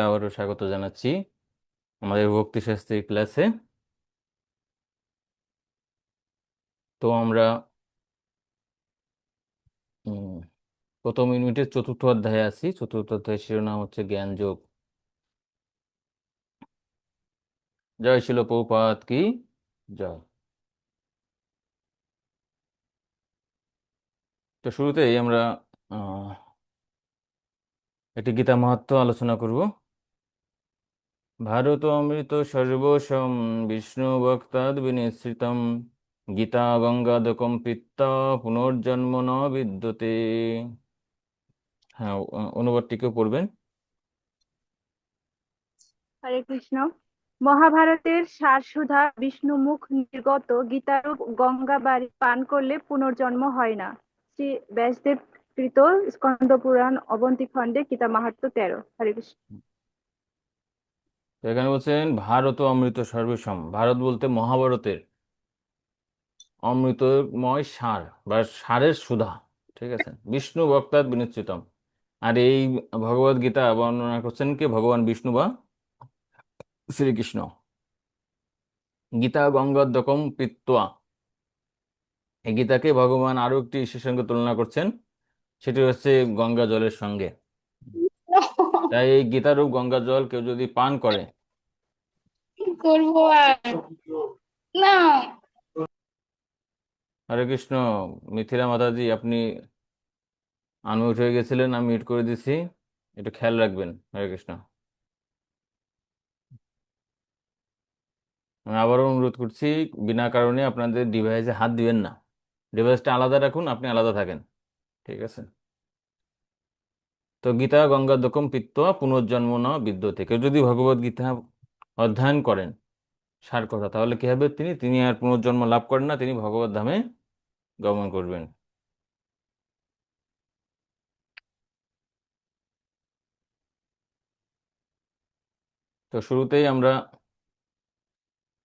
আবারও স্বাগত জানাচ্ছি আমাদের ভক্তিশাস্ত্রের ক্লাসে। তো আমরা উম, প্রথম ইউনিটের চতুর্থ অধ্যায়ে আছি। চতুর্থ অধ্যায়ের শিরোনাম হচ্ছে জ্ঞান যোগ। জয় শিল প্রভুপাদ কি জয়। তো শুরুতেই আমরা আহ একটি গীতা মাহাত্ম্য আলোচনা করব। ভারত অমৃত সর্বসম বিষ্ণু ভক্তাদ বিনিশ্রিতম গীতা গঙ্গাদকম পিত্তা পুনর্জন্ম ন বিদ্যতে। হ্যাঁ, অনুবাদটিকেও পড়বেন। হরে কৃষ্ণ। মহাভারতের সারসুধা বিষ্ণু মুখ নির্গত গীতারূপ গঙ্গা বাড়ি পান করলে পুনর্জন্ম হয় না। শ্রী ব্যাসদেব কৃত স্কন্দ পুরাণ অবন্তী খণ্ডে গীতা মাহাত্ম্য 13। হরে কৃষ্ণ। তো এখানে বলছেন ভারত অমৃত সর্বেসম। ভারত বলতে মহাভারতের অমৃতময় সার বা সারের সুধা। ঠিক আছে, বিষ্ণু বক্তাৎ বিনিশ্চিতম। আর এই ভগবদ গীতা বর্ণনা করছেন কে? ভগবান বিষ্ণু বা শ্রীকৃষ্ণ। গীতা গঙ্গোদ্দকম পিত্বা। এই গীতাকে ভগবান আরো একটি ইস্যুর সঙ্গে তুলনা করছেন, সেটি হচ্ছে গঙ্গা জলের সঙ্গে। তাই এই গীতারূপ গঙ্গা জল কেউ যদি পান করে, কি করবো আর না। হরে কৃষ্ণ। মিথিলা মাতাজি, আপনি আনমিউট হয়ে গেছিলেন, আমি মিউট করে দিছি, একটু খেয়াল রাখবেন। হরে কৃষ্ণ। আমি আবারও অনুরোধ করছি, বিনা কারণে আপনাদের ডিভাইসে হাত দিবেন না। ডিভাইসটা আলাদা রাখুন, আপনি আলাদা থাকেন। ঠিক আছে। তো গীতা গঙ্গাদকম পিত্বা পুনর্জন্ম ন বিদ্যতে। কেউ যদি ভগবদ গীতা অধ্যয়ন করেন সার কথা, তাহলে কি হবে? তিনি তিনি আর পুনর্জন্ম লাভ করেন না, তিনি ভগবত ধামে গমন করবেন। তো শুরুতেই আমরা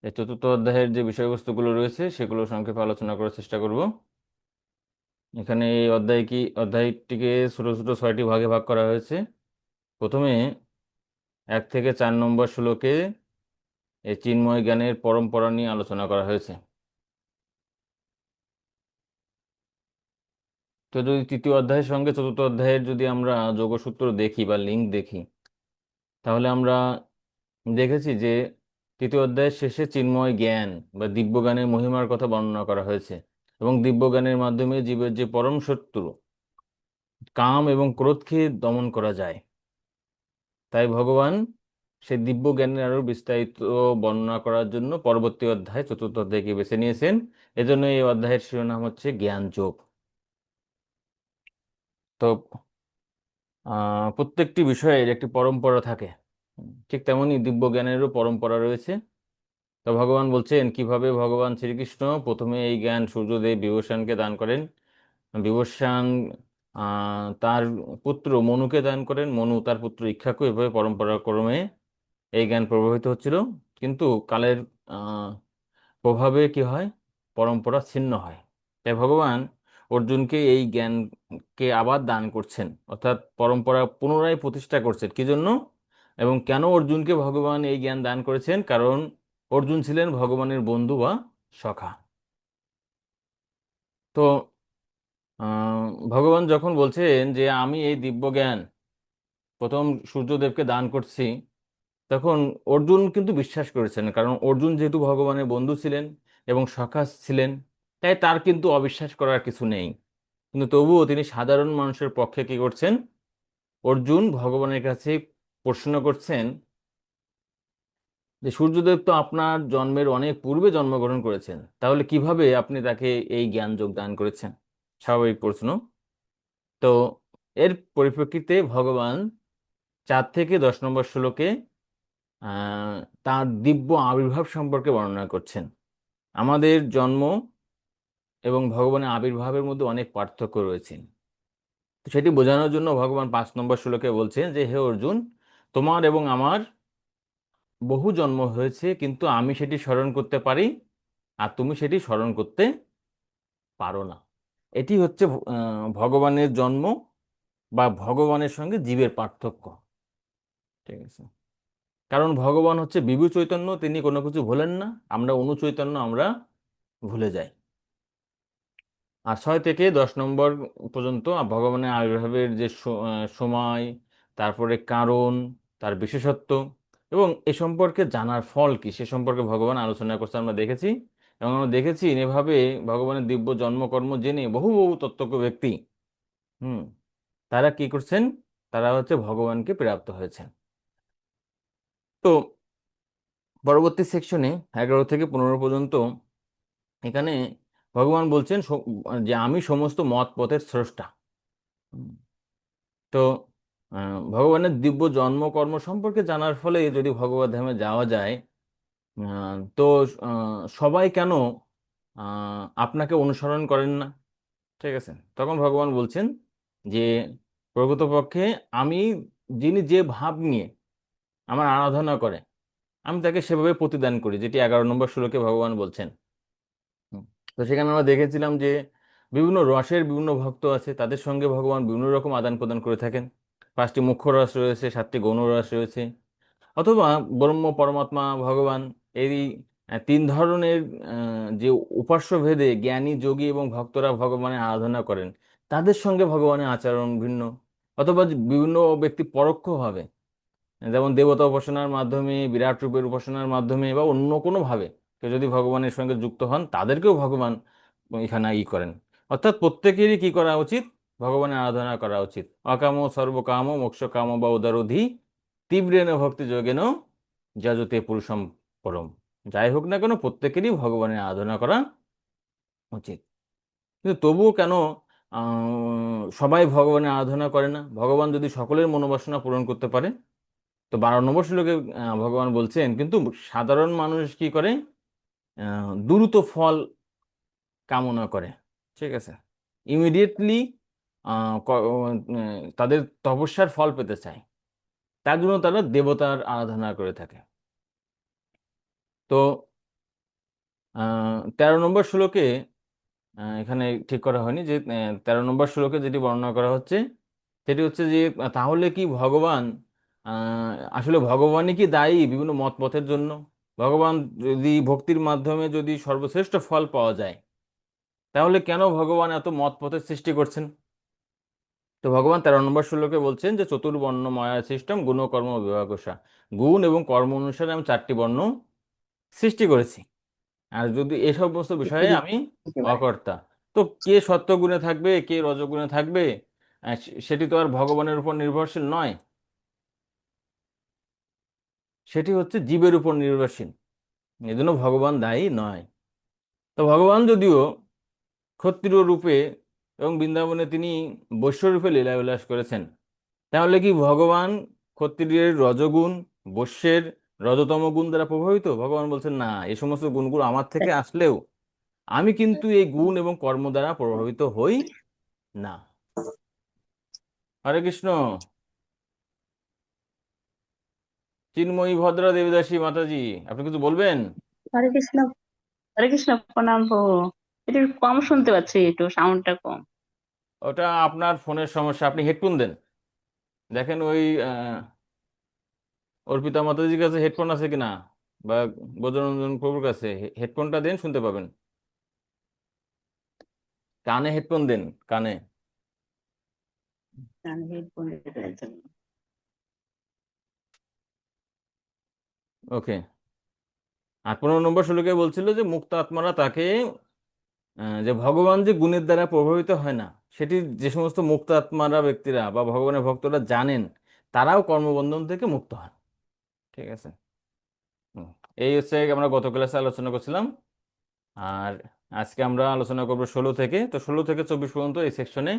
এই চতুর্থ অধ্যায়ের যে বিষয়বস্তুগুলো রয়েছে সেগুলো সংক্ষেপে আলোচনা করার চেষ্টা করব। এখানে এই অধ্যায়টিকে ছোট ছোট 6টি ভাগে ভাগ করা হয়েছে। প্রথমে 1 থেকে 4 নম্বর শ্লোকে এই চিন্ময় জ্ঞানের পরম্পরা নিয়ে আলোচনা করা হয়েছে। তো যদি তৃতীয় অধ্যায়ের সঙ্গে চতুর্থ অধ্যায়ের যদি আমরা যোগসূত্র দেখি বা লিঙ্ক দেখি, তাহলে আমরা দেখেছি যে তৃতীয় অধ্যায়ের শেষে চিন্ময় জ্ঞান বা দিব্যজ্ঞানের মহিমার কথা বর্ণনা করা হয়েছে, এবং দিব্যজ্ঞানের মাধ্যমে জীবের যে পরম শত্রু কাম এবং ক্রোধকে দমন করা যায়। তাই ভগবান সেই দিব্য জ্ঞানের আরো বিস্তারিত বর্ণনা করার জন্য পরবর্তী অধ্যায় চতুর্থ অধ্যায়কে বেছে নিয়েছেন। এজন্য এই অধ্যায়ের শিরোনাম হচ্ছে জ্ঞান যোগ। তো প্রত্যেকটি বিষয়ের একটি পরম্পরা থাকে, ঠিক তেমনি দিব্য জ্ঞানেরও পরম্পরা রয়েছে। তো ভগবান বলছেন কিভাবে ভগবান শ্রীকৃষ্ণ প্রথমে এই জ্ঞান সূর্যদেব বিভীষণকে দান করেন। বিভীষণ তার পুত্র মনুকে দান করেন, মনু তার পুত্র ইক্ষ্বাকু, এভাবে পরম্পরা ক্রমে এই জ্ঞান প্রবাহিত হচ্ছিল। কিন্তু কালের আহ, প্রভাবে কি হয়, পরম্পরা ছিন্ন হয়। তাই ভগবান অর্জুনকে এই জ্ঞানকে আবার দান করছেন, অর্থাৎ পরম্পরা পুনরায় প্রতিষ্ঠা করছেন। কি জন্য এবং কেন অর্জুনকে ভগবান এই জ্ঞান দান করেছেন? কারণ অর্জুন ছিলেন ভগবানের বন্ধু বা সখা। তো ভগবান যখন বলছেন যে আমি এই দিব্য জ্ঞান প্রথম সূর্যদেবকে দান করছি, তখন অর্জুন কিন্তু বিশ্বাস করেছেন, কারণ অর্জুন যেহেতু ভগবানের বন্ধু ছিলেন এবং সখা ছিলেন, তাই তার কিন্তু অবিশ্বাস করার কিছু নেই। কিন্তু তবুও তিনি সাধারণ মানুষের পক্ষে কি করছেন? অর্জুন ভগবানের কাছে প্রশ্ন করছেন যে সূর্যদেব তো আপনার জন্মের অনেক পূর্বে জন্মগ্রহণ করেছেন, তাহলে কিভাবে আপনি তাকে এই জ্ঞান যোগ দান করেছেন? স্বাভাবিক প্রশ্ন। তো এর পরিপ্রেক্ষিতে ভগবান 4 থেকে 10 নম্বর শ্লোকে তার দিব্য আবির্ভাব সম্পর্কে বর্ণনা করছেন। আমাদের জন্ম এবং ভগবানের আবির্ভাবের মধ্যে অনেক পার্থক্য রয়েছে। তো সেটি বোঝানোর জন্য ভগবান 5 নম্বর শ্লোকে বলছেন যে হে অর্জুন, তোমার এবং আমার বহু জন্ম হয়েছে, কিন্তু আমি সেটি স্মরণ করতে পারি আর তুমি সেটি স্মরণ করতে পারো না। এটি হচ্ছে ভগবানের জন্ম বা ভগবানের সঙ্গে জীবের পার্থক্য। ঠিক আছে, কারণ ভগবান হচ্ছে বিভু চৈতন্য, তিনি কোনো কিছু ভোলেন না, আমরা অনু চৈতন্য, আমরা ভুলে যাই। আর 6 থেকে 10 নম্বর পর্যন্ত ভগবানের আবির্ভাবের যে সময়, তারপরে কারণ, তার বিশেষত্ব এবং এ সম্পর্কে জানার ফল কি সে সম্পর্কে ভগবান আলোচনা করতে আমরা দেখেছি। এবং আমরা দেখেছি এভাবে ভগবানের দিব্য জন্মকর্ম জেনে বহু বহু তত্ত্বজ্ঞ ব্যক্তি, হুম, তারা কি করছেন, তারা হচ্ছে ভগবানকে প্রাপ্ত হয়েছেন। তো পরবর্তী সেকশনে 11 থেকে 15 পর্যন্ত এখানে ভগবান বলছেন যে আমি সমস্ত মত পথের স্রষ্টা। হুম। তো ভগবানের দিব্য জন্মকর্ম সম্পর্কে জানার ফলে যদি ভগবত ধামে যাওয়া যায়, তো সবাই কেন আপনাকে অনুসরণ করেন না? ঠিক আছে, তখন ভগবান বলছেন যে প্রকৃতপক্ষে আমি, যিনি যে ভাব নিয়ে আমার আরাধনা করে, আমি তাকে সেভাবে প্রতিদান করি, যেটি 11 নম্বর শ্লোকে ভগবান বলছেন। হুম। তো সেখানে আমরা দেখেছিলাম যে বিভিন্ন রসের বিভিন্ন ভক্ত আছে, তাদের সঙ্গে ভগবান বিভিন্ন রকম আদান প্রদান করে থাকেন। 5টি মুখ্য রস রয়েছে, 7টি গৌণ রস রয়েছে, অথবা ব্রহ্ম পরমাত্মা ভগবান, এই 3 ধরনের যে উপাস্য ভেদে জ্ঞানী যোগী এবং ভক্তরা ভগবানের আরাধনা করেন, তাদের সঙ্গে ভগবানের আচরণ ভিন্ন। অথবা যে বিভিন্ন ব্যক্তি পরোক্ষভাবে, যেমন দেবতা উপাসনার মাধ্যমে, বিরাট রূপের উপাসনার মাধ্যমে বা অন্য কোনো ভাবে কেউ যদি ভগবানের সঙ্গে যুক্ত হন, তাদেরকেও ভগবান এখানে করেন। অর্থাৎ প্রত্যেকেরই কি করা উচিত, ভগবানের আরাধনা করা উচিত। অকাম সর্বকাম মোক্ষ কাম বা উদারধি তীব্রেন ভক্তি যোগেন যজতে পুরুষম পরম। যাই হোক না কেন, প্রত্যেকেরই ভগবানের আরাধনা করা উচিত। কিন্তু তবুও কেন সবাই ভগবানের আরাধনা করে না? ভগবান যদি সকলের মনোবাসনা পূরণ করতে পারে, তো 12 নম্বর শ্লোকে ভগবান বলছেন কিন্তু সাধারণ মানুষ কি করে, দ্রুত ফল কামনা করে। ঠিক আছে, ইমিডিয়েটলি তাদের তপস্যার ফল পেতে চায়, তার জন্য তারা দেবতার আরাধনা করে থাকে। তো 13 নম্বর শ্লোকে, এখানে ঠিক করা হয়নি যে 13 নম্বর শ্লোকে যেটি বর্ণনা করা হচ্ছে সেটি হচ্ছে যে তাহলে কি ভগবান, আসলে ভগবানই কি দায়ী বিভিন্ন মত পথের জন্য? ভগবান যদি ভক্তির মাধ্যমে যদি সর্বশ্রেষ্ঠ ফল পাওয়া যায়, তাহলে কেন ভগবান এত মত পথের সৃষ্টি করছেন? তো ভগবান 13 নম্বর শ্লোকে বলছেন যে চতুর্বর্ণ মায়া সিস্টেম গুণ কর্ম বিভাগসা, গুণ এবং কর্ম অনুসারে আমি 4টি বর্ণ সৃষ্টি করেছি। আর যদি এই সমস্ত বিষয়ে আমি একেবারে অকর্তা, তো কে সত্ত্বগুণে থাকবে, কে রজগুণে থাকবে, সেটি তো আর ভগবানের উপর নির্ভরশীল নয়, সেটি হচ্ছে জীবের উপর নির্ভরশীল। এই জন্য ভগবান দায়ী নয়। তো ভগবান যদিও ক্ষত্রিয় রূপে এবং বৃন্দাবনে তিনি বৈশ্য রূপে লীলাবিলাস করেছেন, তাহলে কি ভগবান ক্ষত্রিয়ের রজগুণ, বৈশ্যের রজতম গুণ দ্বারা প্রভাবিত? ভগবান বলছেন না, এই সমস্ত গুণগুলো আমার থেকে আসলেও আমি কিন্তু এই গুণ এবং কর্ম দ্বারা প্রভাবিত হই না। হরে কৃষ্ণ। চিন্ময়ী ভদ্রা দেবদাসী মাতাজি, আপনি কিছু বলবেন? হরে কৃষ্ণ। হরে কৃষ্ণ, প্রণাম প্রভু। এটা একটু কম শুনতে পাচ্ছি, একটু সাউন্ডটা কম। ওটা আপনার ফোনের সমস্যা, আপনি হেডফোন দেন। দেখেন ওই অর্পিতা মাতাজির কাছে হেডফোন আছে কিনা, বা বজরঞ্জন প্রভুর কাছে হেডফোনটা দেন, শুনতে পাবেন। কানে হেডফোন দেন, কানে। হেডফোন ওকে। আর 15 নম্বর শ্লোকে বলছিল যে মুক্ত আত্মারা তাকে, যে ভগবান যে গুণের দ্বারা প্রভাবিত হয় না, সেটি যে সমস্ত মুক্ত আত্মারা ব্যক্তিরা বা ভগবানের ভক্তরা জানেন, তারাও কর্মবন্ধন থেকে মুক্ত হন। ঠিক আছে। হুম। এই হচ্ছে আমরা গত ক্লাসে আলোচনা করছিলাম। আর আজকে আমরা আলোচনা করব 16 থেকে, তো 16 থেকে 24 পর্যন্ত এই সেকশনে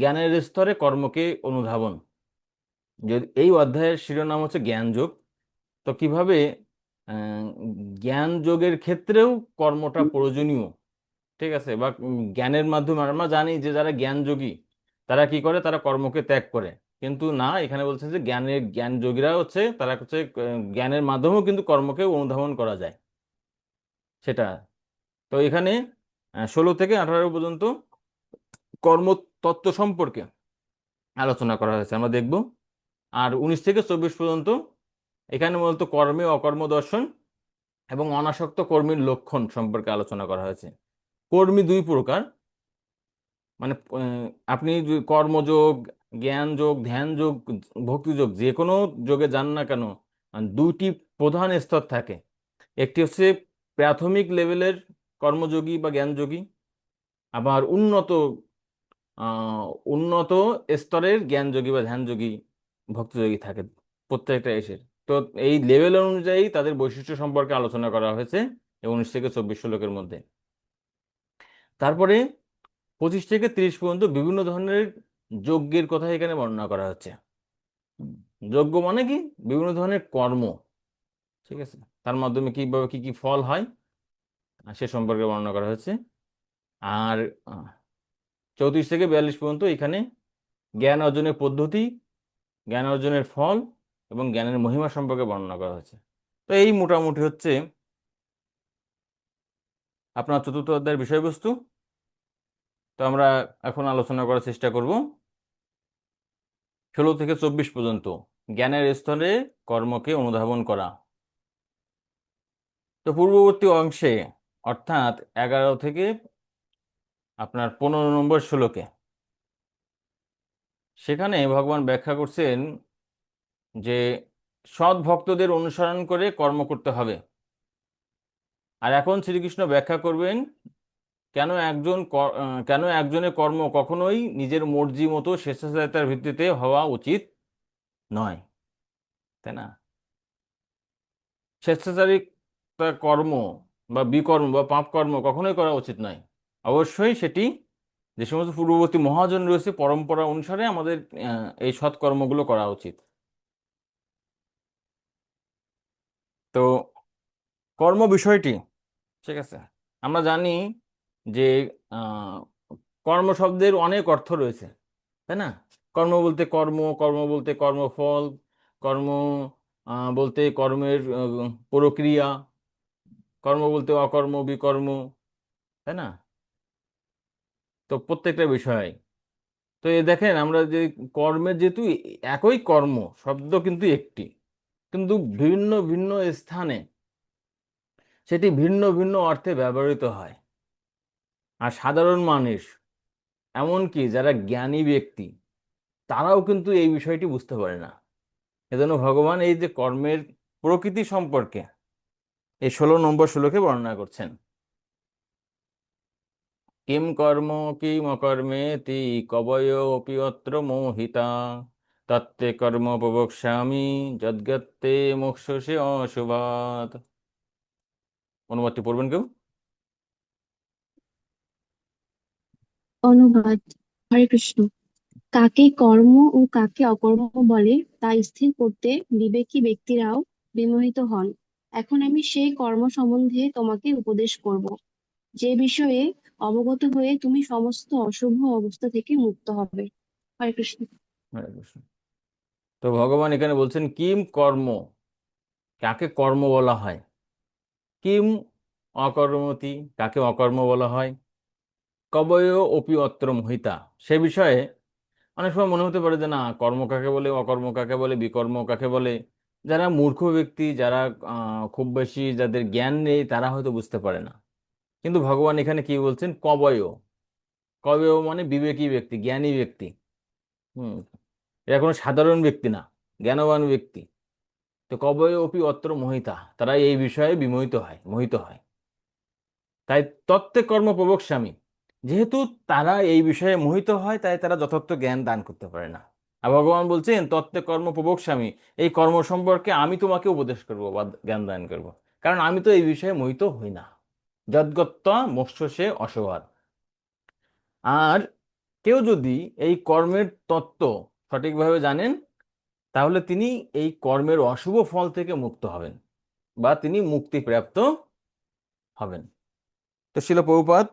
জ্ঞানের স্তরে কর্মকে অনুধাবন। যদি এই অধ্যায়ের শিরোনাম হচ্ছে জ্ঞান যোগ, তো কিভাবে আহ, জ্ঞান যোগের ক্ষেত্রেও কর্মটা প্রয়োজনীয়। ঠিক আছে, বা জ্ঞানের মাধ্যমে আমরা জানি যে যারা জ্ঞান যোগী তারা কি করে, তারা কর্মকে ত্যাগ করে। কিন্তু না, এখানে বলছে যে জ্ঞান যোগীরা হচ্ছে, তারা হচ্ছে জ্ঞানের মাধ্যমেও কিন্তু কর্মকে অনুধাবন করা যায় সেটা। তো এখানে 16 থেকে 18 পর্যন্ত কর্মতত্ত্ব সম্পর্কে আলোচনা করা হয়েছে, আমরা দেখব। আর 19 থেকে 24 পর্যন্ত এখানে মূলত কর্মে অকর্ম দর্শন এবং অনাসক্ত কর্মীর লক্ষণ সম্পর্কে আলোচনা করা হয়েছে। কর্মী দুই প্রকার, মানে আপনি যদি কর্মযোগ, জ্ঞান যোগ, ধ্যান যোগ, ভক্তি যোগ, যে কোনো যোগে যান না কেন, দুইটি প্রধান স্তর থাকে। একটি হচ্ছে প্রাথমিক লেভেলের কর্মযোগী বা জ্ঞানযোগী, আবার উন্নত স্তরের জ্ঞানযোগী বা ধ্যানযোগী, ভক্তিযোগী থাকে প্রত্যেকটা এসের। তো এই লেভেল অনুযায়ী তাদের বৈশিষ্ট্য সম্পর্কে আলোচনা করা হয়েছে এই 19 থেকে 24 শ্লোকের মধ্যে। তারপরে 25 থেকে 30 পর্যন্ত বিভিন্ন ধরনের যজ্ঞের কথা এখানে বর্ণনা করা হচ্ছে। যজ্ঞ মানে কি? বিভিন্ন ধরনের কর্ম, ঠিক আছে, তার মাধ্যমে কিভাবে কি কি ফল হয় সে সম্পর্কে বর্ণনা করা হয়েছে। আর 34 থেকে 42 পর্যন্ত এখানে জ্ঞান অর্জনের পদ্ধতি, জ্ঞান অর্জনের ফল এবং জ্ঞানের মহিমা সম্পর্কে বর্ণনা করা হয়েছে। তো এই মোটামুটি হচ্ছে আপনার চতুর্থ অধ্যায়ের বিষয়বস্তু। তো আমরা এখন আলোচনা করার চেষ্টা করব 16 থেকে 24 পর্যন্ত জ্ঞানের স্তরে কর্মকে অনুধাবন করা। তো পূর্ববর্তী অংশে অর্থাৎ 11 থেকে আপনার 15 নম্বর শ্লোকে সেখানে ভগবান ব্যাখ্যা করছেন যে সৎ ভক্তদের অনুসরণ করে কর্ম করতে হবে। আর এখন শ্রীকৃষ্ণ ব্যাখ্যা করবেন কেন একজনের কর্ম কখনোই নিজের মর্জি মতো স্বেচ্ছাচারিতার ভিত্তিতে হওয়া উচিত নয়, তাই না? স্বেচ্ছাচারিতা কর্ম বা বিকর্ম বা পাপ কর্ম কখনোই করা উচিত নয়। অবশ্যই সেটি যে সমস্ত পূর্ববর্তী মহাজন রয়েছে পরম্পরা অনুসারে আমাদের এই সৎকর্মগুলো করা উচিত। তো কর্ম বিষয়টি, ঠিক আছে, আমরা জানি যে আহ, কর্ম শব্দের অনেক অর্থ রয়েছে, তাই না? কর্ম বলতে কর্ম, কর্ম বলতে কর্মফল, কর্ম বলতে কর্মের প্রক্রিয়া, কর্ম বলতে অকর্ম, বিকর্ম, তাই না? তো প্রত্যেকটা বিষয়, তো এই দেখেন আমরা যে কর্মের যেহেতু একই কর্ম শব্দ কিন্তু একটি, কিন্তু ভিন্ন ভিন্ন স্থানে সেটি ভিন্ন ভিন্ন অর্থে ব্যবহৃত হয়। আর সাধারণ মানুষ, এমনকি যারা জ্ঞানী ব্যক্তি, তারাও কিন্তু এই বিষয়টি বুঝতে পারে না। এজন্য ভগবান এই যে কর্মের প্রকৃতি সম্পর্কে এই 16 নম্বর শ্লোকে বর্ণনা করছেন। কিম কর্ম কিম অকর্মেতি কবয়োপি অত্র মোহিতা তত্তে কর্ম প্রবক্ষ্যামি যদ্গত্তে মোক্ষসে অশুভাৎ। অনুবাদটি পড়বেন কেউ? অনুবাদ। হরে কৃষ্ণ। কাকে কর্ম ও কাকে অকর্ম বলে তা স্থির করতে বিবেকী ব্যক্তিরাও বিমোহিত হন। এখন আমি সেই কর্ম সম্বন্ধে তোমাকে উপদেশ করব, যে বিষয়ে অবগত হয়ে তুমি সমস্ত অশুভ অবস্থা থেকে মুক্ত হবে। হরে কৃষ্ণ। হরে কৃষ্ণ। তো ভগবান এখানে বলছেন কিম কর্ম, কাকে কর্ম বলা হয়, কিম অকর্মতি, কাকে অকর্ম বলা হয়, কবয় অপি অত্র মোহিতা, সে বিষয়ে অনেক সময় মনে হতে পারে যে না, কর্ম কাকে বলে, অকর্ম কাকে বলে, বিকর্ম কাকে বলে, যারা মূর্খ ব্যক্তি, যারা খুব বেশি যাদের জ্ঞান নেই, তারা হয়তো বুঝতে পারে না। কিন্তু ভগবান এখানে কি বলছেন? কবয়, কবয় মানে বিবেকী ব্যক্তি, জ্ঞানী ব্যক্তি। হুম, এরা কোনো সাধারণ ব্যক্তি না, জ্ঞানবান ব্যক্তি। তো কবয় অপি অত্র মোহিতা, তারা এই বিষয়ে বিমোহিত হয়, মোহিত হয়। তাই তত্ত্বে কর্ম প্রবক্ষ্যামি, যেহেতু তারা এই বিষয়ে মোহিত হয়, তাই তারা যথার্থ জ্ঞান দান করতে পারে না। আর ভগবান বলছেন তত্ত্বে কর্ম প্রবক্ষ্যামি, এই কর্ম সম্পর্কে আমি তোমাকে উপদেশ করব বা জ্ঞান দান করব, কারণ আমি তো এই বিষয়ে মোহিত হই না। যদ্গত্বা মোক্ষসে অশোভাৎ। আর কেউ যদি এই কর্মের তত্ত্ব সঠিকভাবে জানেন, তাহলে তিনি এই কর্মের অশুভ ফল থেকে মুক্ত হবেন বা তিনি মুক্তিপ্রাপ্ত হবেন। তো শিল প্রভুপাদ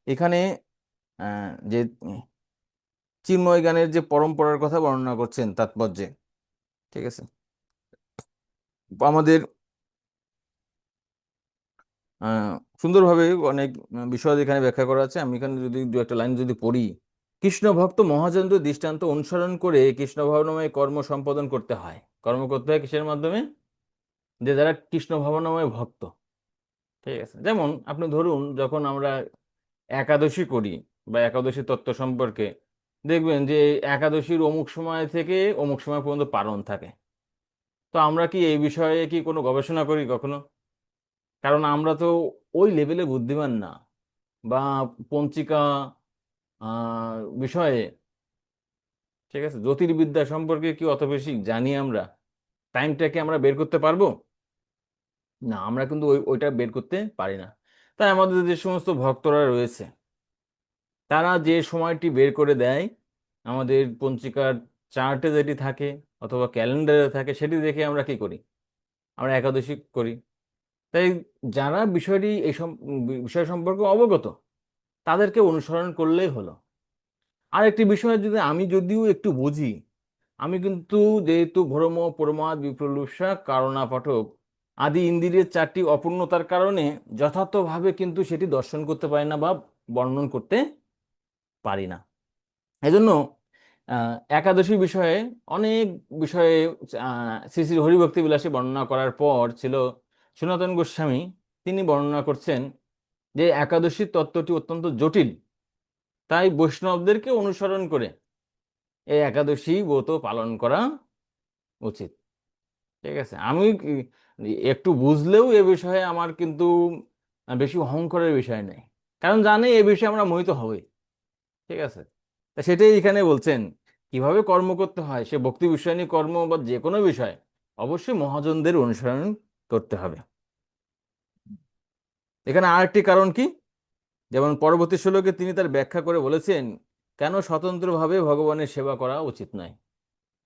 এখানে যে চিন্ময় জ্ঞানের যে পরম্পরার কথা বর্ণনা করছেন তাৎপর্যে, ঠিক আছে, আমাদের সুন্দরভাবে অনেক বিষয় এখানে ব্যাখ্যা করা আছে। আমি এখানে যদি দু একটা লাইন যদি পড়ি, কৃষ্ণ ভক্ত মহাজনদের দৃষ্টান্ত অনুসরণ করে কৃষ্ণ ভাবনাময় কর্ম সম্পাদন করতে হয়। কর্ম করতে হয় কিসের মাধ্যমে? যে যারা কৃষ্ণ ভাবনাময় ভক্ত, ঠিক আছে। যেমন আপনি ধরুন, যখন আমরা একাদশী করি বা একাদশী তত্ত্ব সম্পর্কে দেখবেন যে একাদশীর অমুক সময় থেকে অমুক সময় পর্যন্ত পালন থাকে। তো আমরা কি এই বিষয়ে কি কোনো গবেষণা করি কখনো? কারণ আমরা তো ওই লেভেলে বুদ্ধিমান না, বা পঞ্চিকা বিষয়ে, ঠিক আছে, জ্যোতির্বিদ্যা সম্পর্কে কি অত বেশি জানি আমরা? টাইমটাকে আমরা বের করতে পারবো না, আমরা কিন্তু ওইটা বের করতে পারি না। তাই আমাদের যে সমস্ত ভক্তরা রয়েছে, তারা যে সময়টি বের করে দেয় আমাদের পঞ্চিকার চার্টে যেটি থাকে অথবা ক্যালেন্ডারে থাকে, সেটি দেখে আমরা কি করি? আমরা একাদশী করি। তাই যারা বিষয়টি বিষয় সম্পর্কে অবগত, তাদেরকে অনুসরণ করলেই হলো। আর একটি বিষয়, যদি আমি যদিও একটু বুঝি, আমি কিন্তু, যেহেতু ভ্রম প্রমাদ বিপ্রলুপসা কারণা পাঠক আদি ইন্দ্রিয়ের চারটি অপূর্ণতার কারণে যথার্থভাবে কিন্তু সেটি দর্শন করতে পারি না বা বর্ণন করতে পারি না। এজন্য একাদশী বিষয়ে অনেক বিষয়ে শ্রী শ্রী হরিভক্তি বিলাসে বর্ণনা করার পর ছিল সনাতন গোস্বামী, তিনি বর্ণনা করছেন যে একাদশী তত্ত্বটি অত্যন্ত জটিল, তাই বৈষ্ণবদেরকে অনুসরণ করে এই একাদশী ব্রত পালন করা উচিত। ঠিক আছে, আমি একটু বুঝলেও এ বিষয়ে আমার কিন্তু বেশি অহংকারের বিষয় নেই, কারণ জানি এ বিষয়ে আমরা মোহিত হবই। ঠিক আছে, তা সেটাই এখানে বলছেন কিভাবে কর্ম করতে হয়। সে ভক্তি বিষয় নিয়ে কর্ম বা যে কোনো বিষয়, অবশ্যই মহাজনদের অনুসরণ করতে হবে। এখানে আরেকটি কারণ কি, যেমন পরবর্তী শ্লোকে তিনি তার ব্যাখ্যা করে বলেছেন কেন স্বতন্ত্রভাবে ভগবানের সেবা করা উচিত নয়।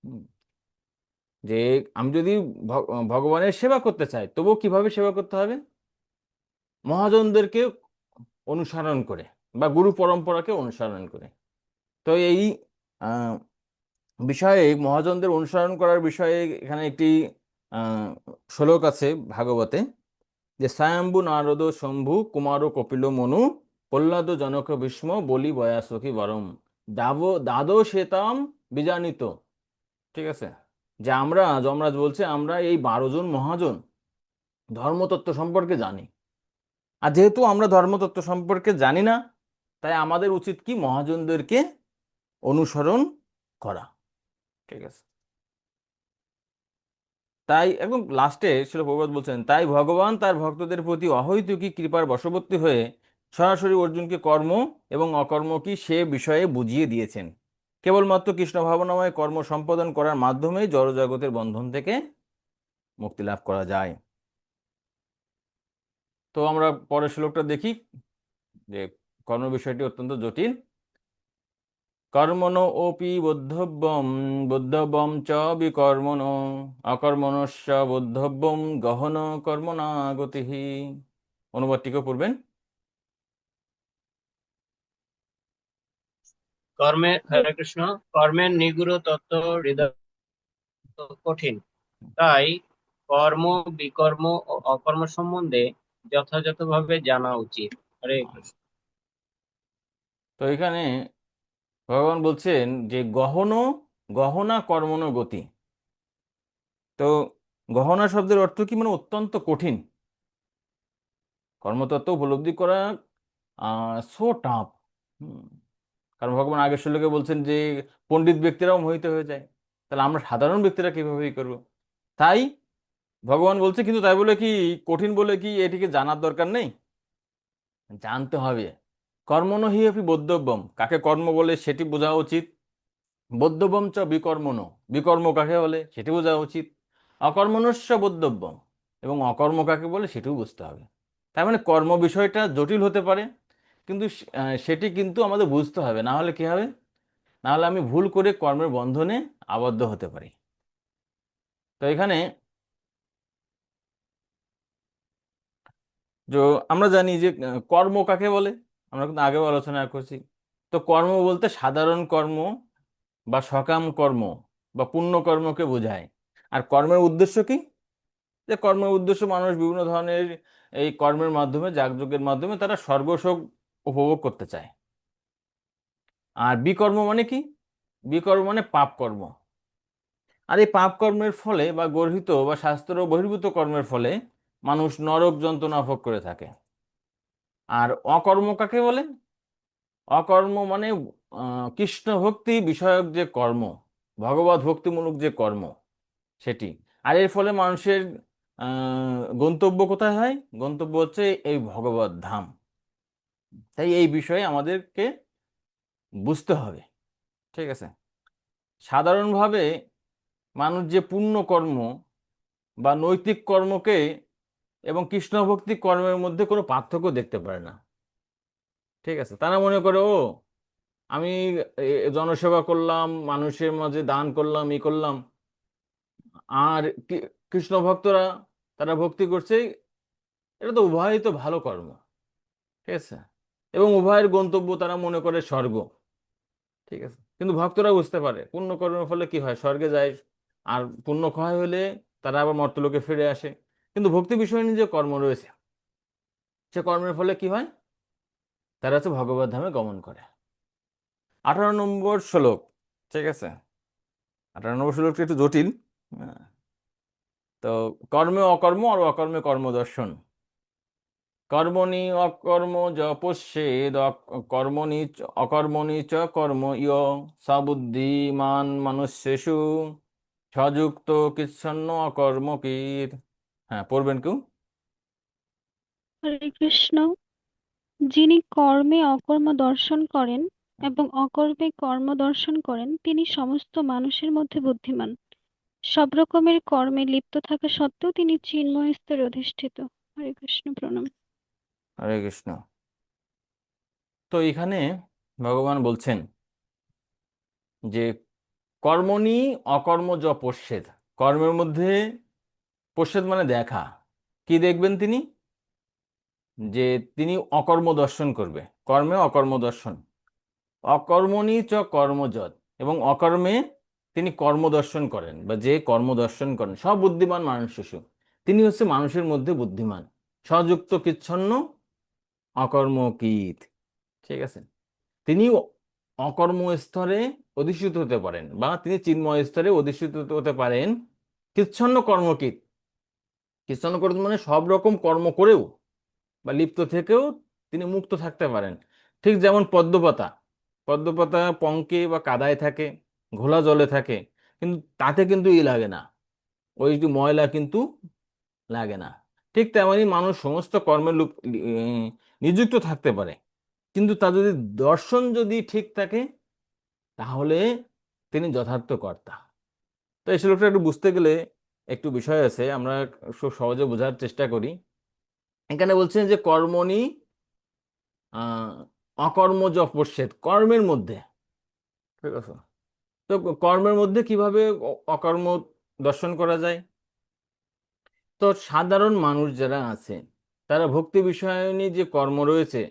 হুম, যে আমি যদি ভগবানের সেবা করতে চাই, তবুও কিভাবে সেবা করতে হবে? মহাজনদেরকে অনুসরণ করে বা গুরু পরম্পরাকে অনুসরণ করে। তো এই আহ, বিষয়ে, মহাজনদের অনুসরণ করার বিষয়ে এখানে একটি আহ, শ্লোক আছে ভাগবতে, যে স্বয়ম্ভু নারদ শম্ভু কুমার কপিল মনু প্রহ্লাদ জনক ভীষ্ম বলি বয়াসখী বরম দাদো শ্বেতাম বিজানিত। ঠিক আছে, যে আমরা, যমরাজ বলছে, আমরা এই 12 জন মহাজন ধর্মতত্ত্ব সম্পর্কে জানি। আর যেহেতু আমরা ধর্মতত্ত্ব সম্পর্কে জানি না, তাই আমাদের উচিত কি? মহাজনদেরকে অনুসরণ করা। ঠিক আছে, তাই একদম লাস্টে শিল প্রভুপাদ বলছেন, তাই ভগবান তার ভক্তদের প্রতি অহৈতুকী কৃপার বশবর্তী হয়ে সরাসরি অর্জুনকে কর্ম এবং অকর্ম কি সে বিষয়ে বুঝিয়ে দিয়েছেন। কেবলমাত্র কৃষ্ণ ভাবনাময় কর্ম সম্পাদন করার মাধ্যমেই জড়জগতের বন্ধন থেকে মুক্তি লাভ করা যায়। তো আমরা পরের শ্লোকটা দেখি, যে কর্ম বিষয়টি অত্যন্ত জটিল। কর্মণ অপি বদ্ধব্যম চ বিকর্মণ অকর্মণস্য বদ্ধব্যম গহন কর্মণা গতিঃ। অনুবাদটিকে পড়বেন। হরে কৃষ্ণ। কর্মের নিগূঢ় তত্ত্ব হৃদয় কঠিন, তাই কর্ম, বিকর্ম ও অকর্ম সম্বন্ধে যথাযথভাবে জানা উচিত। হরে কৃষ্ণ। তো এখানে ভগবান বলছেন যে গহনা কর্মণ গতি। তো গহনা শব্দের অর্থ কি? মানে অত্যন্ত কঠিন। কর্মতত্ত্ব উপলব্ধি করা সো টাফ। কারণ ভগবান আগের শ্লোকে বলছেন যে পণ্ডিত ব্যক্তিরাও মোহিত হয়ে যায়, তাহলে আমরা সাধারণ ব্যক্তিরা কিভাবে করব? তাই ভগবান বলছে, কিন্তু তাই বলে কি কঠিন বলে কি এটিকে জানার দরকার নেই? জানতে হবে। কর্মণ হি আপনি বোদ্ধব্যম, কাকে কর্ম বলে সেটি বোঝা উচিত। বোদ্ধব্যম চ বিকর্মণ, বিকর্ম কাকে বলে সেটি বোঝা উচিত। অকর্মণস্য বোদ্ধব্যম, এবং অকর্ম কাকে বলে সেটিও বুঝতে হবে। তার মানে কর্ম বিষয়টা জটিল হতে পারে, কিন্তু সেটি কিন্তু আমাদের বুঝতে হবে, না হলে কি হবে? না হলে আমি ভুল করে কর্মের বন্ধনে আবদ্ধ হতে পারি। তো এখানে যে আমরা জানি যে কর্ম কাকে বলে, আমরা কিন্তু আগেও আলোচনা করছি। তো কর্ম বলতে সাধারণ কর্ম বা সকাম কর্ম বা পুণ্য কর্মকে বোঝায়। আর কর্মের উদ্দেশ্য কি? যে কর্মের উদ্দেশ্য মানুষ বিভিন্ন ধরনের এই কর্মের মাধ্যমে, যাগযজ্ঞের মাধ্যমে তারা স্বর্গসুখ উপভোগ করতে চায়। আর বিকর্ম মানে কি? বিকর্ম মানে পাপ কর্ম। আর এই পাপ কর্মের ফলে বা গর্হিত বা শাস্ত্র বহির্ভূত কর্মের ফলে মানুষ নরক যন্ত্রণা ভোগ করে থাকে। আর অকর্ম কাকে বলে? অকর্ম মানে কৃষ্ণ ভক্তি বিষয়ক যে কর্ম, ভগবত ভক্তিমূলক যে কর্ম, সেটি। আর এর ফলে মানুষের গন্তব্য কোথায় হয়? গন্তব্য হচ্ছে এই ভগবত ধাম। তাই এই বিষয়ে আমাদেরকে বুঝতে হবে। ঠিক আছে। সাধারণভাবে মানুষ যে পুণ্য কর্ম বা নৈতিক কর্মকে এবং কৃষ্ণ ভক্তি কর্মের মধ্যে কোনো পার্থক্য দেখতে পারে না। ঠিক আছে। তারা মনে করে, ও আমি জনসেবা করলাম, মানুষের মাঝে দান করলাম, ই করলাম, আর কৃষ্ণ ভক্তরা তারা ভক্তি করছে, এটা তো উভয়ই তো ভালো কর্ম। ঠিক আছে। এবং উভয়ের গন্তব্য তারা মনে করে স্বর্গ। ঠিক আছে। কিন্তু ভক্তরা বুঝতে পারে পুণ্য কর্মের ফলে কি হয়, স্বর্গে যায়। আর পুণ্য ক্ষয় হলে তারা আবার মর্ত্যলোকে ফিরে আসে। কিন্তু ভক্তি বিষয় নিয়ে যে কর্ম রয়েছে, সে কর্মের ফলে কি হয়, তারা হচ্ছে ভগবত ধামে গমন করে। 18 নম্বর শ্লোক। ঠিক আছে। 18 নম্বর শ্লোকটা একটু জটিল। হ্যাঁ। তো কর্মে অকর্ম আর অকর্মে কর্মদর্শন। কর্মণি অকর্ম য পশ্যেদ কর্মণি অকর্মণি চ কর্ম ইয় সবুদ্ধিমান মনুষ্যেষু সযুক্ত কিচ্ছন্ন অকর্মকির। হ্যাঁ, পড়বেন কেউ? হরে কৃষ্ণ। যিনি কর্মে অকর্ম দর্শন করেন এবং অকর্মে কর্ম দর্শন করেন, তিনি সমস্ত মানুষের মধ্যে বুদ্ধিমান। সব রকমের কর্মে লিপ্ত থাকা সত্ত্বেও তিনি চিন্ময় স্তরে অধিষ্ঠিত। হরে কৃষ্ণ, প্রণাম। হরে কৃষ্ণ। তো এখানে ভগবান বলছেন যে কর্মণি অকর্ম য পশ্যেদ। কর্মের মধ্যে পশ্যেদ মানে দেখা। কি দেখবেন তিনি? যে তিনি অকর্ম দর্শন করবে, কর্মে অকর্ম দর্শন। অকর্মণি চ কর্মযৎ, এবং অকর্মে তিনি কর্ম দর্শন করেন, বা যে কর্ম দর্শন করেন, সব বুদ্ধিমান মানুষ শিশু, তিনি হচ্ছে মানুষের মধ্যে বুদ্ধিমান, সযুক্ত কিচ্ছন্ন অকর্মকিত। ঠিক আছে। তিনি অকর্ম স্তরে অধিষ্ঠিত হতে পারেন, বা তিনি চিন্ময় স্তরে অধিষ্ঠিত হতে পারেন। কিচ্ছন্ন কর্মকিত, কিচ্ছন্ন কর্ম মানে সব রকম কর্ম করেও বা লিপ্ত থেকেও তিনি মুক্ত থাকতে পারেন। ঠিক যেমন পদ্মপাতা, পদ্মপাতা পঙ্কে বা কাদায় থাকে, ঘোলা জলে থাকে, কিন্তু তাতে কিন্তু লাগে না, ওই যে ময়লা কিন্তু লাগে না। ঠিক তেমনি মানুষ সমস্ত কর্মে নিযুক্ত থাকতে পারে, কিন্তু তার যদি দর্শন যদি ঠিক থাকে, তাহলে তিনি যথার্থ কর্তা। তো এই শ্লোকটা একটু বুঝতে গেলে একটু বিষয় আছে, আমরা খুব সহজে বোঝার চেষ্টা করি। এখানে বলছেন যে কর্মণি আহ অকর্মজ পশ্চেদ, কর্মের মধ্যে। ঠিক আছে। তো কর্মের মধ্যে কিভাবে অকর্ম দর্শন করা যায়? তো সাধারণ মানুষ যারা আছে, তারা ভক্তি বিষয়নী যে কর্ম রয়েছে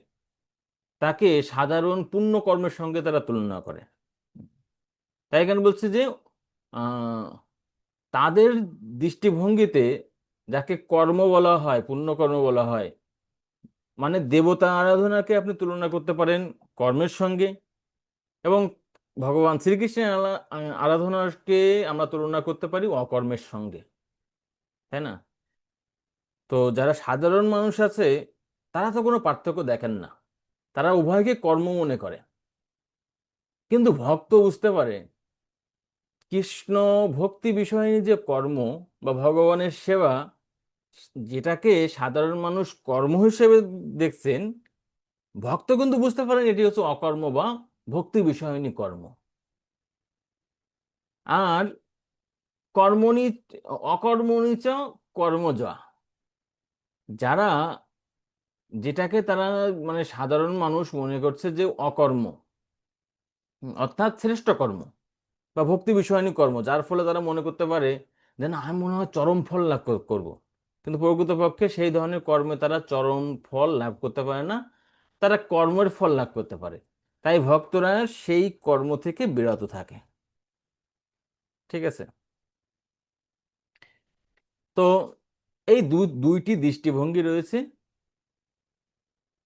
তাকে সাধারণ পুণ্য কর্মের সঙ্গে তারা তুলনা করে। তাই এখানে বলছে যে আহ তাদের দৃষ্টিভঙ্গিতে যাকে কর্ম বলা হয়, পুণ্য কর্ম বলা হয়, মানে দেবতা আরাধনাকে আপনি তুলনা করতে পারেন কর্মের সঙ্গে, এবং ভগবান শ্রীকৃষ্ণের আরাধনাকে আমরা তুলনা করতে পারি অকর্মের সঙ্গে। তাই না? তো যারা সাধারণ মানুষ আছে, তারা তো কোনো পার্থক্য দেখেন না, তারা উভয়কে কর্ম মনে করে। কিন্তু ভক্ত বুঝতে পারে কৃষ্ণ ভক্তি বিষয়ে যে কর্ম বা ভগবানের সেবা, যেটাকে সাধারণ মানুষ কর্ম হিসেবে দেখছেন, ভক্ত কিন্তু বুঝতে পারেন এটি হচ্ছে অকর্ম বা ভক্তি বিষয়নী কর্ম। আর কর্মণি অকর্মণি চ কর্মজা, যারা যেটাকে তারা মানে সাধারণ মানুষ মনে করছে যে অকর্ম, অর্থাৎ শ্রেষ্ঠ কর্ম বা ভক্তি বিষয়নী কর্ম, যার ফলে তারা মনে করতে পারে যে না, আমি মনে হয় চরম ফল লাভ করব। কিন্তু প্রকৃতপক্ষে সেই ধরনের কর্মে তারা চরম ফল লাভ করতে পারে না, তারা কর্মের ফল লাভ করতে পারে। তাই ভক্তরা সেই কর্ম থেকে বিরত থাকে। ঠিক আছে। তো এই দুইটি দৃষ্টিভঙ্গি রয়েছে।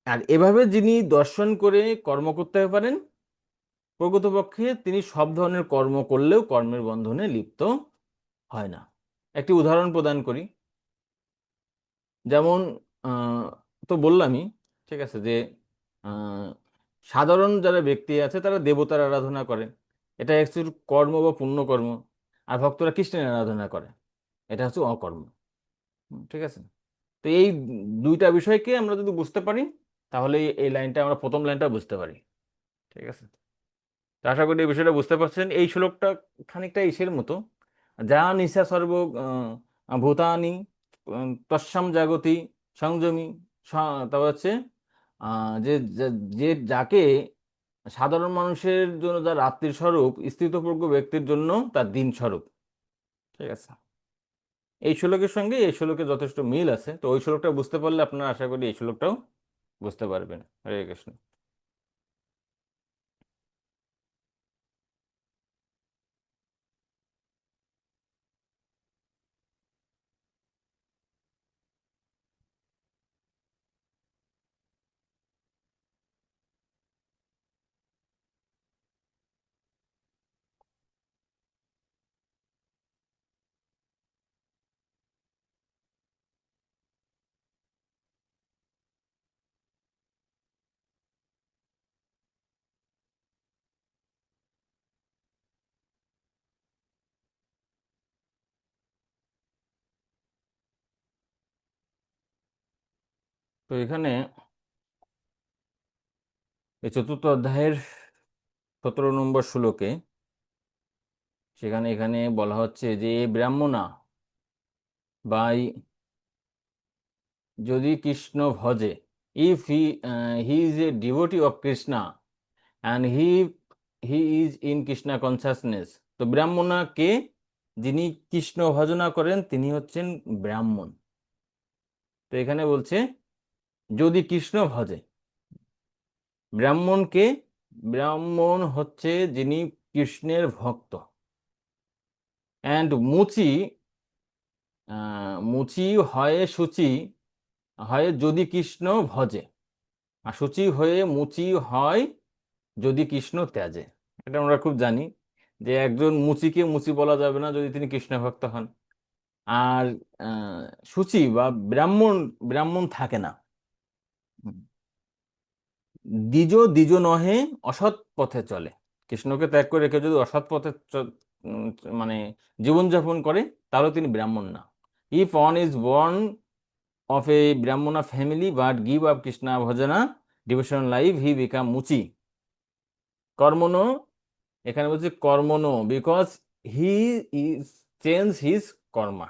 আর এভাবে যিনি দর্শন করে কর্ম করতে পারেন, প্রকৃতপক্ষে তিনি সব ধরনের কর্ম করলেও কর্মের বন্ধনে লিপ্ত হয় না। একটি উদাহরণ প্রদান করি। যেমন আহ, তো বললামই, ঠিক আছে, যে আহ, সাধারণ যারা ব্যক্তি আছে তারা দেবতার আরাধনা করে, এটা অ্যাকচুয়ালি কর্ম বা পুণ্যকর্ম। আর ভক্তরা কৃষ্ণের আরাধনা করে, এটা হচ্ছে অকর্ম। ঠিক আছে। তো এই দুইটা বিষয়কে আমরা যদি বুঝতে পারি, তাহলে এই লাইনটা, আমরা প্রথম লাইনটা বুঝতে পারি। ঠিক আছে। তো আশা করি এই বিষয়টা বুঝতে পারছেন। এই শ্লোকটা খানিকটা ইসের মতো, যা নিশা সর্ব ভূতানি তস্যাম জাগতি সংযমী। তারপর হচ্ছে যে যাকে সাধারণ মানুষের জন্য তার রাত্রির স্বরূপ, স্থিতপ্রজ্ঞ ব্যক্তির জন্য তার দিন স্বরূপ। ঠিক আছে। এই শ্লোকের সঙ্গে এই শ্লোকে যথেষ্ট মিল আছে। তো ওই শ্লোকটা বুঝতে পারলে আপনারা আশা করি এই শ্লোকটাও বুঝতে পারবেন। হরে কৃষ্ণ। তো এখানে এই চতুর্থ অধ্যায়ের 17 নম্বর শ্লোকে, সেখানে এখানে বলা হচ্ছে যে ব্রাহ্মণা বাই যদি কৃষ্ণ ভজে, if he is a devotee of Krishna and he is in Krishna consciousness. তো ব্রাহ্মণা কে? যিনি কৃষ্ণ ভজনা করেন তিনি হচ্ছেন ব্রাহ্মণ। তো এখানে বলছে যদি কৃষ্ণ ভজে। ব্রাহ্মণ কে? ব্রাহ্মণ হচ্ছে যিনি কৃষ্ণের ভক্ত। অ্যান্ড মুচি, মুচি হয় শুচি হয় যদি কৃষ্ণ ভজে, আর শুচি হয়ে মুচি হয় যদি কৃষ্ণ ত্যাজে। এটা আমরা খুব জানি যে একজন মুচিকে মুচি বলা যাবে না যদি তিনি কৃষ্ণ ভক্ত হন। আর শুচি বা ব্রাহ্মণ, ব্রাহ্মণ থাকে না। হুম। দ্বিজ দ্বিজ নহে অসৎ পথে চলে। কৃষ্ণকে ত্যাগ করে রেখে যদি অসৎ পথে মানে জীবনযাপন করে, তাহলে তিনি ব্রাহ্মণ না। If one is born of a Brahmana family but give up Krishna bhajana devotional life, he become muchi কর্মনো। এখানে বলছে কর্মনো because he is change his karma.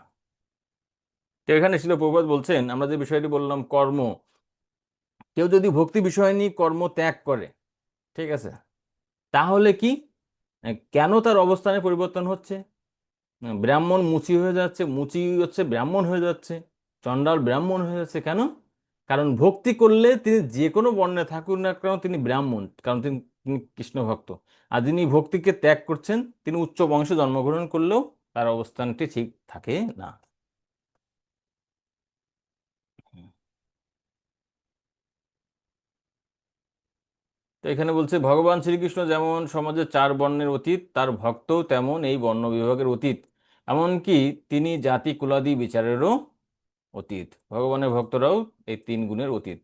তো এখানে শিল প্রভুপাদ বলছেন, আমরা যে বিষয়টি বললাম কর্ম, কেউ যদি ভক্তি বিষয় নিয়ে কর্ম ত্যাগ করে, ঠিক আছে, তাহলে কি, কেন তার অবস্থানের পরিবর্তন হচ্ছে? ব্রাহ্মণ মুচি হয়ে যাচ্ছে, মুচি হচ্ছে ব্রাহ্মণ হয়ে যাচ্ছে, চণ্ডাল ব্রাহ্মণ হয়ে যাচ্ছে। কেন? কারণ ভক্তি করলে তিনি যে কোনো বর্ণে থাকুন না কেন তিনি ব্রাহ্মণ, কারণ তিনি তিনি কৃষ্ণ ভক্ত। আর যিনি ভক্তিকে ত্যাগ করছেন তিনি উচ্চ বংশে জন্মগ্রহণ করলেও তার অবস্থানটি ঠিক থাকে না। তো এখানে বলছে ভগবান শ্রীকৃষ্ণ যেমন সমাজে 4 বর্ণের অতীত, তার ভক্তও তেমন এই বর্ণ বিভাগের অতীত। এমনকি তিনি জাতি কুলাদি বিচারেরও অতীত। ভগবানের ভক্তরাও এই 3 গুণের অতীত।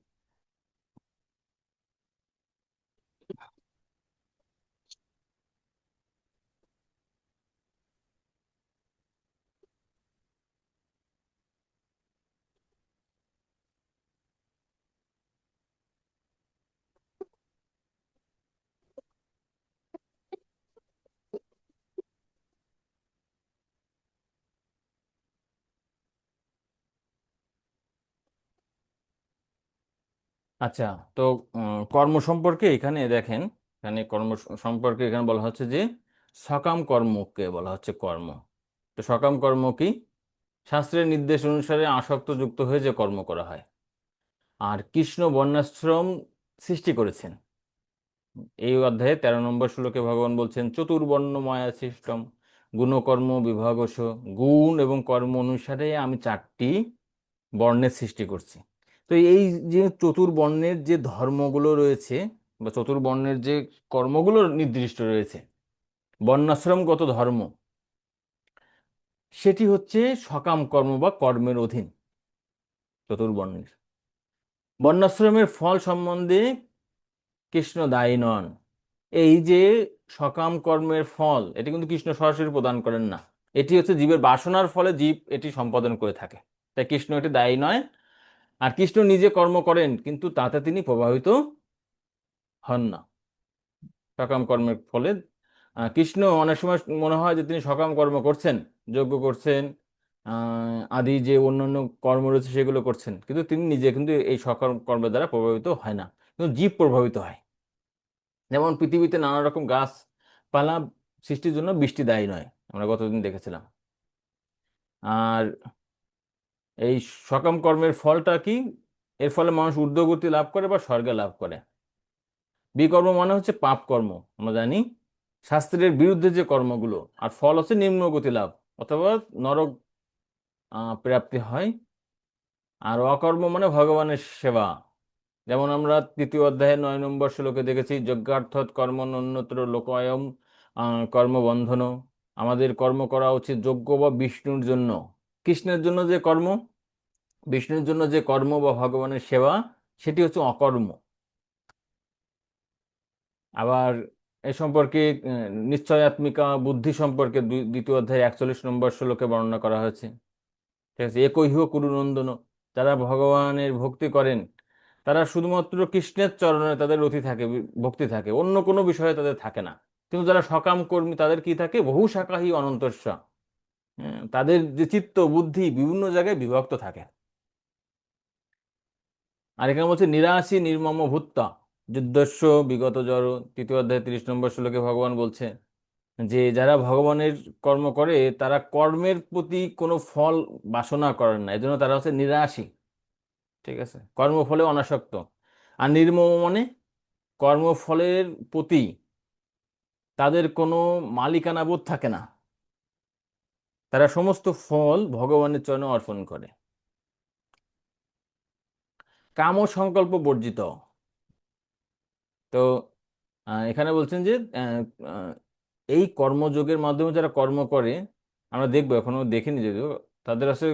আচ্ছা। তো কর্ম সম্পর্কে এখানে দেখেন, এখানে কর্ম সম্পর্কে এখানে বলা হচ্ছে যে সকাম কর্মকে বলা হচ্ছে কর্ম। তো সকাম কর্ম কি? শাস্ত্রের নির্দেশ অনুসারে আসক্ত যুক্ত হয়ে যে কর্ম করা হয়। আর কৃষ্ণ বর্ণাশ্রম সৃষ্টি করেছেন। এই অধ্যায়ে 13 নম্বর শ্লোকে ভগবান বলছেন চতুর্বর্ণ মায়া সৃষ্টম গুণকর্ম বিভাগস। গুণ এবং কর্ম অনুসারে আমি 4টি বর্ণের সৃষ্টি করছি। তো এই যে চতুর্বর্ণের যে ধর্মগুলো রয়েছে, বা চতুর্বর্ণের যে কর্মগুলো নির্দিষ্ট রয়েছে, বর্ণাশ্রমগত ধর্ম, সেটি হচ্ছে সকাম কর্ম বা কর্মের অধীন চতুর্বর্ণের। বর্ণাশ্রমের ফল সম্বন্ধে কৃষ্ণ দায়ী নন। এই যে সকাম কর্মের ফল, এটি কিন্তু কৃষ্ণ সরাসরি প্রদান করেন না, এটি হচ্ছে জীবের বাসনার ফলে জীব এটি সম্পাদন করে থাকে, তাই কৃষ্ণ এটি দায়ী নয়। আর কৃষ্ণ নিজে কর্ম করেন কিন্তু তাতে তিনি প্রভাবিত হন না সকাম কর্মের ফলে। কৃষ্ণ অনেক সময় মনে হয় যে তিনি সকাম কর্ম করছেন, যজ্ঞ করছেন, আদি যে অন্যান্য কর্ম রয়েছে সেগুলো করছেন, কিন্তু তিনি নিজে কিন্তু এই সকাম কর্মের দ্বারা প্রভাবিত হয় না, কিন্তু জীব প্রভাবিত হয়। যেমন পৃথিবীতে নানা রকম গাছপালা সৃষ্টির জন্য বৃষ্টি দায়ী নয়, আমরা গতদিন দেখেছিলাম। আর এই সকাম কর্মের ফলটা কি? এর ফলে মানুষ ঊর্ধ্বগতি লাভ করে বা স্বর্গে লাভ করে। বিকর্ম মানে হচ্ছে পাপ কর্ম, আমরা জানি, শাস্ত্রের বিরুদ্ধে যে কর্মগুলো, আর ফল হচ্ছে নিম্নগতি লাভ অথবা নরক প্রাপ্তি হয়। আর অকর্ম মানে ভগবানের সেবা, যেমন আমরা 3য় অধ্যায়ে 9 নম্বর শ্লোকে দেখেছি, যজ্ঞার্থৎ কর্ম অন্যত্র লোকায়ম কর্মবন্ধন। আমাদের কর্ম করা উচিত যজ্ঞ বা বিষ্ণুর জন্য, কৃষ্ণের জন্য যে কর্ম, বিষ্ণুর জন্য যে কর্ম বা ভগবানের সেবা, সেটি হচ্ছে অকর্ম। আবার এ সম্পর্কে নিশ্চয়াত্মিকা বুদ্ধি সম্পর্কে 2য় অধ্যায়ে 41 নম্বর শ্লোকে বর্ণনা করা হয়েছে। ঠিক আছে, একৈহ কুরুনন্দন, যারা ভগবানের ভক্তি করেন তারা শুধুমাত্র কৃষ্ণের চরণে তাদের রতি থাকে, ভক্তি থাকে, অন্য কোনো বিষয়ে তাদের থাকে না। কিন্তু যারা সকাম কর্মী তাদের কি থাকে? বহু শাখাহি অনন্তস্য, তাদের যে চিত্ত বুদ্ধি বিভিন্ন জায়গায় বিভক্ত থাকে। আর এখানে বলছে নিরাশী নির্মম ভূত্তা যুদ্ধস্য বিগত জড়। 3য় অধ্যায় 30 নম্বর শ্লোকে ভগবান বলছে যে যারা ভগবানের কর্ম করে তারা কর্মের প্রতি কোনো ফল বাসনা করেন না, এজন্য তারা হচ্ছে নিরাশী। ঠিক আছে, কর্মফলে অনাসক্ত। আর নির্মম মানে কর্মফলের প্রতি তাদের কোনো মালিকানা বোধ থাকে না, তারা সমস্ত ফল ভগবানের চরণে অর্পণ করে। কাম সংকল্প বর্জিত। তো এখানে বলছেন যে আহ, আহ, এই কর্মযোগের মাধ্যমে যারা কর্ম করে, আমরা দেখবো, এখনো দেখিনি যদিও, তাদের আসলে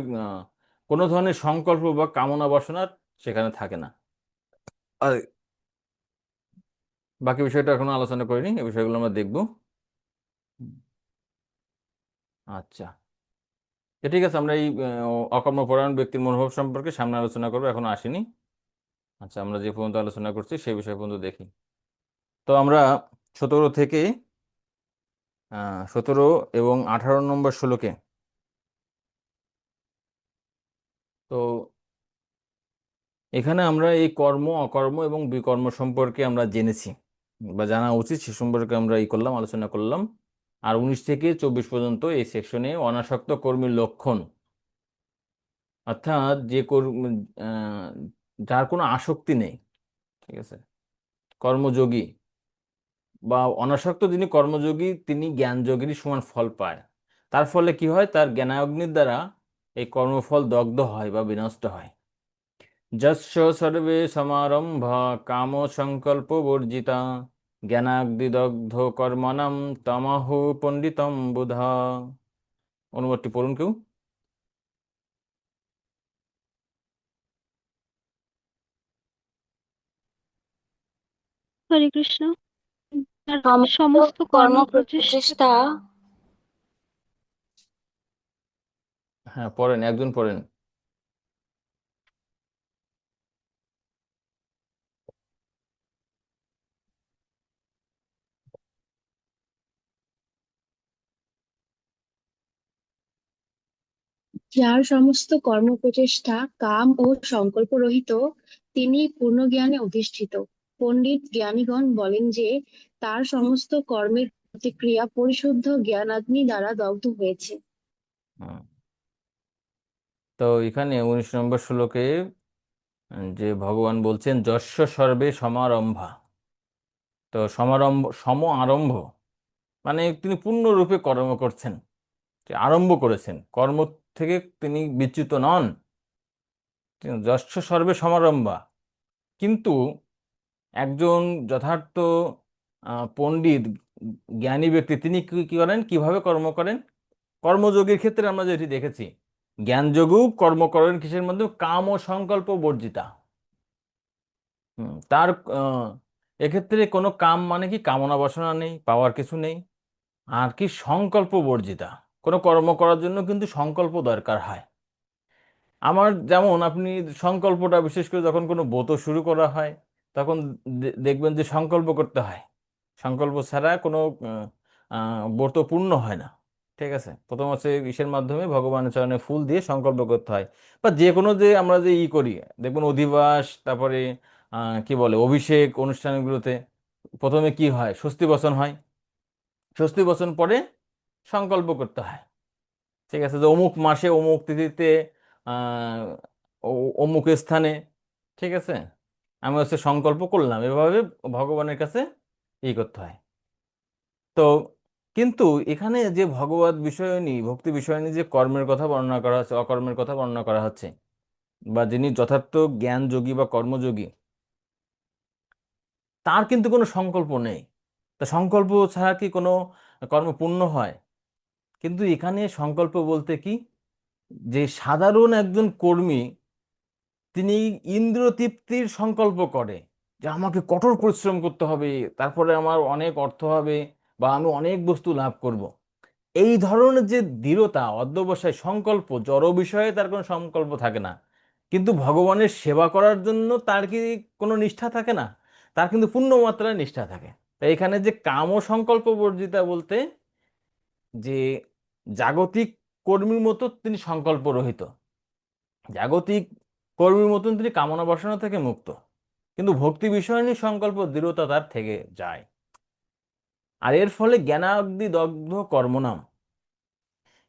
কোনো ধরনের সংকল্প বা কামনা বাসনা সেখানে থাকে না। আর বাকি বিষয়টা এখনো আলোচনা করিনি, এই বিষয়গুলো আমরা দেখবো। আচ্ছা, ঠিক আছে, আমরা এই অকর্মপরায়ণ ব্যক্তির মনোভাব সম্পর্কে সামনে আলোচনা করবো, এখনো আসেনি। আচ্ছা, আমরা যে পর্যন্ত আলোচনা করছি সেই বিষয় পর্যন্ত দেখি। তো আমরা 17 থেকে 17 এবং 18 নম্বর শ্লোকে, তো এখানে আমরা এই কর্ম অকর্ম এবং বিকর্ম সম্পর্কে আমরা জেনেছি বা জানা উচিত সে সম্পর্কে আমরা করলাম, আলোচনা করলাম। আর 19 থেকে 24 পর্যন্ত এই সেকশনে অনাসক্ত কর্মীর লক্ষণ, অর্থাৎ যে যার কোনো আসক্তি নেই, ঠিক আছে, কর্মযোগী বা অনাসক্ত যিনি কর্মযোগী তিনি জ্ঞানযোগীরই সমান ফল পায়। তার ফলে কি হয়? তার জ্ঞানাগ্নির দ্বারা এই কর্মফল দগ্ধ হয় বা বিনষ্ট হয়। যস্য সর্বে সমারম্ভা কাম সংকল্প বর্জিতা জ্ঞানাগ্নিদগ্ধ কর্মণাম তমহু পণ্ডিতম বুধা। অনুবাদটি পড়ুন কেউ। হরে কৃষ্ণ। তার সমস্ত সমস্ত কর্ম কর্ম প্রচেষ্টা প্রচেষ্টা হ্যাঁ, পড়েন, একজন পড়েন। যার সমস্ত কর্ম প্রচেষ্টা কাম ও সংকল্প রহিত, তিনি পূর্ণ জ্ঞানে অধিষ্ঠিত। পণ্ডিত জ্ঞানীগণ বলেন যে তার সমস্ত কর্মের প্রতিক্রিয়া পরিশুদ্ধ জ্ঞানাগ্নি দ্বারা দগ্ধ হয়েছে। হুম। তো এখানে 19 নম্বর শ্লোকে যে ভগবান বলছেন যস্য সর্বে সমারম্ভা, তো সম আরম্ভ মানে তিনি পূর্ণরূপে কর্ম করছেন, যে আরম্ভ করেছেন কর্ম থেকে, তিনি বিচ্যুত নন। তিনি যস্য সর্বে সমারম্ভা, কিন্তু একজন যথার্থ পণ্ডিত, জ্ঞানী ব্যক্তি তিনি কি কি করেন, কিভাবে কর্ম করেন? কর্মযোগের ক্ষেত্রে আমরা যেটি দেখেছি, জ্ঞানযোগও কর্ম করেন কিসের মধ্যে? কাম ও সংকল্প বর্জিতা। তার এক্ষেত্রে কোনো কাম মানে কি, কামনা বাসনা নেই, পাওয়ার কিছু নেই। আর কি, সংকল্প বর্জিতা, কোনো কর্ম করার জন্য কিন্তু সংকল্প দরকার হয়। আমার যেমন, আপনি সংকল্পটা বিশেষ করে যখন কোনো ব্রত শুরু করা হয়, তখন দেখবেন যে সংকল্প করতে হয়। সংকল্প ছাড়া কোনো ব্রত পূর্ণ হয় না। ঠিক আছে, প্রথম হচ্ছে ইসের মাধ্যমে ভগবানের চরণে ফুল দিয়ে সংকল্প করতে হয়। বা যে কোনো যে আমরা যে করি, দেখবেন অধিবাস, তারপরে কি বলে, অভিষেক অনুষ্ঠানগুলোতে প্রথমে কি হয়, স্বস্তি বচন হয়। স্বস্তি বচন পরে সংকল্প করতে হয়। ঠিক আছে, যে অমুক মাসে অমুক তিথিতে আহ অমুক স্থানে, ঠিক আছে, আমি হচ্ছে সংকল্প করলাম, এভাবে ভগবানের কাছে করতে হয়। তো কিন্তু এখানে যে ভগবত বিষয়নী, ভক্তি বিষয়নী যে কর্মের কথা বর্ণনা করা হচ্ছে, অকর্মের কথা বর্ণনা করা হচ্ছে, বা যিনি যথার্থ জ্ঞান যোগী বা কর্মযোগী, তার কিন্তু কোনো সংকল্প নেই। তা সংকল্প ছাড়া কি কোনো কর্ম পূর্ণ হয়? কিন্তু এখানে সংকল্প বলতে কি, যে সাধারণ একজন কর্মী তিনি ইন্দ্রিয় তৃপ্তির সংকল্প করে, যে আমাকে কঠোর পরিশ্রম করতে হবে, তারপরে আমার অনেক অর্থ হবে, বা আমি অনেক বস্তু লাভ করব। এই ধরনের যে দৃঢ়তা, অধ্যবসায়, সংকল্প, জড় বিষয়ে তার কোনো সংকল্প থাকে না। কিন্তু ভগবানের সেবা করার জন্য তার কি কোনো নিষ্ঠা থাকে না? তার কিন্তু পূর্ণ মাত্রায় নিষ্ঠা থাকে। তাই এখানে যে কাম ও সংকল্প বর্জিতা বলতে, যে জাগতিক কর্মীর মতো তিনি সংকল্প রহিত, জাগতিক কর্মীর মতন তিনি কামনা বাসনা থেকে মুক্ত, কিন্তু ভক্তি বিষয় নিয়ে সংকল্প দৃঢ়তা তার থেকে যায়। আর এর ফলে জ্ঞানাগ্নি দগ্ধ কর্মনাম,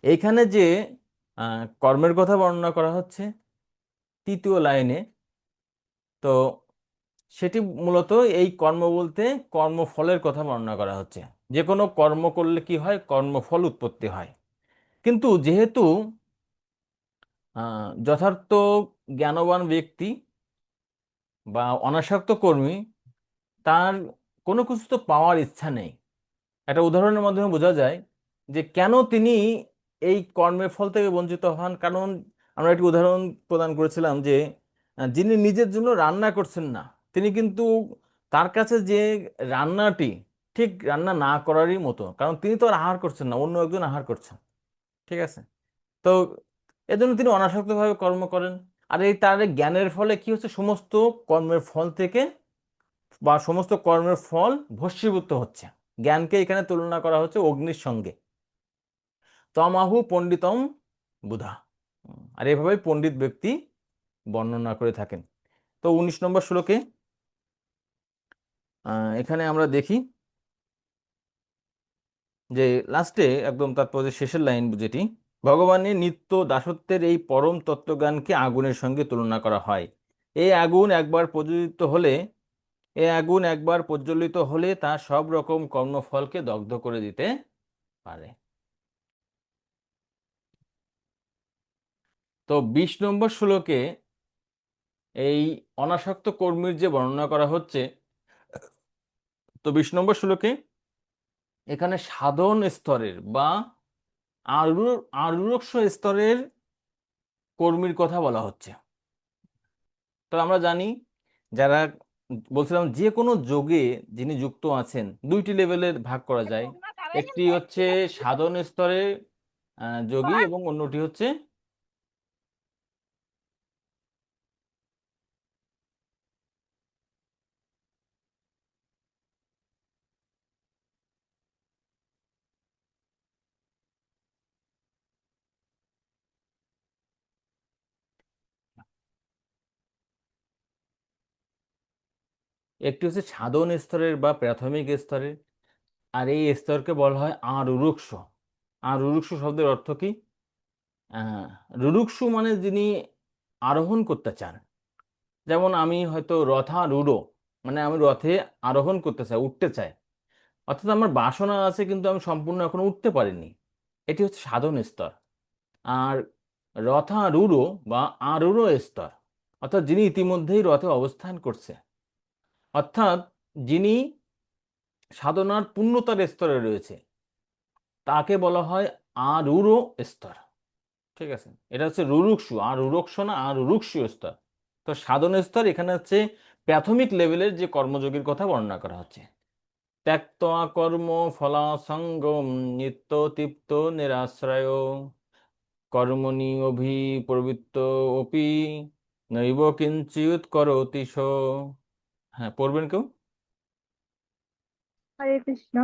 এইখানে যে কর্মের কথা বর্ণনা করা হচ্ছে তৃতীয় লাইনে, তো সেটি মূলত এই কর্ম বলতে কর্মফলের কথা বর্ণনা করা হচ্ছে। যে কোনো কর্ম করলে কি হয়, কর্মফল উৎপত্তি হয়। কিন্তু যেহেতু যথার্থ জ্ঞানবান ব্যক্তি বা অনাসক্ত কর্মী, তার কোনো কিছু তো পাওয়ার ইচ্ছা নেই। একটা উদাহরণের মাধ্যমে বোঝা যায় যে কেন তিনি এই কর্মের ফল থেকে বঞ্চিত হন। কারণ আমরা একটি উদাহরণ প্রদান করেছিলাম যে যিনি নিজের জন্য রান্না করছেন না, তিনি কিন্তু, তার কাছে যে রান্নাটি ঠিক রান্না না করারই মতো, কারণ তিনি তো আর আহার করছেন না, অন্য একজন আহার করছেন। ঠিক আছে, তো এজন্য তিনি অনাসক্তভাবে কর্ম করেন। আর এই তার এই জ্ঞানের ফলে কি হচ্ছে, সমস্ত কর্মের ফল থেকে বা সমস্ত কর্মের ফল ভস্মীভূত হচ্ছে। জ্ঞানকে এখানে তুলনা করা হচ্ছে অগ্নির সঙ্গে। তমাহু পণ্ডিতম বুধা। আর এভাবে পণ্ডিত ব্যক্তি বর্ণনা করে থাকেন। তো 19 নম্বর শ্লোকে এখানে আমরা দেখি যে লাস্টে একদম তারপর যে শেষের লাইন যেটি, ভগবানের নিত্য দাসত্বের এই পরম তত্ত্বজ্ঞানকে আগুনের সঙ্গে তুলনা করা হয়। এই আগুন একবার প্রজ্বলিত হলে এ আগুন একবার প্রজ্বলিত হলে তা সব রকম কর্মফলকে দগ্ধ করে দিতে পারে। তো 20 নম্বর শ্লোকে এই অনাসক্ত কর্মীর যে বর্ণনা করা হচ্ছে, তো 20 নম্বর শ্লোকে এখানে সাধন স্তরের বা আরূঢ় স্তরের কর্মীর কথা বলা হচ্ছে। তো আমরা জানি, যারা, বলছিলাম যে কোনো যোগে যিনি যুক্ত আছেন, দুইটি লেভেলের ভাগ করা যায়। একটি হচ্ছে সাধন স্তরে যোগী, এবং অন্যটি হচ্ছে সাধন স্তরের বা প্রাথমিক স্তরের। আর এই স্তরকে বলা হয় আরূঢ়। আরূঢ় শব্দের অর্থ কি? রুরুক্ষু মানে যিনি আরোহণ করতে চান। যেমন আমি হয়তো রথারূঢ়, মানে আমি রথে আরোহণ করতে চাই, উঠতে চাই, অর্থাৎ আমার বাসনা আছে কিন্তু আমি সম্পূর্ণ এখনো উঠতে পারিনি। এটি হচ্ছে সাধন স্তর। আর রথারূঢ় বা আরূঢ় স্তর, অর্থাৎ যিনি ইতিমধ্যেই রথে অবস্থান করছে। অর্থাৎ যিনি সাধনার পূর্ণতার স্তরে রয়েছে তাকে বলা হয় আরূঢ় স্তর। ঠিক আছে, এটা হচ্ছে রুরুক্ষু, আর রুরুক্ষ না, আর রুরুক্ষু স্তর। তো সাধন স্তর এখানে হচ্ছে প্রাথমিক লেভেলের যে কর্মযোগীর কথা বর্ণনা করা হচ্ছে। ত্যক্ত্বা কর্ম ফলাসঙ্গম নিত্য তৃপ্ত নিরাশ্রয় কর্মণি অভিপ্রবৃত্ত অপি নৈব কিঞ্চিৎ করোতি সো। হ্যাঁ, পড়বেন কেউ? হরে কৃষ্ণ।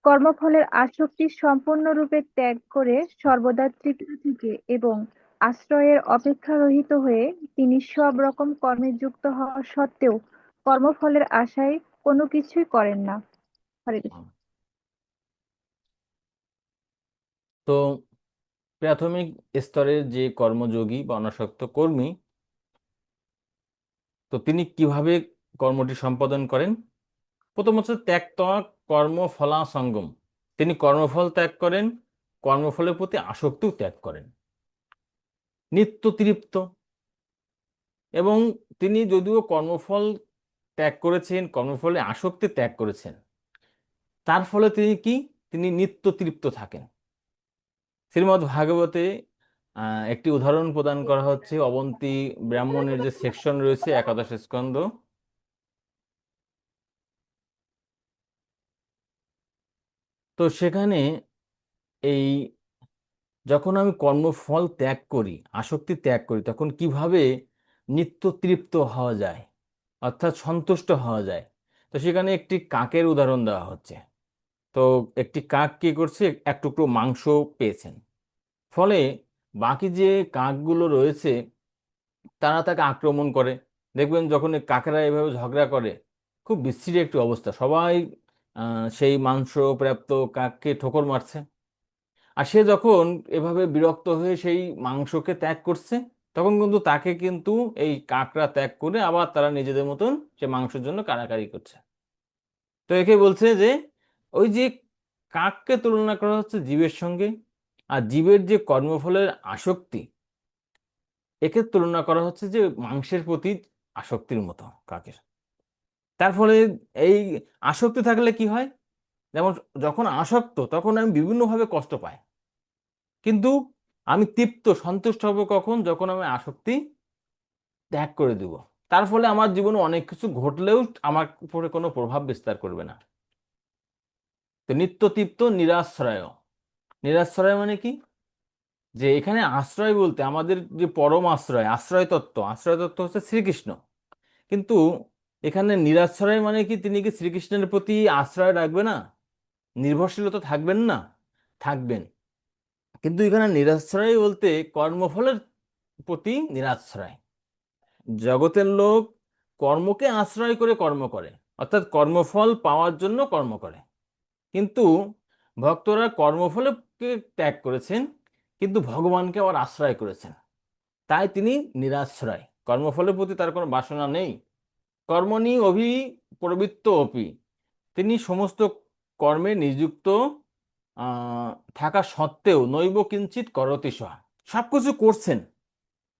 কর্মফলের আসক্তি সম্পূর্ণরূপে ত্যাগ করে সর্বদা তৃপ্ত থেকে এবং আশ্রয়ের অপেক্ষারহিত হয়ে তিনি সব রকম কর্মে যুক্ত হওয়া সত্ত্বেও কর্মফলের আশায় কোনো কিছুই করেন না। হরে কৃষ্ণ। তো প্রাথমিক স্তরের যে কর্মযোগী বা অনাসক্ত কর্মী, তো তিনি কিভাবে কর্মটি সম্পাদন করেন? প্রথম হচ্ছে ত্যক্ত্বা কর্মফলাসঙ্গম, তিনি কর্মফল ত্যাগ করেন, কর্মফলের প্রতি আসক্তিও ত্যাগ করেন। নিত্য তৃপ্ত, এবং তিনি যদিও কর্মফল ত্যাগ করেছেন, কর্মফলে আসক্তি ত্যাগ করেছেন, তার ফলে তিনি নিত্য তৃপ্ত থাকেন। শ্রীমদ্ ভাগবতে একটি উদাহরণ প্রদান করা হচ্ছে। অবন্তী ব্রাহ্মণের যে সেকশন রয়েছে, একাদশ স্কন্ধ, তো সেখানে এই যখন আমি কর্মফল ত্যাগ করি, আসক্তি ত্যাগ করি, তখন কিভাবে নিত্য তৃপ্ত হওয়া যায়, অর্থাৎ সন্তুষ্ট হওয়া যায়। তো সেখানে একটি কাকের উদাহরণ দেওয়া হচ্ছে। তো একটি কাক কি করছে, এক টুকরো মাংস পেয়েছেন, ফলে বাকি যে কাকগুলো রয়েছে তারা তাকে আক্রমণ করে। দেখবেন যখন এই কাকেরা এভাবে ঝগড়া করে, খুব বিশ্রী একটি অবস্থা, সবাই সেই মাংস প্রাপ্ত কাককে ঠোকর মারছে। আর সে যখন এভাবে বিরক্ত হয়ে সেই মাংসকে ত্যাগ করছে, তখন কিন্তু তাকে কিন্তু এই কাকরা ত্যাগ করে আবার তারা নিজেদের মতন সে মাংসের জন্য কাড়াকাড়ি করছে। তো একে বলছে যে ওই যে কাককে তুলনা করা হচ্ছে জীবের সঙ্গে, আর জীবের যে কর্মফলের আসক্তি, একে তুলনা করা হচ্ছে যে মাংসের প্রতি আসক্তির মতো কাকের। তার ফলে এই আসক্তি থাকলে কি হয়, যেমন যখন আসক্ত তখন আমি বিভিন্নভাবে কষ্ট পাই, কিন্তু আমি তৃপ্ত সন্তুষ্ট হব কখন, যখন আমি আসক্তি ত্যাগ করে দিব। তার ফলে আমার জীবনে অনেক কিছু ঘটলেও আমার উপরে কোনো প্রভাব বিস্তার করবে না। তো নিত্য তৃপ্ত নিরাশ্রয়, নিরাশ্রয় মানে কি, যে এখানে আশ্রয় বলতে আমাদের যে পরম আশ্রয়, আশ্রয় তত্ত্ব হচ্ছে শ্রীকৃষ্ণ। কিন্তু এখানে নিরাশ্রয় মানে কি, তিনি কি শ্রীকৃষ্ণের প্রতি আশ্রয় রাখবে না, নির্ভরশীলতা থাকবেন না? থাকবেন, কিন্তু এখানে নিরাশ্রয় বলতে কর্মফলের প্রতি নিরাশ্রয়। জগতের লোক কর্মকে আশ্রয় করে কর্ম করে, অর্থাৎ কর্মফল পাওয়ার জন্য কর্ম করে, কিন্তু ভক্তরা কর্মফলকে ত্যাগ করেছেন, কিন্তু ভগবানকে আবার আশ্রয় করেছেন, তাই তিনি নিরাশ্রয়। কর্মফলের প্রতি তার কোনো বাসনা নেই। কর্মণি প্রবৃত্ত অপি, তিনি সমস্ত কর্মে নিযুক্ত আহ, থাকা সত্ত্বেও নৈব কিঞ্চিৎ করতি সহ, সবকিছু করছেন,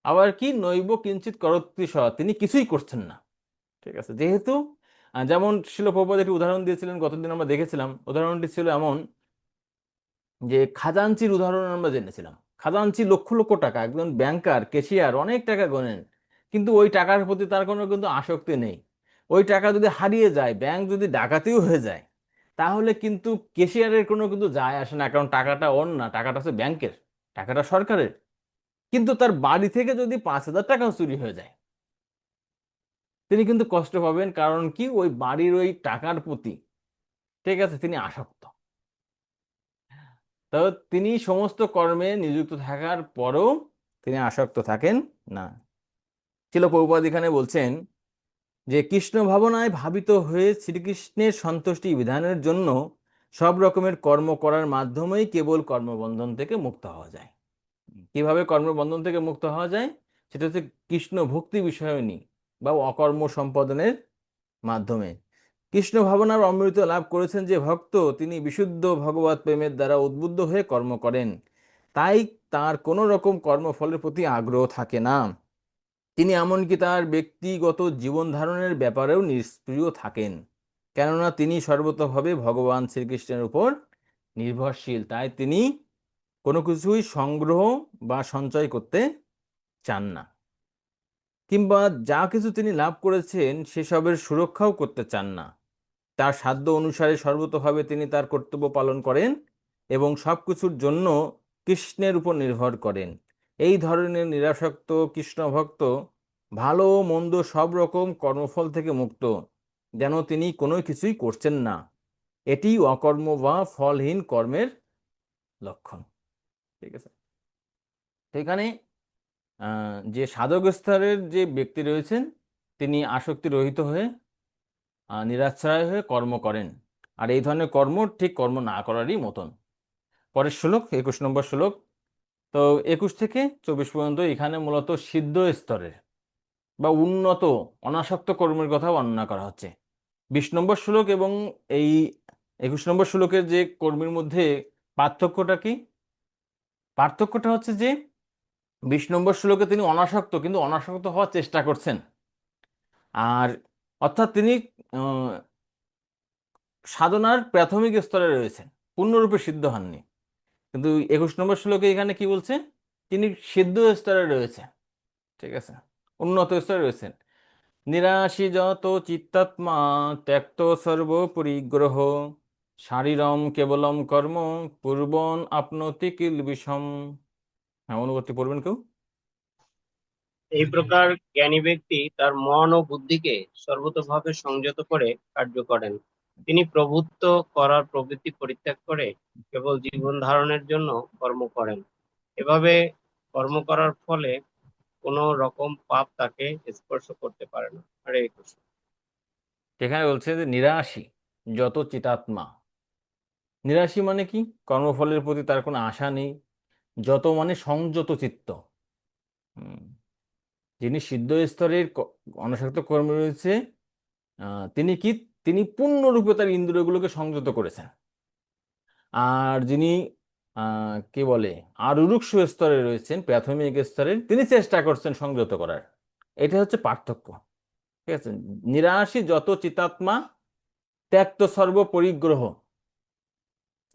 আবার কি নৈব কিঞ্চিৎ করতি সহ, তিনি কিছুই করছেন না। ঠিক আছে, যেহেতু যেমন শিল প্রভুপাদ একটি উদাহরণ দিয়েছিলেন, গতদিন আমরা দেখেছিলাম। উদাহরণটি ছিল এমন যে খাজাঞ্চির উদাহরণ আমরা জেনেছিলাম। খাজাঞ্চি লক্ষ লক্ষ টাকা, একজন ব্যাংকার ক্যাশিয়ার, অনেক টাকা গোনেন, কিন্তু ওই টাকার প্রতি তার কোনো কিন্তু আসক্তি নেই। ওই টাকা যদি হারিয়ে যায়, ব্যাংক যদি ডাকাতিও হয়ে যায়, তাহলে কিন্তু ক্যাশিয়ারের কোনো কিন্তু যায় আসে না, কারণ টাকাটা ওর না, টাকাটা হচ্ছে ব্যাংকের, টাকাটা সরকারের। কিন্তু তার বাড়ি থেকে যদি 5,000 টাকাও চুরি হয়ে যায়, তিনি কিন্তু কষ্ট পাবেন, কারণ কি, ওই বাড়ির ওই টাকার প্রতি, ঠিক আছে, তিনি আসক্ত। তো তিনি সমস্ত কর্মে নিযুক্ত থাকার পরেও তিনি আসক্ত থাকেন না। ছিল প্রভুপাদ এখানে বলছেন যে কৃষ্ণ ভাবনায় ভাবিত হয়ে শ্রীকৃষ্ণের সন্তুষ্টি বিধানের জন্য সব রকমের কর্ম করার মাধ্যমেই কেবল কর্মবন্ধন থেকে মুক্ত হওয়া যায়। কিভাবে কর্মবন্ধন থেকে মুক্ত হওয়া যায়, সেটা হচ্ছে কৃষ্ণ ভক্তি বিষয়নী বা অকর্ম সম্পাদনের মাধ্যমে। কৃষ্ণ ভাবনার অমৃত লাভ করেছেন যে ভক্ত, তিনি বিশুদ্ধ ভগবত প্রেমের দ্বারা উদ্বুদ্ধ হয়ে কর্ম করেন, তাই তার কোনো রকম কর্মফলের প্রতি আগ্রহ থাকে না। তিনি এমনকি তার ব্যক্তিগত জীবন ধারণের ব্যাপারেও নিষ্ক্রিয় থাকেন, কেননা তিনি সর্বতোভাবে ভগবান শ্রীকৃষ্ণের উপর নির্ভরশীল। তাই তিনি কোনো কিছুই সংগ্রহ বা সঞ্চয় করতে চান না, কিংবা যা কিছু তিনি লাভ করেছেন সেসবের সুরক্ষাও করতে চান না। তার সাধ্য অনুসারে সর্বতোভাবে তিনি তার কর্তব্য পালন করেন এবং সবকিছুর জন্য কৃষ্ণের উপর নির্ভর করেন। এই ধরনের নিরাসক্ত কৃষ্ণ ভক্ত ভালো ও মন্দ সব রকম কর্মফল থেকে মুক্ত, যেন তিনি কোনো কিছুই করছেন না। এটি অকর্ম বা ফলহীন কর্মের লক্ষণ। ঠিক আছে, তো এখানে যে সাধক স্তরের যে ব্যক্তি রয়েছেন তিনি আসক্তি রহিত হয়ে নিরাশ্রয় হয়ে কর্ম করেন, আর এই ধরনের কর্ম ঠিক কর্ম না করারই মতন। পরের শ্লোক, 21 নম্বর শ্লোক। তো 21 থেকে 24 পর্যন্ত এখানে মূলত সিদ্ধ স্তরের বা উন্নত অনাসক্ত কর্মের কথা বর্ণনা করা হচ্ছে। 20 নম্বর শ্লোক এবং এই 21 নম্বর শ্লোকের যে কর্মীর মধ্যে পার্থক্যটা কি? পার্থক্যটা হচ্ছে যে 20 নম্বর শ্লোকে তিনি অনাসক্ত, কিন্তু অনাসক্ত হওয়ার চেষ্টা করছেন, আর অর্থাৎ তিনি সাধনার প্রাথমিক স্তরে রয়েছেন, পূর্ণরূপে সিদ্ধ হননি। কিন্তু 21 নম্বর শ্লোকে এখানে কি বলছে? তিনি সিদ্ধ স্তরে রয়েছে, ঠিক আছে, উন্নত স্তরে রয়েছেন। নিরাশী যত চিত্তাত্মা ত্যক্ত সর্ব পরিগ্রহ শারীরম কেবলম কর্ম পূর্বন আপনতি কিল বিষম। হ্যাঁ, অনুবর্তী পড়বেন কেউ? এই প্রকার জ্ঞানী ব্যক্তি তার মন ও বুদ্ধিকে সর্বতোভাবে সংযত করে কার্য করেন। তিনি প্রভুত্ব করার প্রবৃত্তি পরিত্যাগ করে কেবল জীবন ধারণের জন্য কর্ম করেন। এভাবে কর্ম করার ফলে কোনো রকম পাপ তাকে স্পর্শ করতে পারে না। হরে কৃষ্ণ। এখানে বলছে যে নিরাশী যত চিতাত্মা। নিরাশী মানে কি? কর্মফলের প্রতি তার কোনো আশা নেই। যত মানে সংযত চিত্ত। হুম, যিনি সিদ্ধ স্তরের অনাসক্ত কর্মী রয়েছে, তিনি কি? তিনি পূর্ণরূপে তার ইন্দ্রিয়গুলোকে সংযত করেছেন। আর যিনি কি বলে আরুরুক্ষ স্তরে রয়েছেন, প্রাথমিক স্তরের, তিনি চেষ্টা করছেন সংযত করার। এটা হচ্ছে পার্থক্য। ঠিক আছে, নিরাশী যত চিতাত্মা ত্যক্ত সর্ব পরিগ্রহ।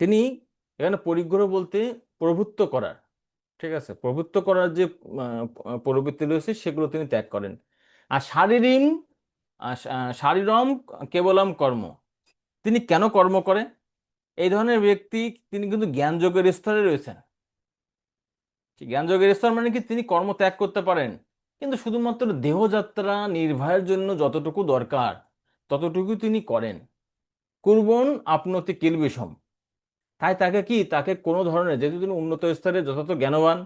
তিনি এখানে পরিগ্রহ বলতে প্রভুত্ব করার, ঠিক আছে, প্রভুত্ব করার যে প্রবৃত্তি রয়েছে সেগুলো তিনি ত্যাগ করেন। আর শারীরম কেবলম কর্ম। তিনি কেন কর্ম করে? এই ধরনের ব্যক্তি তিনি কিন্তু জ্ঞানযোগের স্তরে রয়েছেন। জ্ঞানযোগের স্তর মানে কি? তিনি কর্ম ত্যাগ করতে পারেন, কিন্তু শুধুমাত্র দেহযাত্রা নির্বাহের জন্য যতটুকু দরকার ততটুকু তিনি করেন। কুর্বন আপনতি কিল বিষম। তাই তাকে কি, তাকে কোনো ধরনের, যেহেতু তিনি উন্নত স্তরে যথাযথ জ্ঞানবান,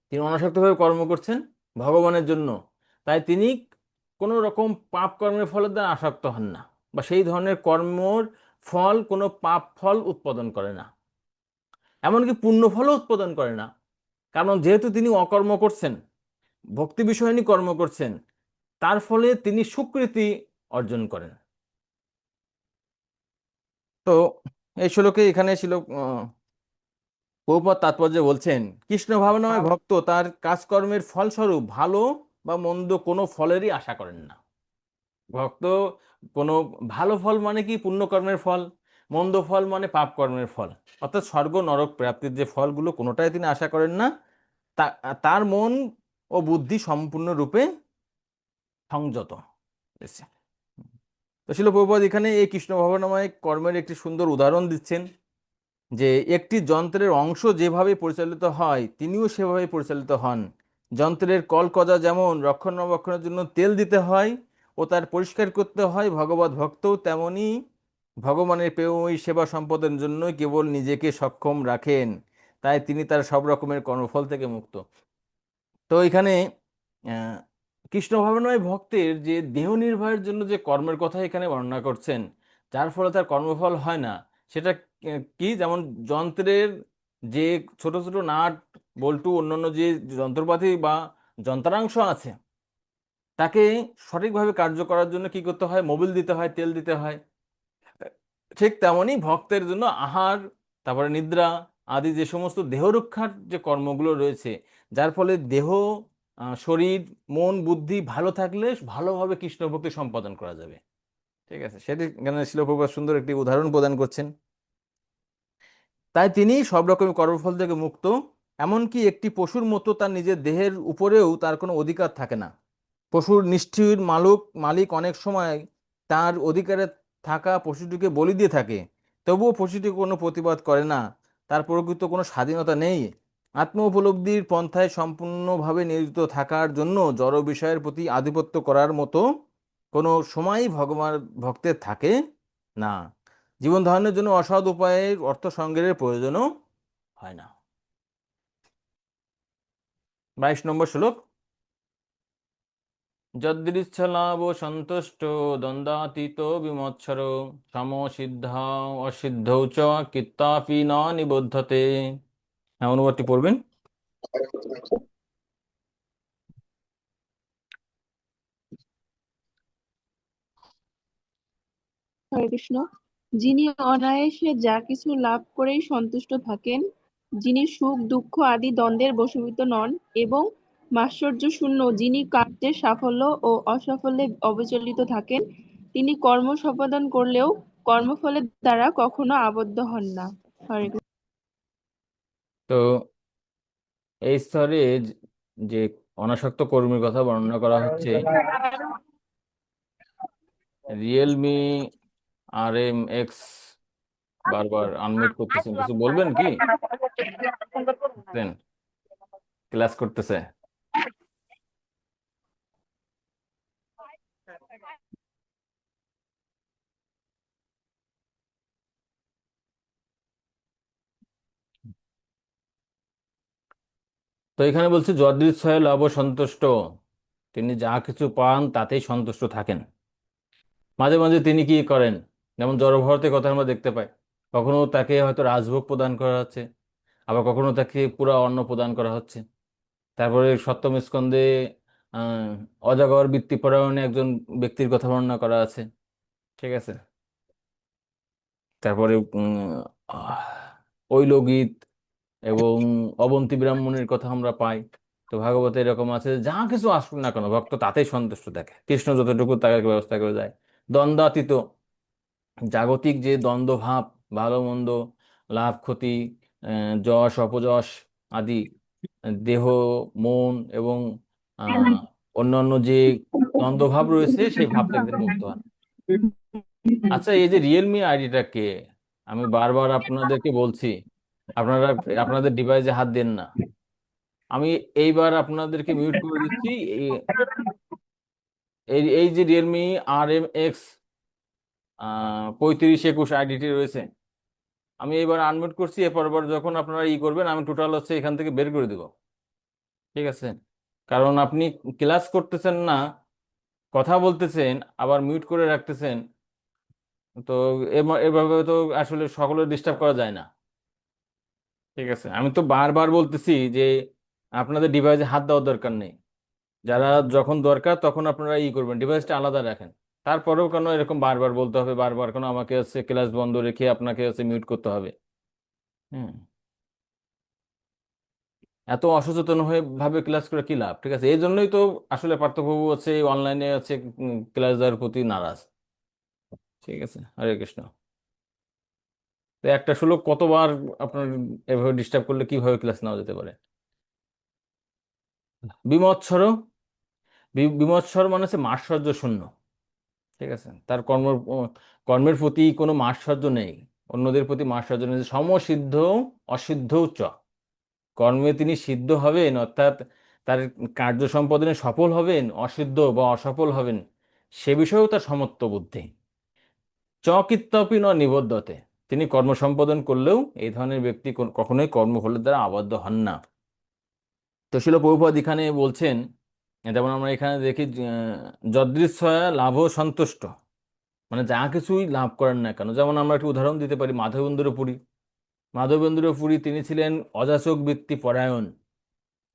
তিনি অনাসক্তভাবে কর্ম করছেন ভগবানের জন্য, তাই তিনি কোনো রকম পাপ কর্মের ফলের দ্বারা আসক্ত হন না, বা সেই ধরনের কর্মর ফল কোনো পাপ ফল উৎপাদন করে না, এমনকি পুণ্য ফলও উৎপাদন করে না। কারণ যেহেতু তিনি অকর্ম করছেন, ভক্তি বিষয় নিয়ে কর্ম করছেন, তার ফলে তিনি সুকৃতি অর্জন করেন। তো এই শ্লোকে এখানে ছিল প্রভুপাদ তাৎপর্য বলছেন, কৃষ্ণ ভাবনাময় ভক্ত তার কাজকর্মের ফলস্বরূপ ভালো বা মন্দ কোনো ফলেরই আশা করেন না। ভক্ত কোনো ভালো ফল মানে কি? পুণ্যকর্মের ফল। মন্দ ফল মানে পাপ কর্মের ফল, অর্থাৎ স্বর্গ নরক প্রাপ্তির যে ফলগুলো, কোনোটাই তিনি আশা করেন না। তার মন ও বুদ্ধি সম্পূর্ণরূপে সংযত। তো শিল প্রভুপাদ এখানে এই কৃষ্ণ ভাবনাময় কর্মের একটি সুন্দর উদাহরণ দিচ্ছেন, যে একটি যন্ত্রের অংশ যেভাবে পরিচালিত হয় তিনিও সেভাবে পরিচালিত হন। যন্ত্রের কলকজা যেমন রক্ষণাবেক্ষণের জন্য তেল দিতে হয় ও তার পরিষ্কার করতে হয়, ভগবত ভক্তও তেমনি ভগবানের প্রেমময়ী সেবা সম্পাদনের জন্য কেবল নিজেকে সক্ষম রাখেন, তাই তিনি তার সব রকমের কর্মফল থেকে মুক্ত। তো এখানে আহ, কৃষ্ণ ভাবনাময় ভক্তের যে দেহ নির্বাহের জন্য যে কর্মের কথা এখানে বর্ণনা করছেন, যার ফলে তার কর্মফল হয় না, সেটা কি? যেমন যন্ত্রের যে ছোট ছোট নাট বল্টু অন্যান্য যে যন্ত্রপাতি বা যন্ত্রাংশ আছে, তাকে সঠিকভাবে কার্য করার জন্য কি করতে হয়? মোবিল দিতে হয়, তেল দিতে হয়। ঠিক তেমনই ভক্তের জন্য আহার, তারপরে নিদ্রা আদি যে সমস্ত দেহ রক্ষার যে কর্মগুলো রয়েছে, যার ফলে দেহ শরীর, মন, বুদ্ধি ভালো থাকলে ভালোভাবে কৃষ্ণ ভক্তি সম্পাদন করা যাবে। ঠিক আছে, সেটি এখানে শিল প্রভুপাদ সুন্দর একটি উদাহরণ প্রদান করছেন। তাই তিনি সব রকমের কর্মফল থেকে মুক্ত, এমনকি একটি পশুর মতো তার নিজের দেহের উপরেও তার কোনো অধিকার থাকে না। পশুর নিষ্ঠুর মালিক অনেক সময় তার অধিকারে থাকা পশুটিকে বলি দিয়ে থাকে, তবুও পশুটি কোনো প্রতিবাদ করে না, তার প্রকৃত কোনো স্বাধীনতা নেই। আত্ম উপলব্ধির পন্থায় সম্পূর্ণভাবে নিয়োজিত থাকার জন্য জড় বিষয়ের প্রতি আধিপত্য করার মতো কোনো সময়ই ভগবান ভক্তের থাকে না। জীবন ধারণের জন্য অসৎ উপায়ের অর্থ সংগ্রহের প্রয়োজনও হয় না। 22 নম্বর শ্লোক। যদৃচ্ছলাভ সন্তুষ্ট দ্বন্দ্বাতীত বিমৎসর সমসিদ্ধ অসিদ্ধৌ চ কিত্তাপি ন নিবধ্যতে। হ্যাঁ, অনুবাদটি পড়বেন। হরে কৃষ্ণ। যিনি অনায়াসে যা কিছু লাভ করেই সন্তুষ্ট থাকেন, যিনি সুখ দুঃখ আদি দ্বন্দ্বের বশীভূত নন এবং মাৎসর্য শূন্য, যিনি কার্যের সাফল্য ও অসাফল্যে অবিচলিত থাকেন, তিনি কর্ম সম্পাদন করলেও কর্মফলের দ্বারা কখনো আবদ্ধ হন না। হরে কৃষ্ণ। তো এই স্তরে যে অনাসক্ত কর্মীর কথা বর্ণনা করা হচ্ছে, রিয়েলমি RMX বারবার আনমিউট করতেছেন, কিছু বলবেন কি? ক্লাস করতেছে। তো এখানে বলছে যদৃচ্ছয় লাভ সন্তুষ্ট, তিনি যা কিছু পান তাতেই সন্তুষ্ট থাকেন। মাঝে মাঝে তিনি কি করেন, যেমন জড়ভরতের কথা আমরা দেখতে পাই, কখনো তাকে হয়তো রাজভোগ প্রদান করা হচ্ছে, আবার কখনো তাকে পুরা অন্ন প্রদান করা হচ্ছে। তারপরে সপ্তম স্কন্ধে আহ অজাগর বৃত্তিপরায়ণে একজন ব্যক্তির কথা বর্ণনা করা আছে। ঠিক আছে, তারপরে ঐলগীত এবং অবন্তী ব্রাহ্মণের কথা আমরা পাই। তো ভাগবতে এরকম আছে, যা কিছু আসুক না কেন ভক্ত তাতেই সন্তুষ্ট থাকে, কৃষ্ণ যতটুকু তাকে ব্যবস্থা করে যায়। দ্বন্দ্বাতীত, জাগতিক যে দ্বন্দ্বভাব, ভালো মন্দ, লাভ ক্ষতি, যশ অপযশ আদি, দেহ, মন এবং আহ অন্যান্য যে দ্বন্দ্বভাব রয়েছে সেই ভাব থেকে তিনি মুক্ত হন। আচ্ছা, এই যে রিয়েলমি আইডিটা কে? আমি বারবার আপনাদেরকে বলছি আপনারা আপনাদের ডিভাইসে হাত দেন না। আমি এইবার আপনাদেরকে মিউট করে দিচ্ছি। এই এই যে রিয়েলমি RMX 3521 আইডিটি রয়েছে, আমি এইবার আনমিউট করছি। এরপর যখন আপনারা করবেন আমি টোটাল হচ্ছে এখান থেকে বের করে দিব। ঠিক আছে, কারণ আপনি ক্লাস করতেছেন না, কথা বলতেছেন আবার মিউট করে রাখতেছেন। তো এভাবে তো আসলে সকলের ডিস্টার্ব করা যায় না। ঠিক আছে, আমি তো বারবার বলতেছি যে আপনাদের ডিভাইসে হাত দেওয়ার দরকার নেই। যারা যখন দরকার তখন আপনারা করবেন, ডিভাইসটা আলাদা রাখেন। তারপরেও কেন এরকম বারবার বলতে হবে, বারবার কেন আমাকে হচ্ছে ক্লাস বন্ধ রেখে আপনাকে হচ্ছে মিউট করতে হবে? হুম, এত অসচেতন হয়ে ভাবে ক্লাস করে কি লাভ? ঠিক আছে, এই জন্যই তো আসলে পার্থবাবু হচ্ছে অনলাইনে হচ্ছে ক্লাস দেওয়ার প্রতি নারাজ। ঠিক আছে, হরে কৃষ্ণ। তো একটা শ্লোক কতবার আপনার এভাবে ডিস্টার্ব করলে কিভাবে ক্লাস নেওয়া যেতে পারে? বিমৎসর, বিমৎসর মানে হচ্ছে মাৎসর্য শূন্য। ঠিক আছে, তার কর্মের প্রতি কোনো মাৎসর্য নেই, অন্যদের প্রতি মাৎসর্য নেই। সমসিদ্ধ অসিদ্ধ চ, কর্মে তিনি সিদ্ধ হবেন অর্থাৎ তার কার্য সম্পাদনে সফল হবেন, অসিদ্ধ বা অসফল হবেন সে বিষয়েও তার সমত্ব বুদ্ধি। চকিত্তপি ন নিবদ্ধতে, তিনি কর্ম সম্পাদন করলেও এই ধরনের ব্যক্তি কখনোই কর্মফলের দ্বারা আবদ্ধ হন না। তো শিল প্রভুপাদ এখানে বলছেন, যেমন আমরা এখানে দেখি যদৃচ্ছয়া লাভ সন্তুষ্ট, মানে যা কিছুই লাভ করেন না কেন। যেমন আমরা একটা উদাহরণ দিতে পারি মাধবেন্দ্র পুরী। মাধবেন্দ্র পুরী তিনি ছিলেন অযাচক বৃত্তি পরায়ণ,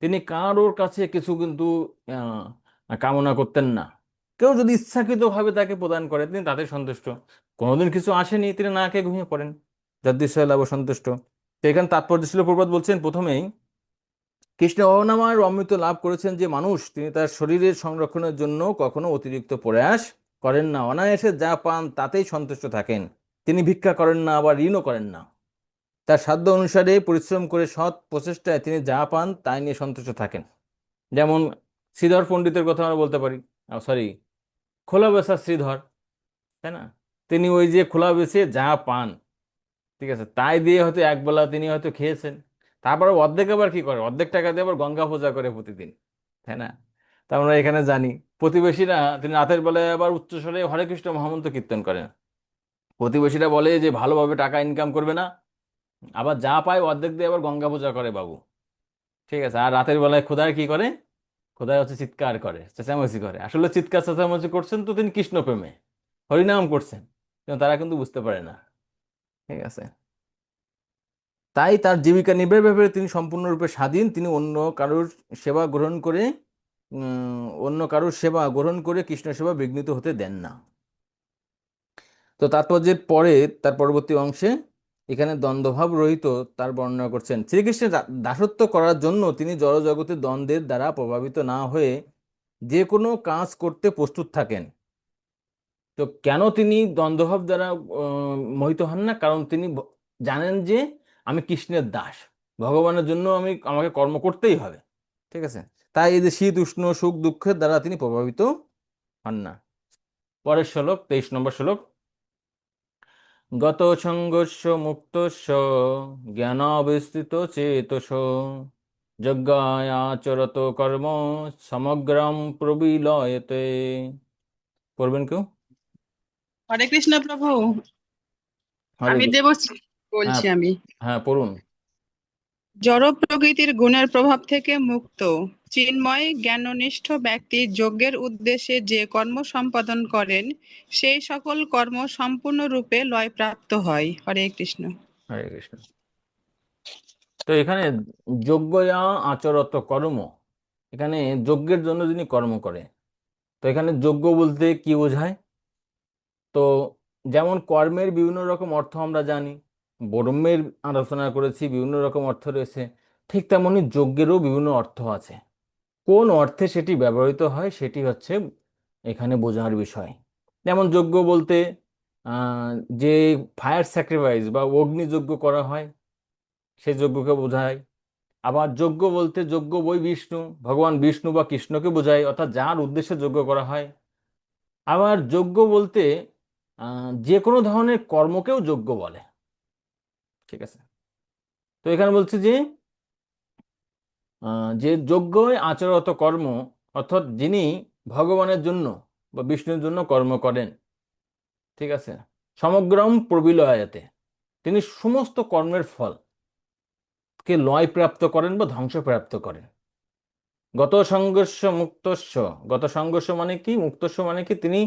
তিনি কারোর কাছে কিছু কিন্তু কামনা করতেন না। কেউ যদি ইচ্ছাকৃতভাবে তাকে প্রদান করে তিনি তাতে সন্তুষ্ট। কোনোদিন কিছু আসেনি তিনি না খেয়ে ঘুমিয়ে পড়েন, যদৃচ্ছয়া লাভ সন্তুষ্ট। তো এখানে তাৎপর্য ছিল প্রভুপাদ বলছেন প্রথমেই কৃষ্ণ অনামার অমৃত লাভ করেছেন যে মানুষ, তিনি তার শরীরের সংরক্ষণের জন্য কখনো অতিরিক্ত প্রয়াস করেন না, অনায়াসে যা পান তাতেই সন্তুষ্ট থাকেন। তিনি ভিক্ষা করেন না, আবার ঋণও করেন না। তার সাধ্য অনুসারে পরিশ্রম করে সৎ প্রচেষ্টায় তিনি যা পান তাই নিয়ে সন্তুষ্ট থাকেন। যেমন শ্রীধর পণ্ডিতের কথা আমরা বলতে পারি, সরি, খোলা বেচা শ্রীধর, তাই না? তিনি ওই যে খোলা বেচে যা পান, ঠিক আছে, তাই দিয়ে হয়তো একবেলা তিনি হয়তো খেয়েছেন, তারপর অর্ধেক আবার কি করে, অর্ধেক টাকা দিয়ে আবার গঙ্গা পূজা করে প্রতিদিন, তাই না? তা আমরা এখানে জানি প্রতিবেশীরা, তিনি রাতের বেলায় আবার উচ্চস্বরে হরে কৃষ্ণ মহামন্ত্র কীর্তন করেন। প্রতিবেশীরা বলে যে ভালোভাবে টাকা ইনকাম করবে না, আবার যা পায় অর্ধেক দিয়ে আবার গঙ্গা পূজা করে বাবু, ঠিক আছে। আর রাতের বেলায় খোদায় কি করে, খোদায় হচ্ছে চিৎকার করে, চেঁচামেচি করে। আসলে চিৎকার চেঁচামেচি করছেন তো তিনি কৃষ্ণ প্রেমে হরিনাম করছেন, কিন্তু তারা কিন্তু বুঝতে পারে না, ঠিক আছে। তাই তার জীবিকা নির্বাহের ব্যাপারে তিনি সম্পূর্ণরূপে স্বাধীন। তিনি অন্য কারোর সেবা গ্রহণ করে কৃষ্ণ সেবা বিঘ্নিত হতে দেন না। তো তাৎপর্যের পরে তার পরবর্তী অংশে এখানে দ্বন্দ্বভাব রহিত তার বর্ণনা করছেন। শ্রীকৃষ্ণের দাসত্ব করার জন্য তিনি জড়জগতের দ্বন্দ্বের দ্বারা প্রভাবিত না হয়ে যে কোনো কাজ করতে প্রস্তুত থাকেন। তো কেন তিনি দ্বন্দ্বভাব দ্বারা মোহিত হন না? কারণ তিনি জানেন যে আমি কৃষ্ণের দাস, ভগবানের জন্য আমাকে কর্ম করতেই হবে, ঠিক আছে। তাই এই যে শীত উষ্ণ সুখ দুঃখের দ্বারা তিনি প্রভাবিত হন না। পরের শ্লোক, 23 নম্বর শ্লোক। গত সঙ্গস্য মুক্তস্য জ্ঞানাবিস্তৃত চেতস যজ্ঞায়াচরত কর্ম সমগ্রম প্রবিলয়তে। পড়বেন কেউ? হরে কৃষ্ণ প্রভু। হরে আমি কৃষ্ণ। দেবশ্রী হ্যাঁ, বলছি। আমি হ্যাঁ, পড়ুন। জড় প্রকৃতির গুণের প্রভাব থেকে মুক্ত চিন্ময় জ্ঞাননিষ্ঠ ব্যক্তি যজ্ঞের উদ্দেশ্যে যে কর্ম সম্পাদন করেন সেই সকল কর্ম সম্পূর্ণরূপে লয়প্রাপ্ত হয়। হরে কৃষ্ণ। হরে কৃষ্ণ। তো এখানে যজ্ঞয়া আচরত কর্ম, এখানে যজ্ঞের জন্য যিনি কর্ম করে, তো এখানে যজ্ঞ বলতে কি বোঝায়? তো যেমন কর্মের বিভিন্ন রকম অর্থ আমরা জানি, ব্রহ্মের আলোচনা করেছি, বিভিন্ন রকম অর্থ রয়েছে, ঠিক তেমনি যজ্ঞেরও বিভিন্ন অর্থ আছে। কোন অর্থে সেটি ব্যবহৃত হয় সেটি হচ্ছে এখানে বোঝার বিষয়। যেমন যজ্ঞ বলতে আহ, যে ফায়ার স্যাক্রিফাইস বা অগ্নিযজ্ঞ করা হয় সেই যজ্ঞকে বোঝায়। আবার যজ্ঞ বলতে যজ্ঞ বই বিষ্ণু, ভগবান বিষ্ণু বা কৃষ্ণকে বোঝায়, অর্থাৎ যার উদ্দেশ্যে যজ্ঞ করা হয়। আবার যজ্ঞ বলতে যে কোনো ধরনের কর্মকেও যজ্ঞ বলে, ঠিক আছে। তো এখানে বলছে যে যে যজ্ঞ আচরত কর্ম, অর্থাৎ যিনি ভগবানের জন্য বা বিষ্ণুর জন্য কর্ম করেন, ঠিক আছে, সমগ্রম প্রবিলয়াতে, তিনি সমস্ত কর্মের ফলকে লয় প্রাপ্ত করেন বা ধ্বংস প্রাপ্ত করেন। গত সংঘর্ষ মুক্তস্য, গত সংঘর্ষ মানে কি, মুক্তস্য মানে কি, তিনি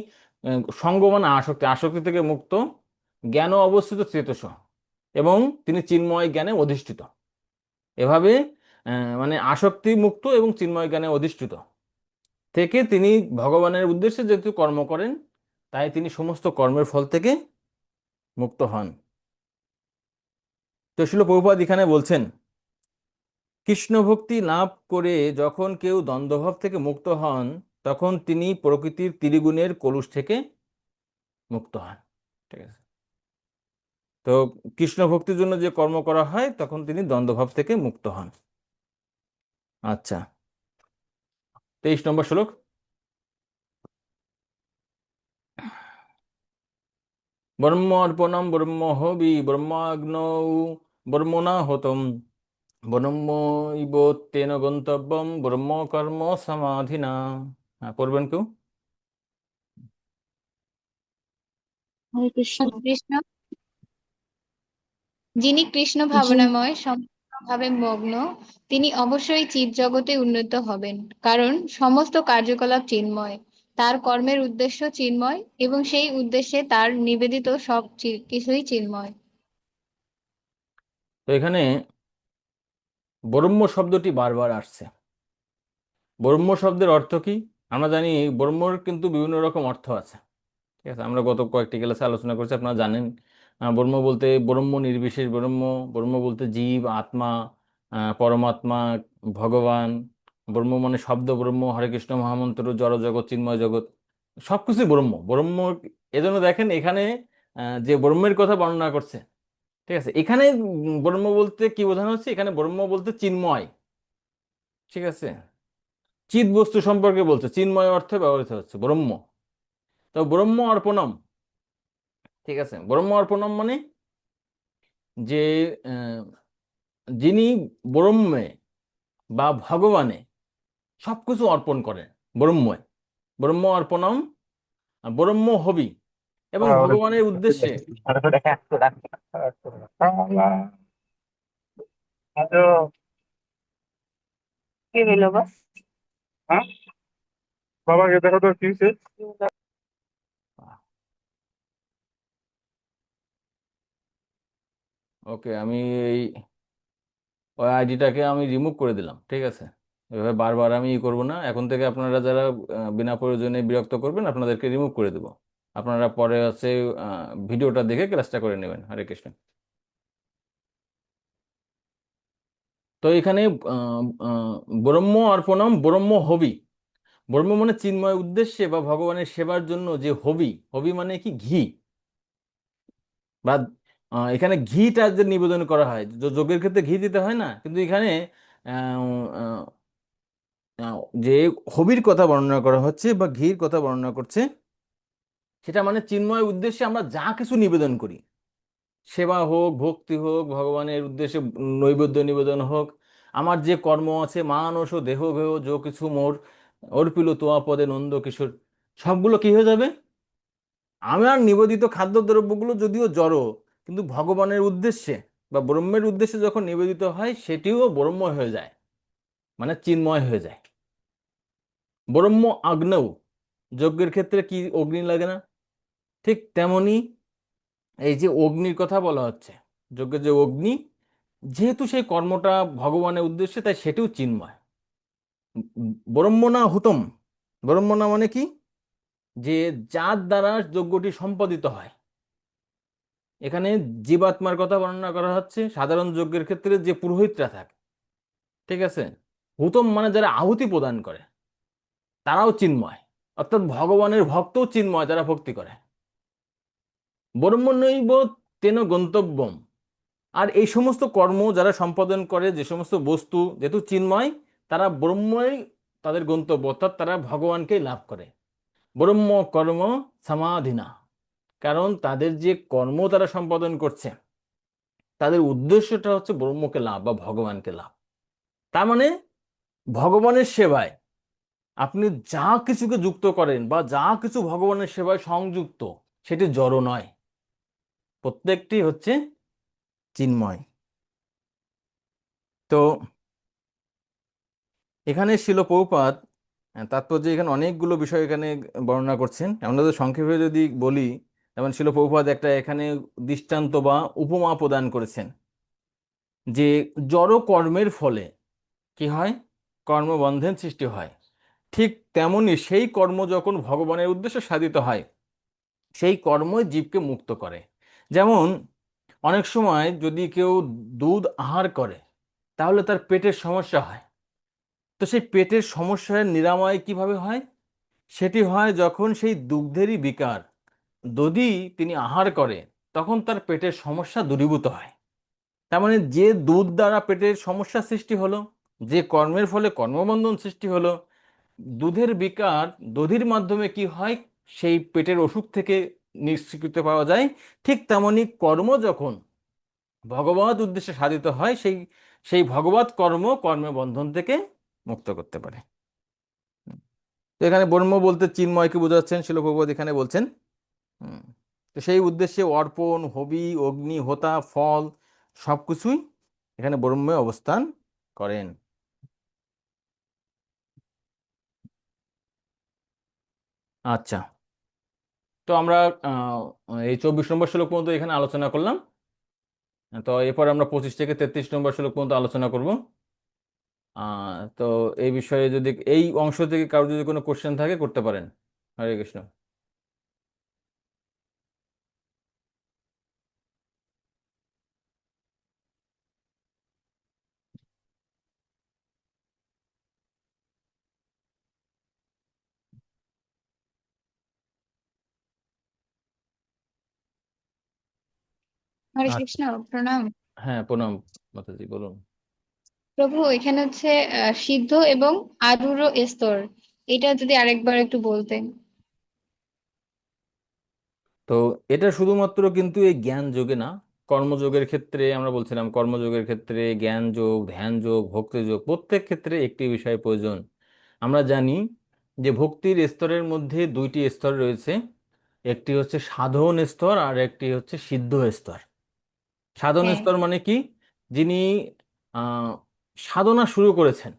সঙ্গ মানে আসক্তি, আসক্তি থেকে মুক্ত, জ্ঞান অবস্থিত চেতস, এবং তিনি চিন্ময় জ্ঞানে অধিষ্ঠিত। এভাবে মানে আসক্তি মুক্ত এবং চিন্ময় জ্ঞানে অধিষ্ঠিত থেকে তিনি ভগবানের উদ্দেশ্যে যেহেতু কর্ম করেন, তাই তিনি সমস্ত কর্মের ফল থেকে মুক্ত হন। তো শিল প্রভুপাদ এখানে বলছেন, কৃষ্ণ ভক্তি লাভ করে যখন কেউ দ্বন্দ্বভাব থেকে মুক্ত হন, তখন তিনি প্রকৃতির ত্রিগুণের কলুষ থেকে মুক্ত হন, ঠিক আছে। তো কৃষ্ণ ভক্তির জন্য যে কর্ম করা হয় তখন তিনি দ্বন্দ্বভাব থেকে মুক্ত হন। আচ্ছা, 23 নম্বর শ্লোক। ব্রহ্ম অর্পণম ব্রহ্ম হবি ব্রহ্মাগ্নৌ ব্রহ্মণা হতম ব্রহ্মৈব তেন গন্তব্যম ব্রহ্ম কর্ম সমাধিনা। হ্যাঁ, পড়বেন কেউ? হরে কৃষ্ণ। হরে কৃষ্ণ। যিনি কৃষ্ণ যিনি ভাবনাময় সম্পূর্ণভাবে মগ্ন, তিনি অবশ্যই চিৎ জগতে উন্নীত হবেন, কারণ সমস্ত কার্যকলাপ চিন্ময়, তার কর্মের উদ্দেশ্য চিন্ময় এবং সেই উদ্দেশ্যে তার নিবেদিত সব কিছুই চিন্ময়। তো এখানে ব্রহ্ম শব্দটি বারবার আসছে। ব্রহ্ম শব্দের অর্থ কি? আমরা জানি ব্রহ্মর কিন্তু বিভিন্ন রকম অর্থ আছে, ঠিক আছে। আমরা গত কয়েকটি ক্লাসে আলোচনা করছি, আপনারা জানেন। ব্রহ্ম বলতে ব্রহ্ম নির্বিশেষ ব্রহ্ম, ব্রহ্ম বলতে জীব আত্মা, পরমাত্মা, ভগবান, ব্রহ্ম মানে শব্দ ব্রহ্ম, হরে কৃষ্ণ মহামন্ত্র, জড় জগৎ, চিন্ময় জগৎ, সবকিছু ব্রহ্ম ব্রহ্ম। এজন্য দেখেন এখানে যে ব্রহ্মের কথা বর্ণনা করছে, ঠিক আছে, এখানে ব্রহ্ম বলতে কি বোঝানো হচ্ছে, এখানে ব্রহ্ম বলতে চিন্ময়, ঠিক আছে, চিৎ বস্তু সম্পর্কে বলছে, চিন্ময় অর্থে ব্যবহৃত হচ্ছে ব্রহ্ম। তো ব্রহ্ম অর্পণম, ঠিক আছে, ব্রহ্ম অর্পণম মানে যে আহ, যিনি ব্রহ্মে বা ভগবানে সবকিছু অর্পণ করেন, ব্রহ্ময়, ব্রহ্ম অর্পণম, ব্রহ্ম হবি, এবং ভগবানের উদ্দেশ্যে। কি হইলো বাস? হ্যাঁ, বাবাকে দেখো তো কি হয়েছে? ওকে, আমি এই ওই আইডিটাকে আমি রিমুভ করে দিলাম, ঠিক আছে। এভাবে বারবার আমি ই করবো না, এখন থেকে আপনারা যারা বিনা প্রয়োজনে বিরক্ত করবেন আপনাদেরকে রিমুভ করে দেবো। আপনারা পরে হচ্ছে ভিডিওটা দেখে ক্লাসটা করে নেবেন। হরে কৃষ্ণ। তো এখানে আহ, আহ, ব্রহ্ম অর্পণম ব্রহ্ম হবি, ব্রহ্ম মানে চিন্ময় উদ্দেশ্যে বা ভগবানের সেবার জন্য যে হবি, হবি মানে কি ঘি, বা এখানে ঘিটা যে নিবেদন করা হয়, যজ্ঞের ক্ষেত্রে ঘি দিতে হয় না, কিন্তু এখানে আহ, আহ, যে হবির কথা বর্ণনা করা হচ্ছে বা ঘির কথা বর্ণনা করছে, সেটা মানে চিন্ময় উদ্দেশ্যে আমরা যা কিছু নিবেদন করি, সেবা হোক, ভক্তি হোক, ভগবানের উদ্দেশ্যে নৈবেদ্য নিবেদন হোক, আমার যে কর্ম আছে, মানস ও দেহ গেহ যো কিছু মোর অর্পিল তোয়া পদে নন্দ কিশোর, সবগুলো কি হয়ে যাবে, আমার নিবেদিত খাদ্যদ্রব্যগুলো যদিও জড়, কিন্তু ভগবানের উদ্দেশ্যে বা ব্রহ্মের উদ্দেশ্যে যখন নিবেদিত হয় সেটিও ব্রহ্ময় হয়ে যায়, মানে চিন্ময় হয়ে যায়। ব্রহ্ম আগ্নেও, যজ্ঞের ক্ষেত্রে কি অগ্নি লাগে না, ঠিক তেমনি এই যে অগ্নির কথা বলা হচ্ছে, যজ্ঞের যে অগ্নি, যেহেতু সেই কর্মটা ভগবানের উদ্দেশ্যে, তাই সেটিও চিন্ময়। ব্রহ্মণা হুতম, ব্রহ্মণা মানে কি, যে যার দ্বারা যজ্ঞটি সম্পাদিত হয়। এখানে জীবাত্মার কথা বর্ণনা করা হচ্ছে, সাধারণ যজ্ঞের ক্ষেত্রে যে পুরোহিতরা থাকে, ঠিক আছে, হুতম মানে যারা আহুতি প্রদান করে তারাও চিন্ময়, অর্থাৎ ভগবানের ভক্তও চিন্ময় যারা ভক্তি করে। ব্রহ্মনৈব তেন গন্তব্যম, আর এই সমস্ত কর্ম যারা সম্পাদন করে, যে সমস্ত বস্তু যেহেতু চিন্ময়, তারা ব্রহ্মই তাদের গন্তব্য, অর্থাৎ তারা ভগবানকেই লাভ করে। ব্রহ্ম কর্ম সমাধিনা, কারণ তাদের যে কর্ম তারা সম্পাদন করছে, তাদের উদ্দেশ্যটা হচ্ছে ব্রহ্মকে লাভ বা ভগবানকে লাভ। তার মানে ভগবানের সেবায় আপনি যা কিছুকে যুক্ত করেন বা যা কিছু ভগবানের সেবায় সংযুক্ত, সেটি জড় নয়, প্রত্যেকটি হচ্ছে চিন্ময়। তো এখানে শিল প্রভুপাদ তাৎপর্য, এখানে অনেকগুলো বিষয় এখানে বর্ণনা করছেন, আমরা যদি সংক্ষেপে যদি বলি, যেমন শিল প্রভুপাদ একটা এখানে দৃষ্টান্ত বা উপমা প্রদান করেছেন, যে জড় কর্মের ফলে কি হয়, কর্মবন্ধন সৃষ্টি হয়, ঠিক তেমনি সেই কর্ম যখন ভগবানের উদ্দেশ্যে সাধিত হয়, সেই কর্মই জীবকে মুক্ত করে। যেমন অনেক সময় যদি কেউ দুধ আহার করে, তাহলে তার পেটের সমস্যা হয়। তো সেই পেটের সমস্যার নিরাময় কিভাবে হয়, সেটি হয় যখন সেই দুগ্ধেরই বিকার যদি তিনি আহার করে, তখন তার পেটের সমস্যা দূরীভূত হয়। তার মানে যে দুধ দ্বারা পেটের সমস্যা সৃষ্টি হলো, যে কর্মের ফলে কর্মবন্ধন সৃষ্টি হলো, দুধের বিকার, দধির মাধ্যমে কি হয়, সেই পেটের অসুখ থেকে নিষ্কৃতি পাওয়া যায়। ঠিক তেমনি কর্ম যখন ভগবত উদ্দেশ্যে সাধিত হয়, সেই সেই ভগবত কর্ম কর্মের বন্ধন থেকে মুক্ত করতে পারে। তো এখানে ব্রহ্ম বলতে চিন্ময়কে বোঝাচ্ছেন শিল প্রভুপাদ এখানে বলছেন। হুম। তো সেই উদ্দেশ্যে অর্পণ, হবি, অগ্নি, হোতা, ফল সবকিছুই এখানে ব্রহ্মে অবস্থান করেন। আচ্ছা, তো আমরা এই 24 নম্বর শ্লোক পর্যন্ত এখানে আলোচনা করলাম। তো এরপর আমরা 25 থেকে 33 নম্বর শ্লোক পর্যন্ত আলোচনা করব। তো এই বিষয়ে যদি এই অংশ থেকে কারো যদি কোনো কোশ্চেন থাকে করতে পারেন। হরে কৃষ্ণ। হরে আর কৃষ্ণ, প্রণাম। হ্যাঁ, প্রণাম মাতাজি, বলুন। প্রভু, এখানে হচ্ছে সিদ্ধ এবং আরূঢ় স্তর, এটা যদি আরেকবার একটু বলতেন। তো এটা শুধুমাত্র কিন্তু এই জ্ঞান যোগে না, কর্মযোগের ক্ষেত্রে আমরা বলছিলাম, কর্মযোগের ক্ষেত্রে জ্ঞান যোগ, ধ্যান যোগ, ভক্তি যোগ, প্রত্যেক ক্ষেত্রে একটি বিষয় প্রয়োজন। আমরা জানি যে ভক্তির স্তরের মধ্যে দুইটি স্তর রয়েছে, একটি হচ্ছে সাধন স্তর আর একটি হচ্ছে সিদ্ধ স্তর। সাধন হ্যাঁ। স্তর মানে কি? যিনি আহ সাধনা শুরু করেছেন,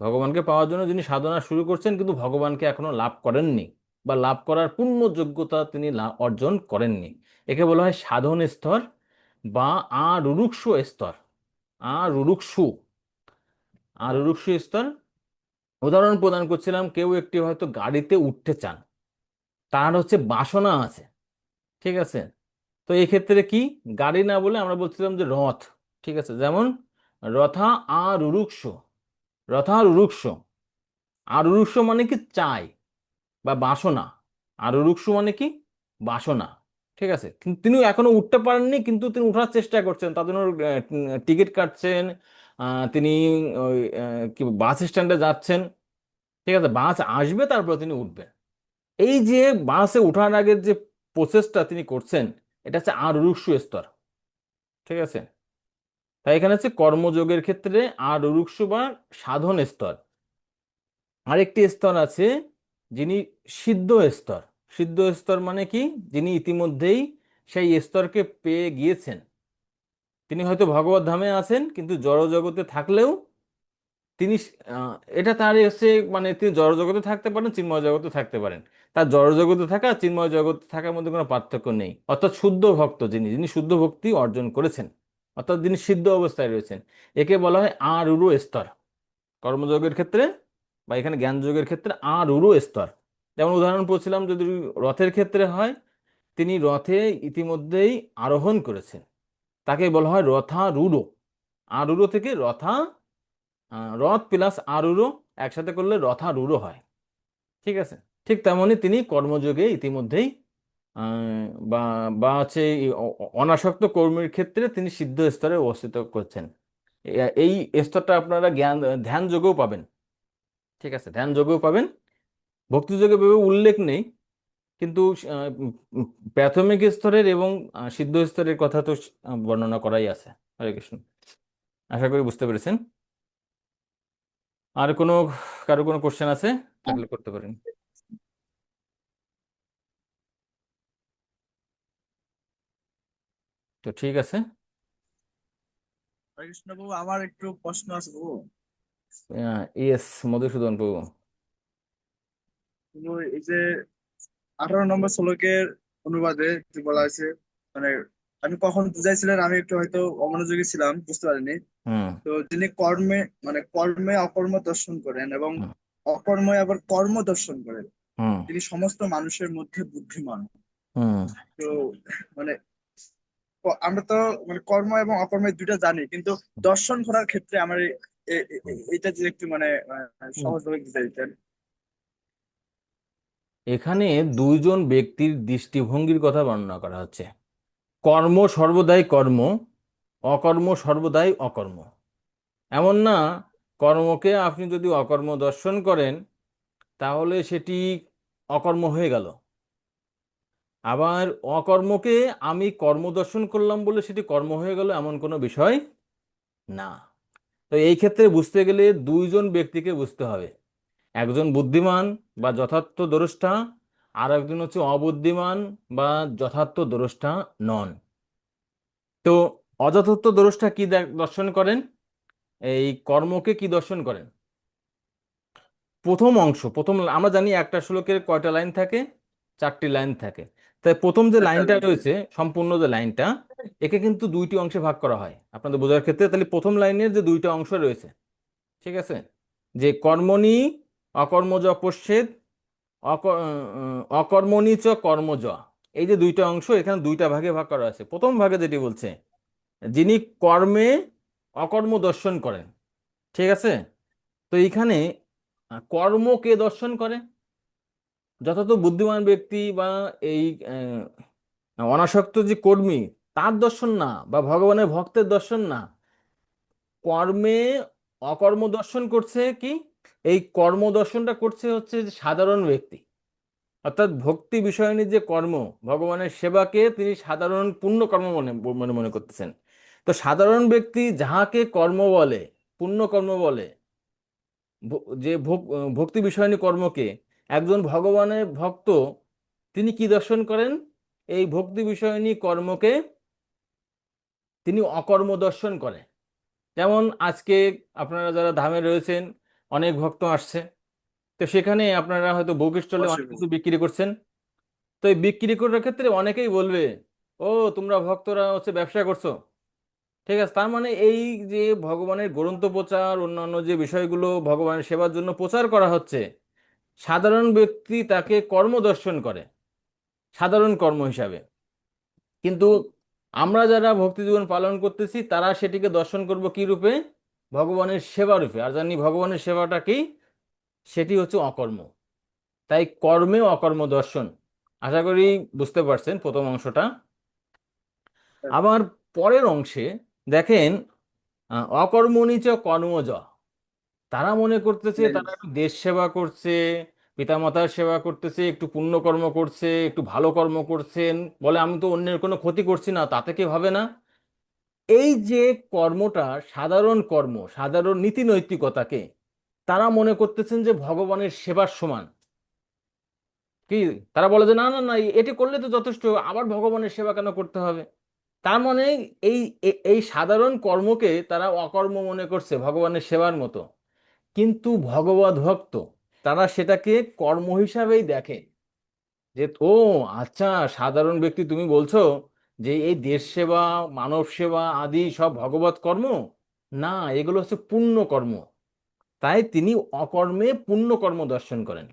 ভগবানকে পাওয়ার জন্য যিনি সাধনা শুরু করছেন কিন্তু ভগবানকে এখনো লাভ করেননি, বা লাভ করার পূর্ণ যোগ্যতা তিনি অর্জন করেননি, একে বলা হয় সাধন স্তর বা আরুরুক্ষু স্তর। আরুরুক্ষু আরুরুক্ষু স্তর। উদাহরণ প্রদান করছিলাম, কেউ একটি হয়তো গাড়িতে উঠতে চান, তার হচ্ছে বাসনা আছে, ঠিক আছে? তো এই ক্ষেত্রে কি, গাড়ি না বলে আমরা বলছিলাম যে রথ, ঠিক আছে? যেমন রথা আরুরুক্ষু, রথারুরুক্ষু। আরুরুক্ষু মানে কি চাই বা বাসনা, আরুরুক্ষু মানে কি বাসনা, ঠিক আছে? কিন্তু তিনি এখনো উঠতে পারেননি, কিন্তু তিনি উঠার চেষ্টা করছেন, তার জন্য টিকিট কাটছেন, তিনি ওই কি বাস স্ট্যান্ডে যাচ্ছেন, ঠিক আছে? বাস আসবে, তারপর তিনি উঠবেন। এই যে বাসে ওঠার আগের যে প্রসেসটা তিনি করছেন, এটা হচ্ছে আরুরুক্ষু স্তর, ঠিক আছে? তাই এখানে হচ্ছে কর্মযোগের ক্ষেত্রে আরুরুক্ষু বা সাধন স্তর। আরেকটি স্তর আছে যিনি সিদ্ধ স্তর। সিদ্ধ স্তর মানে কি? যিনি ইতিমধ্যেই সেই স্তরকে পেয়ে গিয়েছেন, তিনি হয়তো ভগবত ধামে আছেন কিন্তু জড় জগতে থাকলেও তিনি এটা তার হচ্ছে, মানে তিনি জড় জগতে থাকতে পারেন, চিন্ময় জগতে থাকতে পারেন, তার জড় জগতে থাকা আর চিন্ময় জগতে থাকার মধ্যে কোনো পার্থক্য নেই। অর্থাৎ শুদ্ধ ভক্ত যিনি, যিনি শুদ্ধ ভক্তি অর্জন করেছেন, অর্থাৎ যিনি সিদ্ধ অবস্থায় রয়েছেন, একে বলা হয় আরূঢ় স্তর কর্মযোগের ক্ষেত্রে, বা এখানে জ্ঞান যোগের ক্ষেত্রে আরূঢ় স্তর। যেমন উদাহরণ বলছিলাম, যদি রথের ক্ষেত্রে হয়, তিনি রথে ইতিমধ্যেই আরোহণ করেছেন, তাকে বলা হয় রথারূঢ়। আরূঢ় থেকে রথা, রথ প্লাস আরূঢ় একসাথে করলে রথারূঢ় হয়, ঠিক আছে? ঠিক তেমনি তিনি কর্মযোগে ইতিমধ্যেই বা বা হচ্ছে এই অনাসক্ত কর্মীর ক্ষেত্রে তিনি সিদ্ধ স্তরে অবস্থিত করছেন। এই স্তরটা আপনারা জ্ঞান ধ্যান যোগেও পাবেন, ঠিক আছে? ধ্যান যোগেও পাবেন, ভক্তি যোগে ভেবে উল্লেখ নেই, কিন্তু প্রাথমিক স্তরের এবং সিদ্ধ স্তরের কথা তো বর্ণনা করাই আছে। হরে কৃষ্ণ, আশা করি বুঝতে পেরেছেন। আর কোনো, কারো কোনো কোশ্চেন আছে থাকলে করতে পারেন। তো ঠিক আছে। হরে কৃষ্ণ বাবু, আমার একটু প্রশ্ন আছে বাবু। ইয়েস, মধুসূদন বাবু। বাবু, এই যে 18 নম্বর শ্লোকের অনুবাদে যে বলা আছে, মানে আমি কখন বুঝাইছিলেন, আমি একটু হয়তো অমনোযোগী ছিলাম, বুঝতে পারিনি। হুম তো যিনি কর্মে, মানে কর্মে অকর্ম দর্শন করেন এবং হুম অকর্মে আবার কর্ম দর্শন করেন, হুম তিনি সমস্ত মানুষের মধ্যে বুদ্ধিমান। হুম তো মানে আমরা তো মানে কর্ম এবং অকর্মের দুইটা জানি, কিন্তু দর্শন করার ক্ষেত্রে আমার এটা যে একটু মানে হুম। সহজভাবে বুঝাই দিতেন। এখানে দুইজন ব্যক্তির দৃষ্টিভঙ্গির কথা বর্ণনা করা হচ্ছে। কর্ম সর্বদাই কর্ম, অকর্ম সর্বদাই অকর্ম। এমন না, কর্মকে আপনি যদি অকর্ম দর্শন করেন তাহলে সেটি অকর্ম হয়ে গেল, আবার অকর্মকে আমি কর্ম দর্শন করলাম বলে সেটি কর্ম হয়ে গেল, এমন কোনো বিষয় না। তো এই ক্ষেত্রে বুঝতে গেলে দুইজন ব্যক্তিকে বুঝতে হবে, একজন বুদ্ধিমান বা যথার্থ দ্রষ্টা, আর একজন হচ্ছে অবুদ্ধিমান বা যথার্থ দ্রষ্টা নন। তো অযথার্থ দ্রষ্টা কি দর্শন করেন? এই কর্মকে কি দর্শন করেন? প্রথম অংশ, প্রথম আমরা জানি একটা শ্লোকের কয়টা লাইন থাকে, 4টি লাইন থাকে। তাই প্রথম যে লাইনটা রয়েছে, সম্পূর্ণ যে লাইনটা, একে কিন্তু দুইটি অংশে ভাগ করা হয় আপনাদের বোঝার ক্ষেত্রে। তাহলে প্রথম লাইনের যে দুইটা অংশ রয়েছে, ঠিক আছে, যে কর্মণি অকর্মজ পশ্যেদ, অকর্মণি চ কর্মজ, এই যে দুইটা অংশ এখানে দুইটা ভাগে ভাগ করা আছে। প্রথম ভাগে যেটি বলছে, যিনি কর্মে অকর্ম দর্শন করেন, ঠিক আছে? তো এইখানে কর্ম কে দর্শন করে? যথার্থ বুদ্ধিমান ব্যক্তি বা এই অনাসক্ত যে কর্মী, তার দর্শন না, বা ভগবানের ভক্তের দর্শন না। কর্মে অকর্ম দর্শন করছে কি, এই কর্ম দর্শনটা করছে হচ্ছে যে সাধারণ ব্যক্তি। অর্থাৎ ভক্তি বিষয়নী যে কর্ম, ভগবানের সেবাকে তিনি সাধারণ পুণ্যকর্ম মনে মনে মনে করতেছেন। তো সাধারণ ব্যক্তি যাহাকে কর্ম বলে, পুণ্যকর্ম বলে, যে ভক্তি বিষয়নী কর্মকে, একজন ভগবানের ভক্ত তিনি কি দর্শন করেন, এই ভক্তি বিষয়নী কর্মকে তিনি অকর্ম দর্শন করেন। যেমন আজকে আপনারা যারা ধামে রয়েছেন, অনেক ভক্ত আসছে, তো সেখানে আপনারা হয়তো বুক স্টলে অনেক অবশ্যই কিছু বিক্রি করছেন। তো এই বিক্রি করার ক্ষেত্রে অনেকেই বলবে, ও তোমরা ভক্তরা হচ্ছে ব্যবসা করছো। ঠিক আছে, তার মানে এই যে ভগবানের গ্রন্থ প্রচার, অন্যান্য যে বিষয়গুলো ভগবানের সেবার জন্য প্রচার করা হচ্ছে, সাধারণ ব্যক্তি তাকে কর্ম দর্শন করে, সাধারণ কর্ম হিসাবে। কিন্তু আমরা যারা ভক্তি জীবন পালন করতেছি তারা সেটিকে দর্শন করব কি রূপে, ভগবানের সেবা রূপে। আর জানি ভগবানের সেবাটা কি, সেটি হচ্ছে অকর্ম। তাই কর্মে অকর্ম দর্শন। আশা করি বুঝতে পারছেন প্রথম অংশটা। আবার পরের অংশে দেখেন, অকর্মণিচ কর্মজ। তারা মনে করতেছে তারা একটু দেশ সেবা করছে, পিতামাতার সেবা করতেছে, একটু পুণ্যকর্ম করছে, একটু ভালো কর্ম করছেন, বলে আমি তো অন্যের কোনো ক্ষতি করছি না, তাতে কি হবে না। এই যে কর্মটা সাধারণ কর্ম, সাধারণ নীতি নৈতিকতাকে তারা মনে করতেছেন যে ভগবানের সেবার সমান। কি, তারা বলে যে না না না, এটি করলে তো যথেষ্ট, আবার ভগবানের সেবা কেন করতে হবে। তার মানে এই সাধারণ কর্মকে তারা অকর্ম মনে করছে, ভগবানের সেবার মতো। কিন্তু ভগবত ভক্ত তারা সেটাকে কর্ম হিসাবেই দেখে। যে ও আচ্ছা, সাধারণ ব্যক্তি তুমি বলছো যে এই দেশ সেবা, মানব সেবা আদি সব ভগবত কর্ম না, এগুলো হচ্ছে পুণ্য কর্ম। তাই তিনি অকর্মে পুণ্য কর্ম দর্শন করেন।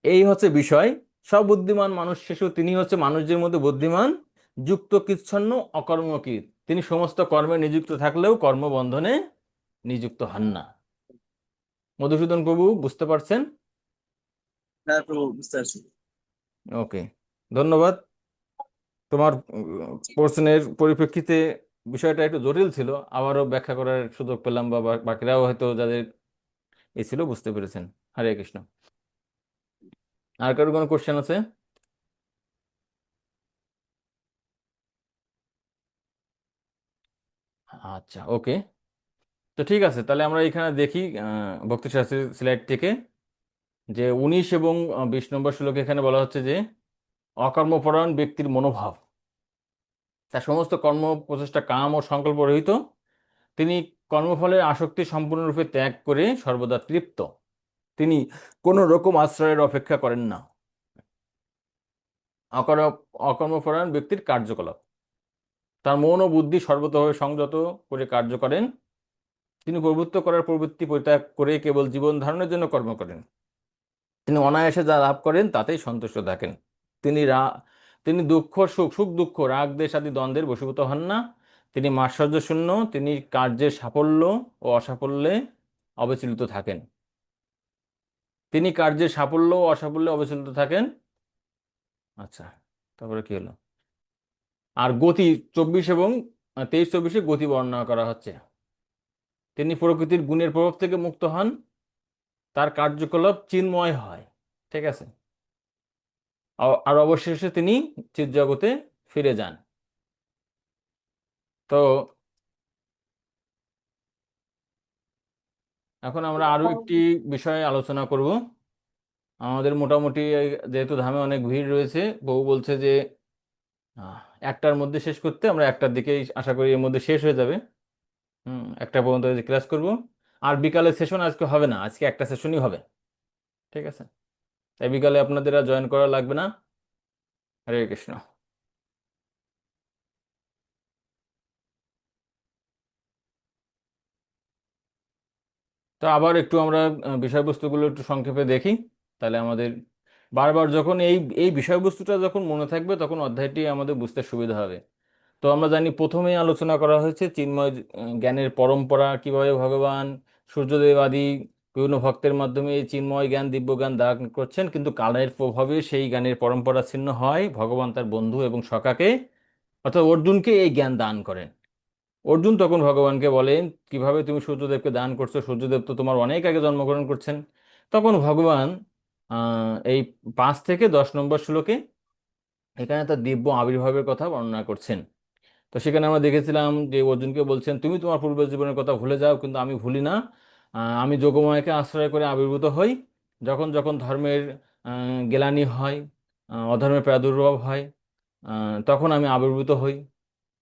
এই হচ্ছে বিষয়। সব বুদ্ধিমান মানুষ শিশু, তিনি হচ্ছে মানুষদের মধ্যে বুদ্ধিমান, যুক্ত কৃচ্ছন্ন অকর্মকৃত। তিনি সমস্ত কর্মে নিযুক্ত থাকলেও কর্মবন্ধনে নিযুক্ত হন না। মধুসূদন প্রভু বুঝতে পারছেন? হ্যাঁ প্রভু, বুঝতে পারছি। ওকে, ধন্যবাদ। তোমার প্রশ্নের পরিপ্রেক্ষিতে বিষয়টা একটু জটিল ছিল, আবারও ব্যাখ্যা করার সুযোগ পেলাম, বা বাকিরাও হয়তো যাদের এ ছিল বুঝতে পেরেছেন। হরে কৃষ্ণ। আর কারো কোনো কোশ্চেন আছে? আচ্ছা, ওকে। তো ঠিক আছে, তাহলে আমরা এখানে দেখি ভক্তিশাস্ত্রের স্লাইড থেকে যে 19 এবং 20 নম্বর শ্লোকে এখানে বলা হচ্ছে যে অকর্মপরায়ণ ব্যক্তির মনোভাব, তার সমস্ত কর্ম প্রচেষ্টা কাম ও সংকল্প রহিত। তিনি কর্মফলের আসক্তি সম্পূর্ণরূপে ত্যাগ করে সর্বদা তৃপ্ত। তিনি কোনো রকম আশ্রয়ের অপেক্ষা করেন না। অকর্মপরায়ণ ব্যক্তির কার্যকলাপ, তার মন ও বুদ্ধি সর্বতভাবে সংযত করে কার্য করেন। তিনি প্রভুত্ব করার প্রবৃত্তি পরিত্যাগ করে কেবল জীবন ধারণের জন্য কর্ম করেন। তিনি অনায়াসে যা লাভ করেন তাতেই সন্তুষ্ট থাকেন। তিনি তিনি দুঃখ সুখ, সুখ দুঃখ, রাগ দেশ আদি দ্বন্দ্বের বশীভূত হন না। তিনি মাৎসর্য শূন্য। তিনি কার্যের সাফল্য ও অসাফল্যে অবিচলিত থাকেন। তিনি কার্যের সাফল্য ও অসাফল্যে অবিচলিত থাকেন। আচ্ছা, তারপরে কি হলো? আর গতি 24 এবং 23-24 গতি বর্ণনা করা হচ্ছে। তিনি প্রকৃতির গুণের প্রভাব থেকে মুক্ত হন। তার কার্যকলাপ চিন্ময় হয়। ঠিক আছে, আর অবশেষে তিনি চিৎজগতে ফিরে যান। তো এখন আমরা আরো একটি বিষয়ে আলোচনা করব। আমাদের মোটামুটি যেহেতু ধামে অনেক ভিড় রয়েছে, বউ বলছে যে আহ, 1টার মধ্যে শেষ করতে, আমরা 1টার দিকেই আশা করি এর মধ্যে শেষ হয়ে যাবে। 1টা পর্যন্ত ক্লাস করব। আর বিকালের সেশন আজকে হবে না, আজকে একটা সেশনই হবে। ঠিক আছে, তাই বিকালে আপনাদের আর জয়েন করা লাগবে না। হরে কৃষ্ণ। তো আবার একটু আমরা বিষয়বস্তুগুলো একটু সংক্ষেপে দেখি, তাহলে আমাদের বারবার যখন এই এই বিষয়বস্তুটা যখন মনে থাকবে তখন অধ্যায়টি আমাদের বুঝতে সুবিধা হবে। তো আমরা জানি প্রথমেই আলোচনা করা হয়েছে চিন্ময় জ্ঞানের পরম্পরা, কিভাবে ভগবান সূর্যদেব আদি বিভিন্ন ভক্তের মাধ্যমে এই চিন্ময় জ্ঞান, দিব্য জ্ঞান দান করছেন, কিন্তু কালের প্রভাবে সেই জ্ঞানের পরম্পরা ছিন্ন হয়। ভগবান তার বন্ধু এবং সখাকে অর্থাৎ অর্জুনকে এই জ্ঞান দান করেন। অর্জুন তখন ভগবানকে বলেন, কিভাবে তুমি সূর্যদেবকে দান করছো? সূর্যদেব তো তোমার অনেক আগে জন্মগ্রহণ করছেন। তখন ভগবান এই 5 থেকে 10 নম্বর শ্লোকে এখানে তার দিব্য আবির্ভাবের কথা বর্ণনা করছেন। তো সেখানে আমরা দেখেছিলাম যে অর্জুনকে বলছেন, তুমি তোমার পূর্ব জীবনের কথা ভুলে যাও, কিন্তু আমি ভুলি না। আমি যোগমায়াকে আশ্রয় করে আবির্ভূত হই। যখন যখন ধর্মের গ্লানি হয়, অধর্মের প্রাদুর্ভাব হয়, তখন আমি আবির্ভূত হই।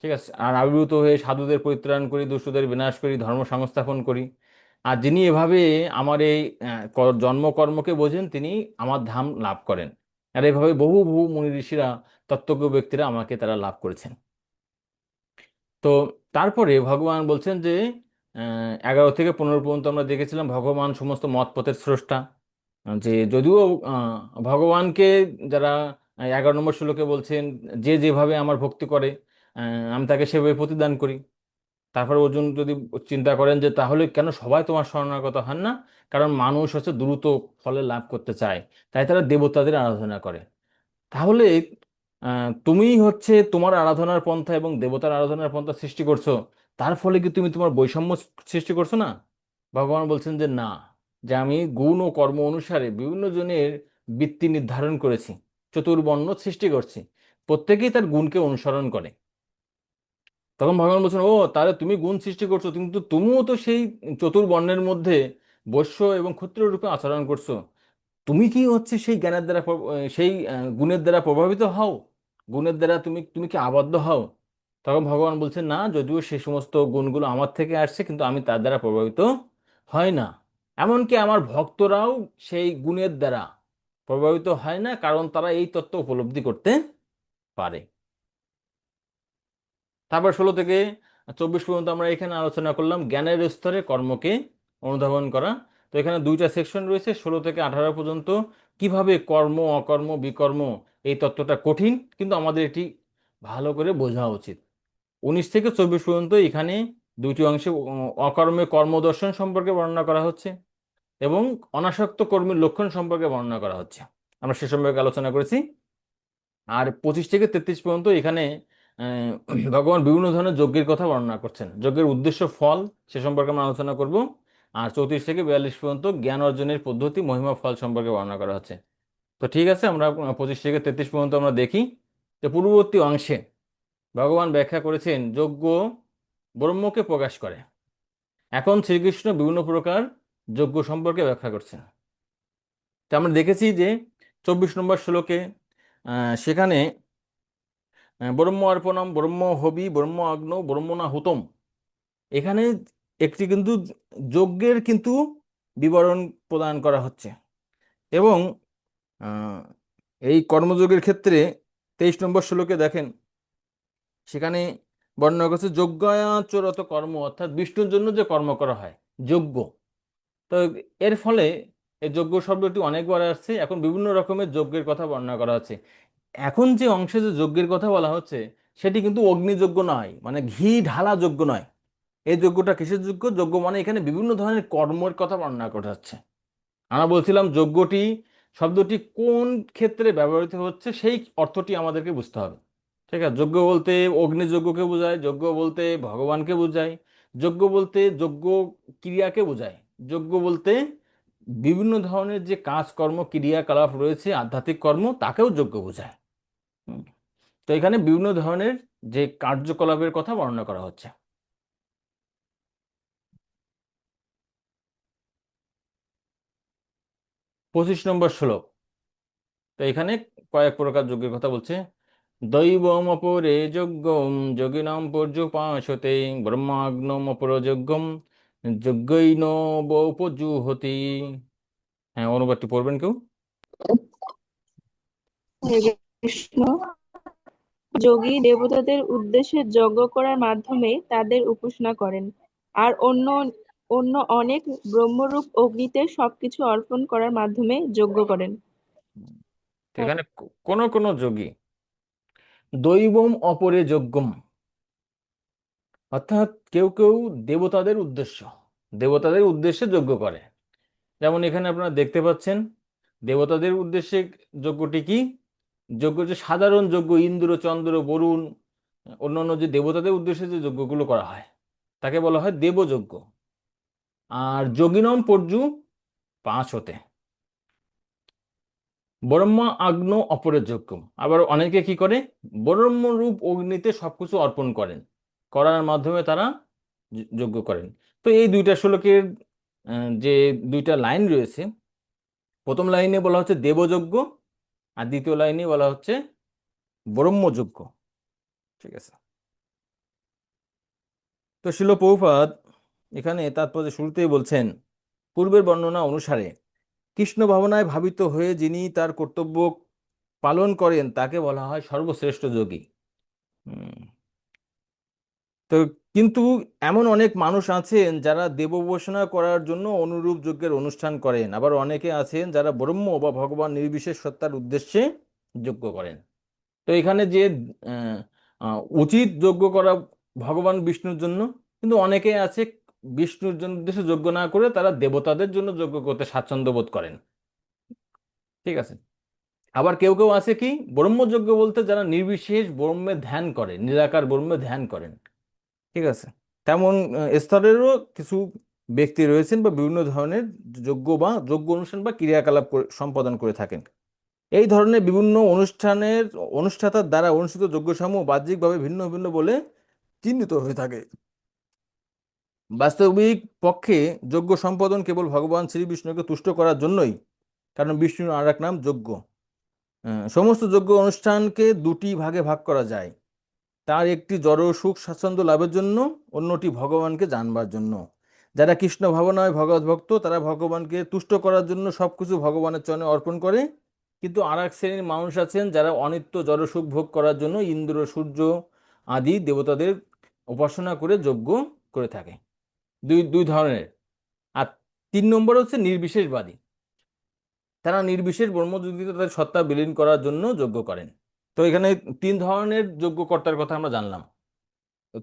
ঠিক আছে, আর আবির্ভূত হয়ে সাধুদের পরিত্রাণ করি, দুষ্টদের বিনাশ করি, ধর্ম সংস্থাপন করি। আর যিনি এভাবে আমার এই জন্মকর্মকে বোঝেন, তিনি আমার ধাম লাভ করেন। আর এভাবে বহু বহু মুনি ঋষিরা, তত্ত্বজ্ঞ ব্যক্তিরা আমাকে তারা লাভ করেছেন। তো তারপরে ভগবান বলছেন যে 11 থেকে 15 পর্যন্ত আমরা দেখেছিলাম ভগবান সমস্ত মত পথের স্রষ্টা। যে যদিও ভগবানকে যারা 11 নম্বর শ্লোকে বলছেন, যে যেভাবে আমার ভক্তি করে আমি তাকে সেভাবে প্রতিদান করি। তারপরে অর্জুন যদি চিন্তা করেন যে তাহলে কেন সবাই তোমার শরণাগত হন না? কারণ মানুষ হচ্ছে দ্রুত ফলে লাভ করতে চায়, তাই তারা দেবতাদের আরাধনা করে। তাহলে তুমি হচ্ছে তোমার আরাধনার পন্থা এবং দেবতার আরাধনার পন্থা সৃষ্টি করছো, তার ফলে কি তুমি তোমার বৈষম্য সৃষ্টি করছো না? ভগবান বলছেন যে না, যে আমি গুণ ও কর্ম অনুসারে বিভিন্ন জনের বৃত্তি নির্ধারণ করেছি, চতুর্বর্ণ সৃষ্টি করছি, প্রত্যেকেই তার গুণকে অনুসরণ করে। তখন ভগবান বলছেন, ও তাহলে তুমি গুণ সৃষ্টি করছো, কিন্তু তুমিও তো সেই চতুর্বর্ণের মধ্যে বৈশ্য এবং ক্ষত্রিয় রূপে আচরণ করছো। তুমি কি হচ্ছে সেই জ্ঞানের দ্বারা সেই গুণের দ্বারা প্রভাবিত হও? গুণের দ্বারা তুমি তুমি কি আবদ্ধ হও? তখন ভগবান বলছেন, না, যদিও সেই সমস্ত গুণগুলো আমার থেকে আসছে, কিন্তু আমি তার দ্বারা প্রভাবিত হয় না। এমনকি আমার ভক্তরাও সেই গুণের দ্বারা প্রভাবিত হয় না, কারণ তারা এই তত্ত্ব উপলব্ধি করতে পারে। তারপর 16 থেকে 24 পর্যন্ত আমরা এখানে আলোচনা করলাম জ্ঞানের স্তরে কর্মকে অনুধাবন করা। তো এখানে 2টা সেকশন রয়েছে, 16 থেকে 18 পর্যন্ত। কিভাবে কর্ম, অকর্ম, বিকর্ম, এই তত্ত্বটা কঠিন, কিন্তু আমাদের এটি ভালো করে বোঝা উচিত। 19 থেকে 24 পর্যন্ত এখানে 2টি অংশে অকর্মে কর্মদর্শন সম্পর্কে বর্ণনা করা হচ্ছে এবং অনাসক্ত কর্মীর লক্ষণ সম্পর্কে বর্ণনা করা হচ্ছে। আমরা সে সম্পর্কে আলোচনা করেছি। আর 25 থেকে 33 পর্যন্ত এখানে ভগবান বিভিন্ন ধরনের যজ্ঞের কথা বর্ণনা করছেন, যজ্ঞের উদ্দেশ্য, ফল, সে সম্পর্কে আমরা আলোচনা করব। আর 34 থেকে 42 পর্যন্ত জ্ঞান অর্জনের পদ্ধতি, মহিমা, ফল সম্পর্কে বর্ণনা করা হচ্ছে। তো ঠিক আছে, আমরা 25 থেকে 33 পর্যন্ত আমরা দেখি যে পূর্ববর্তী অংশে ভগবান ব্যাখ্যা করেছেন যজ্ঞ ব্রহ্মকে প্রকাশ করে। এখন শ্রীকৃষ্ণ বিভিন্ন প্রকার যজ্ঞ সম্পর্কে ব্যাখ্যা করছেন। তো আমরা দেখেছি যে 24 নম্বর শ্লোকে সেখানে ব্রহ্ম অর্পণম, ব্রহ্ম হবি, ব্রহ্ম অগ্নৌ, ব্রহ্মণা হুতম, এখানে একটি কিন্তু যজ্ঞের কিন্তু বিবরণ প্রদান করা হচ্ছে। এবং আহ, এই কর্মযোগের ক্ষেত্রে 23 নম্বর শ্লোকে দেখেন, সেখানে বর্ণনা করছে যজ্ঞাচরত কর্ম, অর্থাৎ বিষ্ণুর জন্য যে কর্ম করা হয় যজ্ঞ। তো এর ফলে এই যজ্ঞ শব্দটি অনেকবার আসছে। এখন বিভিন্ন রকমের যজ্ঞের কথা বর্ণনা করা হচ্ছে। এখন যে অংশে যে যজ্ঞের কথা বলা হচ্ছে সেটি কিন্তু অগ্নিযজ্ঞ নয়, মানে ঘি ঢালা যজ্ঞ নয়। এই যজ্ঞটা কিসের যজ্ঞ? যজ্ঞ মানে এখানে বিভিন্ন ধরনের কর্মের কথা বর্ণনা করা হচ্ছে। আমরা বলছিলাম যজ্ঞটি শব্দটি কোন ক্ষেত্রে ব্যবহৃত হচ্ছে সেই অর্থটি আমাদেরকে বুঝতে হবে। ঠিক আছে, যজ্ঞ বলতে অগ্নিযজ্ঞকে বোঝায়, যজ্ঞ বলতে ভগবানকে বোঝায়, যজ্ঞ বলতে যজ্ঞ ক্রিয়াকে বোঝায়, যজ্ঞ বলতে বিভিন্ন ধরনের যে কাজকর্ম ক্রিয়াকলাপ রয়েছে, আধ্যাত্মিক কর্ম, তাকেও যজ্ঞ বোঝায়। হুম। তো এখানে বিভিন্ন ধরনের যে কার্যকলাপের কথা বর্ণনা করা হচ্ছে। 25 নম্বর শ্লোক। তো এখানে কয়েক প্রকার যজ্ঞের কথা বলছে। দৈবম অপরে যজ্ঞম যোগিনাম পর্যুপাসতে, ব্রহ্মাগ্নম অপর যজ্ঞম যজ্ঞৈন উপজুহতি। হ্যাঁ, অনুবাদটি পড়বেন কেউ? হরে কৃষ্ণ। যোগী দেবতাদের উদ্দেশ্যে যজ্ঞ করার মাধ্যমে তাদের উপাসনা করেন, আর অন্য অন্য অনেক ব্রহ্মরূপ অগ্নিতে সবকিছু অর্পণ করার মাধ্যমে যজ্ঞ করেন। তো এখানে কোন কোন যোগী দৈবম অপরে যজ্ঞম, অর্থাৎ কেউ কেউ দেবতাদের উদ্দেশ্যে যজ্ঞ করে। যেমন এখানে আপনারা দেখতে পাচ্ছেন দেবতাদের উদ্দেশ্যে যজ্ঞটি কি? যজ্ঞ যে সাধারণ যজ্ঞ, ইন্দ্র, চন্দ্র, বরুণ, অন্যান্য যে দেবতাদের উদ্দেশ্যে যে যজ্ঞগুলো করা হয় তাকে বলা হয় দেবযজ্ঞ। আর যোগিনম পর্যু 5 হতে ব্রহ্মা আগ্ন অপরের যজ্ঞ। আবার অনেকে কি করে, ব্রহ্মরূপ অগ্নিতে সবকিছু অর্পণ করেন, করার মাধ্যমে তারা যজ্ঞ করেন। তো এই দুইটা শ্লোকের যে দুইটা লাইন রয়েছে, প্রথম লাইনে বলা হচ্ছে দেবযজ্ঞ, আর দ্বিতীয় লাইনে বলা হচ্ছে ব্রহ্মযজ্ঞ। ঠিক আছে। তো শিল প্রভুপাদ এখানে তাৎপর্য শুরুতেই বলছেন, পূর্বের বর্ণনা অনুসারে কৃষ্ণ ভাবনায় ভাবিত হয়ে যিনি তার কর্তব্য পালন করেন তাকে বলা হয় সর্বশ্রেষ্ঠ যোগী। তো কিন্তু এমন অনেক মানুষ আছেন যারা দেব উপাসনা করার জন্য অনুরূপ যজ্ঞের অনুষ্ঠান করেন, আবার অনেকে আছেন যারা ব্রহ্ম বা ভগবান নির্বিশেষ সত্তার উদ্দেশ্যে যজ্ঞ করেন। তো এখানে যে উচিত যজ্ঞ করা ভগবান বিষ্ণুর জন্য, কিন্তু অনেকে আছে বিষ্ণুর জন্য উদ্দেশ্যে যজ্ঞ না করে তারা দেবতাদের জন্য যজ্ঞ করতে স্বাচ্ছন্দ্য বোধ করেন। ঠিক আছে। আবার কেউ কেউ আছে কি ব্রহ্মযজ্ঞ বলতে যারা নির্বিশেষ ব্রহ্মে ধ্যান করে, নিরাকার ব্রহ্মে ধ্যান করেন। ঠিক আছে। তেমন স্তরেরও কিছু ব্যক্তি রয়েছেন বা বিভিন্ন ধরনের যজ্ঞ বা যজ্ঞ অনুষ্ঠান বা ক্রিয়াকলাপ সম্পাদন করে থাকেন। এই ধরনের বিভিন্ন অনুষ্ঠাতার দ্বারা অনুষ্ঠিত যজ্ঞসমূহ বাহ্যিকভাবে ভিন্ন ভিন্ন বলে চিহ্নিত হয়ে থাকে। বাস্তবিক পক্ষে যজ্ঞ সম্পাদন কেবল ভগবান শ্রী বিষ্ণুকে তুষ্ট করার জন্যই, কারণ বিষ্ণুর আর এক নাম যজ্ঞ। সমস্ত যজ্ঞ অনুষ্ঠানকে দুটি ভাগে ভাগ করা যায়, তার একটি জড় সুখ স্বাচ্ছন্দ্য লাভের জন্য, অন্যটি ভগবানকে জানবার জন্য। যারা কৃষ্ণ ভাবনায় ভগবত ভক্ত তারা ভগবানকে তুষ্ট করার জন্য সবকিছু ভগবানের চরণে অর্পণ করে, কিন্তু আর এক শ্রেণীর মানুষ আছেন যারা অনিত্য জড় সুখ ভোগ করার জন্য ইন্দ্র সূর্য আদি দেবতাদের উপাসনা করে যজ্ঞ করে থাকে। দুই দুই ধরনের। আর 3 নম্বর হচ্ছে নির্বিশেষবাদী। তারা নির্বিশেষ ব্রহ্মযুক্তিতে তাদের সত্তা বিলীন করার জন্য যজ্ঞ করেন। তো এখানে 3 ধরনের যজ্ঞকর্তার কথা আমরা জানলাম।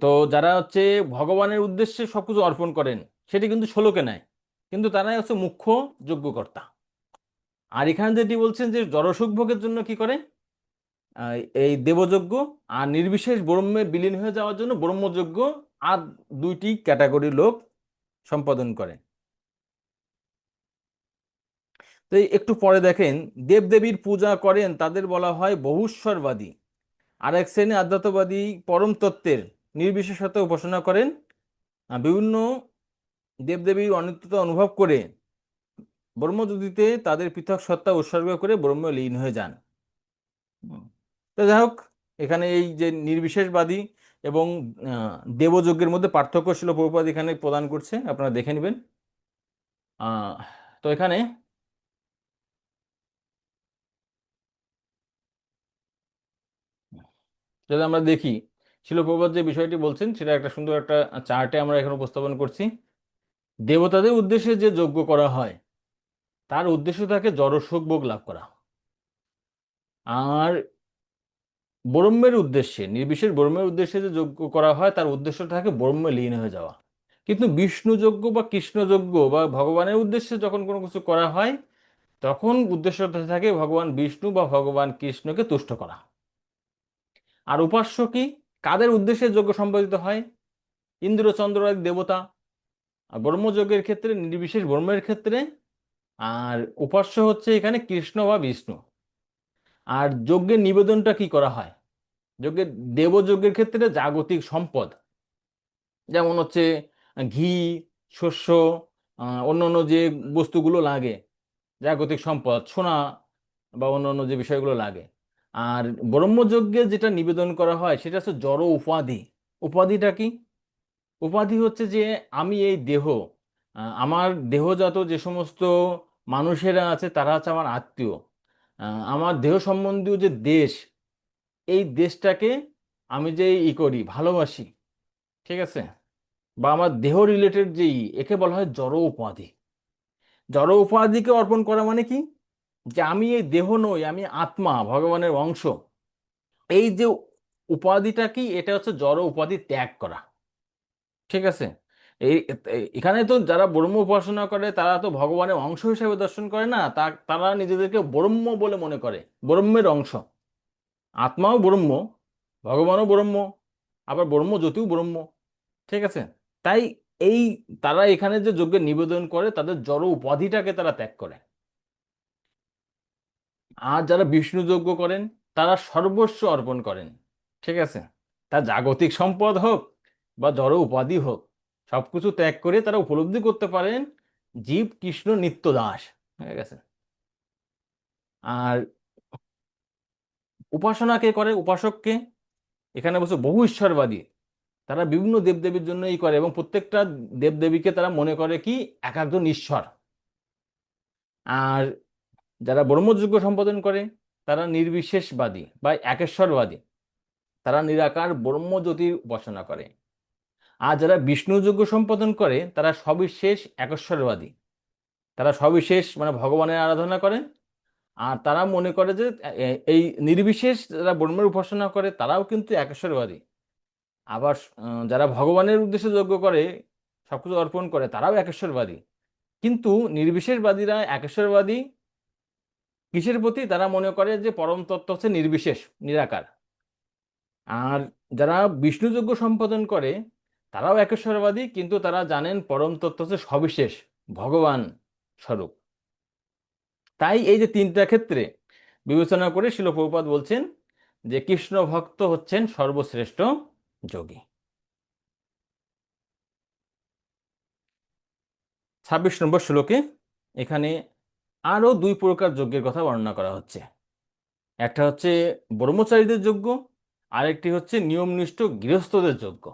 তো যারা হচ্ছে ভগবানের উদ্দেশ্যে সবকিছু অর্পণ করেন সেটি কিন্তু শ্লোকে নেয়, কিন্তু তারাই হচ্ছে মুখ্য যজ্ঞকর্তা। আর এখানে যেটি বলছেন যে জড়সুখ ভোগের জন্য কি করে, এই দেবযজ্ঞ, আর নির্বিশেষ ব্রহ্মে বিলীন হয়ে যাওয়ার জন্য ব্রহ্মযজ্ঞ, আর দুইটি ক্যাটাগরির লোক সম্পাদন করে। তো একটু পরে দেখেন, দেবদেবীর পূজা করেন তাদের বলা হয় বহুশ্বরবাদী। আর এক শ্রেণী আধ্যাত্মবাদী পরম তত্ত্বের নির্বিশেষতা উপাসনা করেন, বিভিন্ন দেবদেবীর অনিত্যতা অনুভব করে ব্রহ্মজ্যোতিতে তাদের পৃথক সত্তা উৎসর্গ করে ব্রহ্মে লীন হয়ে যান। তো যাই হোক, এখানে এই যে নির্বিশেষবাদী এবং দেবযজ্ঞের মধ্যে পার্থক্য ছিল প্রভুপাদ এখানে প্রদান করছে, আপনারা দেখে নেবেন। তো এখানে যদি আমরা দেখি শিল প্রভুপাদ যে বিষয়টি বলছেন সেটা একটা সুন্দর একটা চার্টে আমরা এখানে উপস্থাপন করছি। দেবতাদের উদ্দেশ্যে যে যজ্ঞ করা হয় তার উদ্দেশ্য থাকে জড়সুখ ভোগ লাভ করা, আর ব্রহ্মের উদ্দেশ্যে নির্বিশেষ ব্রহ্মের উদ্দেশ্যে যে যজ্ঞ করা হয় তার উদ্দেশ্য থাকে ব্রহ্মে লীন হয়ে যাওয়া। কিন্তু বিষ্ণু যজ্ঞ বা কৃষ্ণ যজ্ঞ বা ভগবানের উদ্দেশ্যে যখন কোনো কিছু করা হয় তখন উদ্দেশ্যটা থাকে ভগবান বিষ্ণু বা ভগবান কৃষ্ণকে তুষ্ট করা। আর উপাস্য কি, কাদের উদ্দেশ্যে যজ্ঞ সম্পাদিত হয়, ইন্দ্র চন্দ্র এক দেবতা, আর ব্রহ্মযজ্ঞের ক্ষেত্রে নির্বিশেষ ব্রহ্মের ক্ষেত্রে, আর উপাস্য হচ্ছে এখানে কৃষ্ণ বা বিষ্ণু। আর যজ্ঞের নিবেদনটা কি করা হয়, যজ্ঞের দেবযজ্ঞের ক্ষেত্রে জাগতিক সম্পদ, যেমন হচ্ছে ঘি, শস্য, অন্যান্য যে বস্তুগুলো লাগে, জাগতিক সম্পদ, সোনা বা অন্যান্য যে বিষয়গুলো লাগে। আর ব্রহ্মযজ্ঞে যেটা নিবেদন করা হয় সেটা হচ্ছে জড় উপাধি। উপাধিটা কি, উপাধি হচ্ছে যে আমি এই দেহ, আমার দেহজাত যে সমস্ত মানুষেরা আছে তারা হচ্ছে আমার আত্মীয়, আমার দেহ সম্বন্ধীয় যে দেশ, এই দেশটাকে আমি যে করি ভালোবাসি, ঠিক আছে, বা আমার দেহ রিলেটেড যেই, একে বলা হয় জড় উপাধি। জড় উপাধিকে অর্পণ করা মানে কি, যে আমি এই দেহ নই, আমি আত্মা, ভগবানের অংশ। এই যে উপাধিটা কি, এটা হচ্ছে জড় উপাধি ত্যাগ করা। ঠিক আছে। এই এখানে তো যারা ব্রহ্ম উপাসনা করে তারা তো ভগবানের অংশ হিসেবে দর্শন করে না, তারা নিজেদেরকে ব্রহ্ম বলে মনে করে, ব্রহ্মের অংশ। আত্মাও ব্রহ্ম, ভগবানও ব্রহ্ম, আবার ব্রহ্মজ্যোতিও ব্রহ্ম। ঠিক আছে, তাই এই তারা এখানে যে যজ্ঞের নিবেদন করে তাদের জড় উপাধিটাকে তারা ত্যাগ করে। আর যারা বিষ্ণু যজ্ঞ করেন তারা সর্বস্ব অর্পণ করেন। ঠিক আছে, তা জাগতিক সম্পদ হোক বা জড় উপাধি হোক, সবকিছু ত্যাগ করে তারা উপলব্ধি করতে পারেন জীব কৃষ্ণ নিত্য দাস হয়ে গেছে। আর উপাসনা কে করে? উপাসককে। এখানে বলছে বহু ঈশ্বরবাদী, তারা বিভিন্ন দেবদেবীর জন্য এই করে এবং প্রত্যেকটা দেবদেবীকে তারা মনে করে কি এক একজন ঈশ্বর। আর যারা ব্রহ্মযজ্ঞ সম্পাদন করে তারা নির্বিশেষবাদী বা একেশ্বরবাদী, তারা নিরাকার ব্রহ্মজ্যোতির উপাসনা করে। আর যারা বিষ্ণু যজ্ঞ সম্পাদন করে তারা সবিশেষ একেশ্বরবাদী, তারা সবিশেষ মানে ভগবানের আরাধনা করে। আর তারা মনে করে যে এই নির্বিশেষ যারা ব্রহ্মের উপাসনা করে তারাও কিন্তু একেশ্বরবাদী। আবার যারা ভগবানের উদ্দেশ্যে যজ্ঞ করে, সবকিছু অর্পণ করে, তারাও একেশ্বরবাদী। কিন্তু নির্বিশেষবাদীরা একেশ্বরবাদী কিসের প্রতি? তারা মনে করে যে পরম তত্ত্ব হচ্ছে নির্বিশেষ, নিরাকার। আর যারা বিষ্ণু যজ্ঞ সম্পাদন করে তারাও একেশ্বরবাদী, কিন্তু তারা জানেন পরম তত্ত্ব হচ্ছে সবিশেষ, ভগবান স্বরূপ। তাই এই যে তিনটা ক্ষেত্রে বিবেচনা করে শিল প্রভুপাদ বলছেন যে কৃষ্ণ ভক্ত হচ্ছেন সর্বশ্রেষ্ঠ যোগী। 26 নম্বর শ্লোকে এখানে আরো দুই প্রকার যজ্ঞের কথা বর্ণনা করা হচ্ছে। একটা হচ্ছে ব্রহ্মচারীদের যজ্ঞ, আরেকটি হচ্ছে নিয়মনিষ্ঠ গৃহস্থদের যজ্ঞ।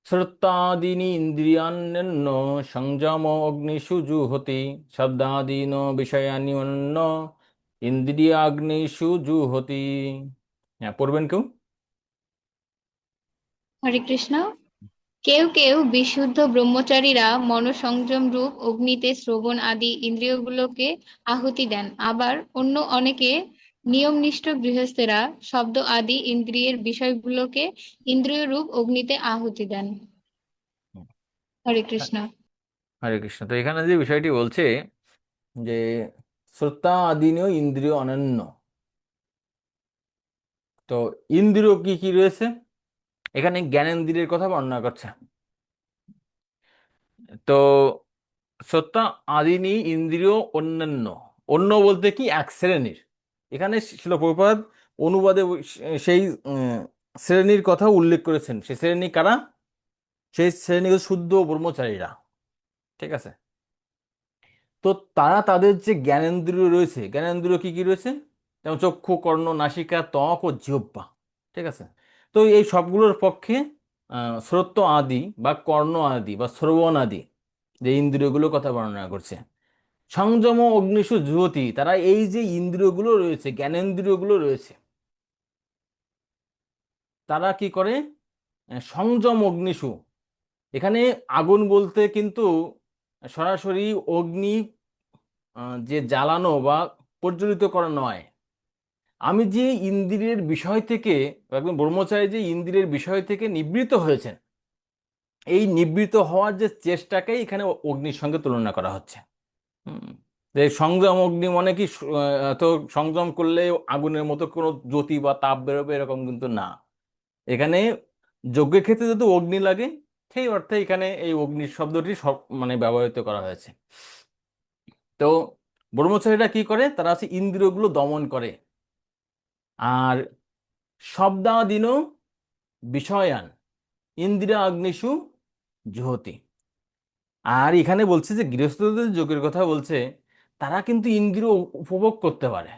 শ্রোত্তাদীনি ইন্দ্রিয়াণ্যন্য সংযম অগ্নিষু জুহতি শব্দাদীন বিষয়ানি অন্য ইন্দ্রিয়াগ্নিষু জুহতি। হ্যাঁ, পড়বেন কেউ? হরে কৃষ্ণ। কেউ কেউ বিশুদ্ধ ব্রহ্মচারীরা মনসংযম রূপ অগ্নিতে শ্রবণ আদি ইন্দ্রিয়গুলোকে আহুতি দেন, আবার অন্য অনেকে নিয়মনিষ্ঠ গৃহস্থেরা শব্দ আদি ইন্দ্রিয়ের বিষয়গুলোকে ইন্দ্রিয় রূপ অগ্নিতে আহুতি দেন। হরে কৃষ্ণ। হরে কৃষ্ণ। তো এখানে যে বিষয়টি বলছে যে শ্রোতা আদিনীয় ইন্দ্রিয় অনন্য। তো ইন্দ্রিয় কি কি রয়েছে? এখানে জ্ঞানেন্দ্রিয়ের কথা বর্ণনা করছে। তো সত্তা আদিনি ইন্দ্রিয় অন্যান্য, অন্য বলতে কি এক শ্রেণীর। এখানে শিল প্রভুপাদ অনুবাদে সেই শ্রেণীর কথা উল্লেখ করেছেন। সেই শ্রেণী কারা? সেই শ্রেণী হচ্ছে শুদ্ধ ব্রহ্মচারীরা। ঠিক আছে, তো তারা তাদের যে জ্ঞানেন্দ্রিয় রয়েছে, জ্ঞানেন্দ্রিয় কি কি রয়েছে? যেমন চক্ষু, কর্ণ, নাসিকা, ত্বক ও জিহ্বা। ঠিক আছে, তো এই সবগুলোর পক্ষে শ্রোত্র আদি বা কর্ণ আদি বা শ্রবণ আদি যে ইন্দ্রিয়গুলোর কথা বর্ণনা করছে। সংযম অগ্নিষু জুহতি, তারা এই যে ইন্দ্রিয়গুলো রয়েছে, জ্ঞানেন্দ্রিয়গুলো রয়েছে, তারা কি করে? সংযম অগ্নিষু। এখানে আগুন বলতে কিন্তু সরাসরি অগ্নি যে জ্বালানো বা প্রজ্বলিত করা নয়। আমি যে ইন্দ্রিয়ের বিষয় থেকে, একদম ব্রহ্মচারী যে ইন্দ্রিয়ের বিষয় থেকে নিবৃত হয়েছেন, এই নিবৃত হওয়ার যে চেষ্টাকেই এখানে অগ্নির সঙ্গে তুলনা করা হচ্ছে। যে সংযম অগ্নি মানে কি তো সংযম করলে আগুনের মতো কোনো জ্যোতি বা তাপ বেরোবে এরকম কিন্তু না। এখানে যজ্ঞের ক্ষেত্রে যদি অগ্নি লাগে, সেই অর্থে এখানে এই অগ্নি শব্দটি সব মানে ব্যবহৃত করা হয়েছে। তো ব্রহ্মচারীরা কি করে? তারা আছে ইন্দ্রিয়গুলো দমন করে। আর শব্দাদীন বিষয়ান ইন্দ্রিয় আগ্নিষু জুহতি। আর এখানে বলছে যে গৃহস্থদের যোগের কথা বলছে, তারা কিন্তু ইন্দ্রিয় উপভোগ করতে পারে।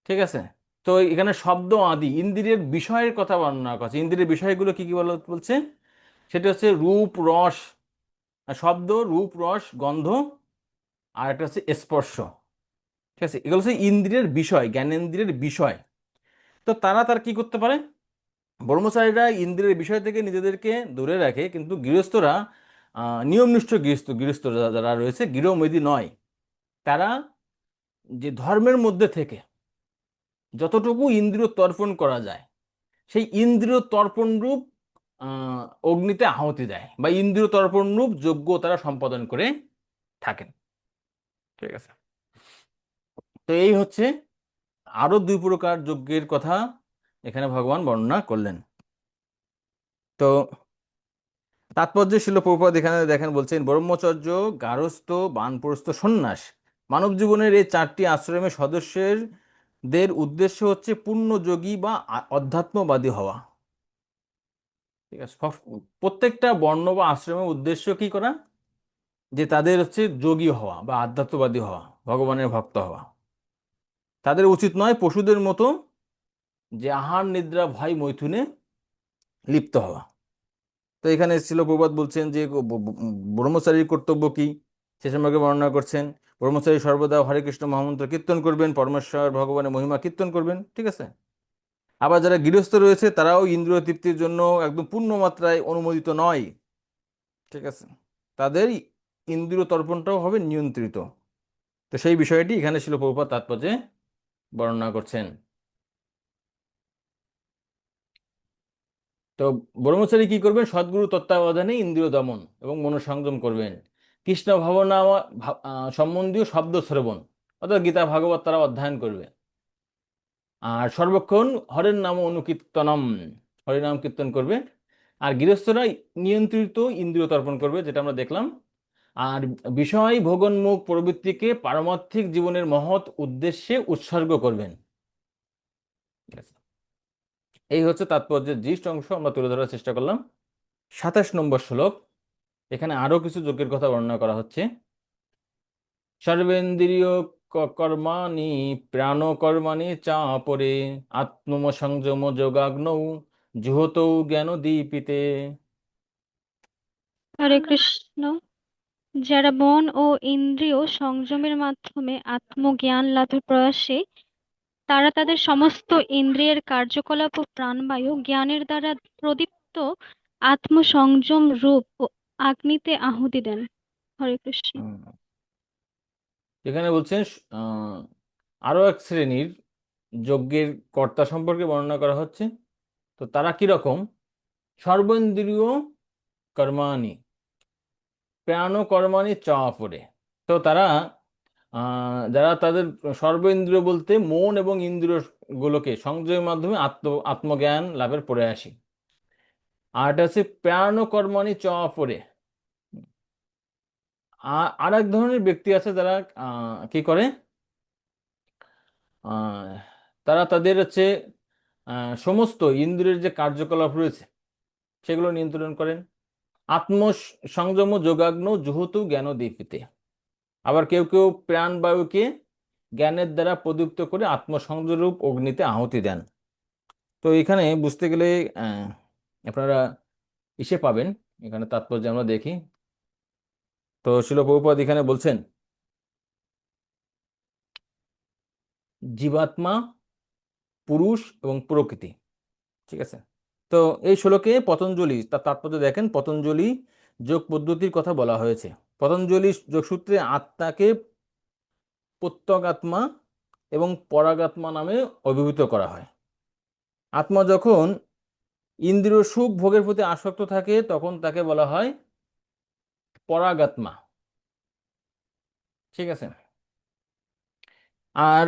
ঠিক আছে, তো এখানে শব্দ আদি ইন্দ্রিয়ের বিষয়ের কথা বর্ণনা করছে। ইন্দ্রিয়ের বিষয়গুলো কি কি বলছে? সেটা হচ্ছে রূপ, রস, শব্দ, রূপ, রস, গন্ধ, আর একটা হচ্ছে স্পর্শ। ঠিক আছে, এগুলো হচ্ছে ইন্দ্রিয়ের বিষয়, জ্ঞানেন্দ্রিয়ের বিষয়। তো তার কি করতে পারে? ব্রহ্মচারীরা ইন্দ্রিয়ের বিষয় থেকে নিজেদেরকে দূরে রাখে, কিন্তু গৃহস্থরা নিয়মনিষ্ঠ গৃহস্থরা যারা রয়েছে, গৃহমেদী নয়, তারা যে ধর্মের মধ্যে থেকে যতটুকু ইন্দ্রিয় তর্পণ করা যায় সেই ইন্দ্রিয় তর্পণ রূপ অগ্নিতে আহুতি দেয় বা ইন্দ্রিয় তর্পণ রূপ যজ্ঞ তারা সম্পাদন করে থাকেন। ঠিক আছে, তো এই হচ্ছে আরো দুই প্রকার যজ্ঞের কথা এখানে ভগবান বর্ণনা করলেন। তো তাৎপর্য ছিল প্রভুপাদ এখানে দেখেন বলছেন, ব্রহ্মচর্য, গার্হস্থ্য, বানপ্রস্থ, সন্ন্যাস মানব জীবনের এই 4টি আশ্রমের সদস্যদের উদ্দেশ্য হচ্ছে পূর্ণযোগী বা অধ্যাত্মবাদী হওয়া। ঠিক আছে, প্রত্যেকটা বর্ণ বা আশ্রমের উদ্দেশ্য কি করা, যে তাদের হচ্ছে যোগী হওয়া বা আধ্যাত্মবাদী হওয়া, ভগবানের ভক্ত হওয়া। তাদের উচিত নয় পশুদের মতো যে আহার নিদ্রা ভয় মৈথুনে লিপ্ত হওয়া। তো এখানে ছিল প্রবাদ বলছেন যে ব্রহ্মচারীর কর্তব্য কি সে সম্পর্কে বর্ণনা করছেন। ব্রহ্মচারী সর্বদা হরে কৃষ্ণ মহামন্ত্র কীর্তন করবেন, পরমেশ্বর ভগবানের মহিমা কীর্তন করবেন। ঠিক আছে। আবার যারা গৃহস্থ রয়েছে তারাও ইন্দ্রিয় তৃপ্তির জন্য একদম পূর্ণ মাত্রায় অনুমোদিত নয়। ঠিক আছে, তাদের ইন্দ্রিয় তর্পণটাও হবে নিয়ন্ত্রিত। তো সেই বিষয়টি এখানে ছিল প্রভুপাদ তাৎপর্যে বর্ণনা করছেন। তো ব্রহ্মচারী কি করবেন, সদ্গুরু তত্ত্বাবধানে ইন্দ্রিয় দমন এবং মনোসংযম করবেন, কৃষ্ণ ভাবনা সম্বন্ধীয় শব্দ শ্রবণ অর্থাৎ গীতা ভাগবত তারা অধ্যয়ন করবে, আর সর্বক্ষণ হরের নাম অনুকীর্তনম, হরির নাম কীর্তন করবে। আর গৃহস্থরা নিয়ন্ত্রিত ইন্দ্রিয় তর্পণ করবে, যেটা আমরা দেখলাম। আর বিষয় ভোগন্মুখ প্রবৃত্তিকে পারমার্থিক জীবনের মহৎ উদ্দেশ্যে উৎসর্গ করবেন। ঠিক আছে, এই হচ্ছে তাৎপর্যের দৃষ্ট অংশ আমরা তুলে ধরার চেষ্টা করলাম। 27 নম্বর শ্লোক, এখানে আরো কিছু যজ্ঞের কথা বর্ণনা করা হচ্ছে। সর্বেন্দ্রিয় কর্মাণি প্রাণ কর্মাণি চাপরে আত্মসংযম যোগাগ্নৌ জুহতৌ জ্ঞান দীপিতে। হরে কৃষ্ণ। যারা মন ও ইন্দ্রিয় সংযমের মাধ্যমে আত্মজ্ঞান লাভের প্রয়াসে, তারা তাদের সমস্ত ইন্দ্রিয়ের কার্যকলাপ ও প্রাণবায়ু জ্ঞানের দ্বারা প্রদীপ্ত আত্মসংযম রূপ ও আগ্নিতে আহুতি দেন। হরে কৃষ্ণ। এখানে বলছেন আরো এক শ্রেণীর যজ্ঞের কর্তা সম্পর্কে বর্ণনা করা হচ্ছে। তো তারা কিরকম, সর্বেন্দ্রিয় কর্মাণি প্রাণ কর্মাণি চাপরে। তো তারা যারা তাদের সর্বেন্দ্রিয় বলতে মন এবং ইন্দ্রিয় গুলোকে সংযমের মাধ্যমে আত্মজ্ঞান লাভের প্রয়াসী। আর এটা হচ্ছে প্রাণ কর্মাণি চাপরে। আর এক ধরনের ব্যক্তি আছে যারা কি করে, তারা তাদের হচ্ছে সমস্ত ইন্দ্রিয়ের যে কার্যকলাপ রয়েছে সেগুলো নিয়ন্ত্রণ করেন। আত্মসংযম যোগাগ্ন জুহতু জ্ঞান দীপিতে। আবার কেউ কেউ প্রাণবায়ুকে জ্ঞানের দ্বারা প্রদীপ্ত করে আত্মসংযমরূপ অগ্নিতে আহুতি দেন। তো এখানে বুঝতে গেলে আপনারা ইসে পাবেন, এখানে তাৎপর্য আমরা দেখি। তো শিল প্রভুপাদ এখানে বলছেন জীবাত্মা, পুরুষ এবং প্রকৃতি। ঠিক আছে। তো এই শ্লোকে পতঞ্জলি তার তাৎপর্য দেখেন, পতঞ্জলি যোগ পদ্ধতির কথা বলা হয়েছে। পতঞ্জলি যোগসূত্রে আত্মাকে প্রত্যগাত্মা এবং পরাগাত্মা নামে অভিহিত করা হয়। আত্মা যখন ইন্দ্রিয় সুখ ভোগের প্রতি আসক্ত থাকে তখন তাকে বলা হয় পরাগাত্মা। ঠিক আছে। আর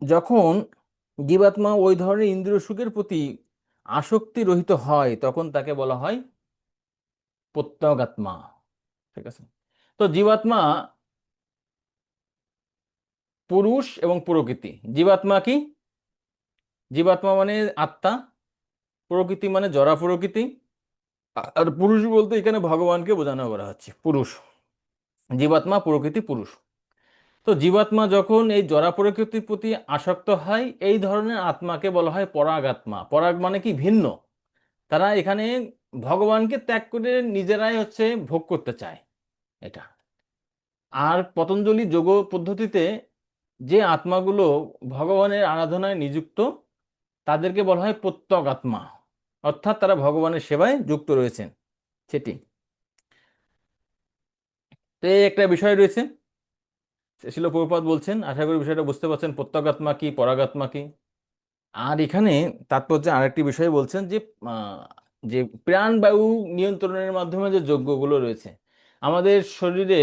যখন জীবাত্মা ওই ধরনের ইন্দ্রিয় সুখের প্রতি আসক্তি রহিত হয় তখন তাকে বলা হয় প্রত্যগাত্মা। ঠিক আছে। তো জীবাত্মা, পুরুষ এবং প্রকৃতি। জীবাত্মা কি, জীবাত্মা মানে আত্মা, প্রকৃতি মানে জড়া প্রকৃতি, আর পুরুষ বলতে এখানে ভগবানকে বোঝানো করা হচ্ছে। পুরুষ, জীবাত্মা, প্রকৃতি, পুরুষ। তো জীবাত্মা যখন এই জড়া প্রকৃতির প্রতি আসক্ত হয় এই ধরনের আত্মাকে বলা হয় পরাগাত্মা। পরাগ মানে কি, ভিন্ন। তারা এখানে ভগবানকে ত্যাগ করে নিজেরাই হচ্ছে ভোগ করতে চায় এটা। আর পতঞ্জলি যোগ পদ্ধতিতে যে আত্মাগুলো ভগবানের আরাধনায় নিযুক্ত তাদেরকে বলা হয় প্রত্যগাত্মা, অর্থাৎ তারা ভগবানের সেবায় যুক্ত রয়েছেন সেটি। তো এই একটা বিষয় রয়েছে, শিল প্রভুপাদ বলছেন। আশা করি বিষয়টা বুঝতে পারছেন, প্রত্যগাত্মা কি, পরাগাত্মা কি। আর এখানে তাৎপর্য আরেকটি বিষয় বলছেন যে যে প্রাণবায়ু নিয়ন্ত্রণের মাধ্যমে যে যজ্ঞগুলো রয়েছে, আমাদের শরীরে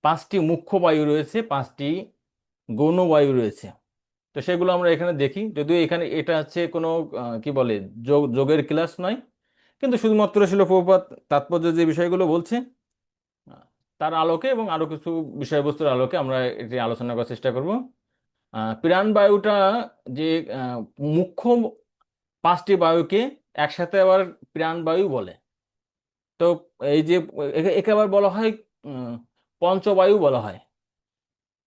5টি মুখ্য বায়ু রয়েছে, 5টি গৌণ বায়ু রয়েছে। তো সেগুলো আমরা এখানে দেখি, যদিও এখানে এটা হচ্ছে কোনো কি বলে যোগের ক্লাস নয়, কিন্তু শুধুমাত্র ছিল প্রভুপাদ তাৎপর্য যে বিষয়গুলো বলছে আহ, তার আলোকে এবং আরো কিছু বিষয়বস্তুর আলোকে আমরা এটি আলোচনা করার চেষ্টা করব। প্রাণবায়ুটা যে আহ, মুখ্য 5টি বায়ুকে একসাথে আবার প্রাণবায়ু বলে। তো এই যে একে আবার বলা হয় উম, পঞ্চবায়ু বলা হয়।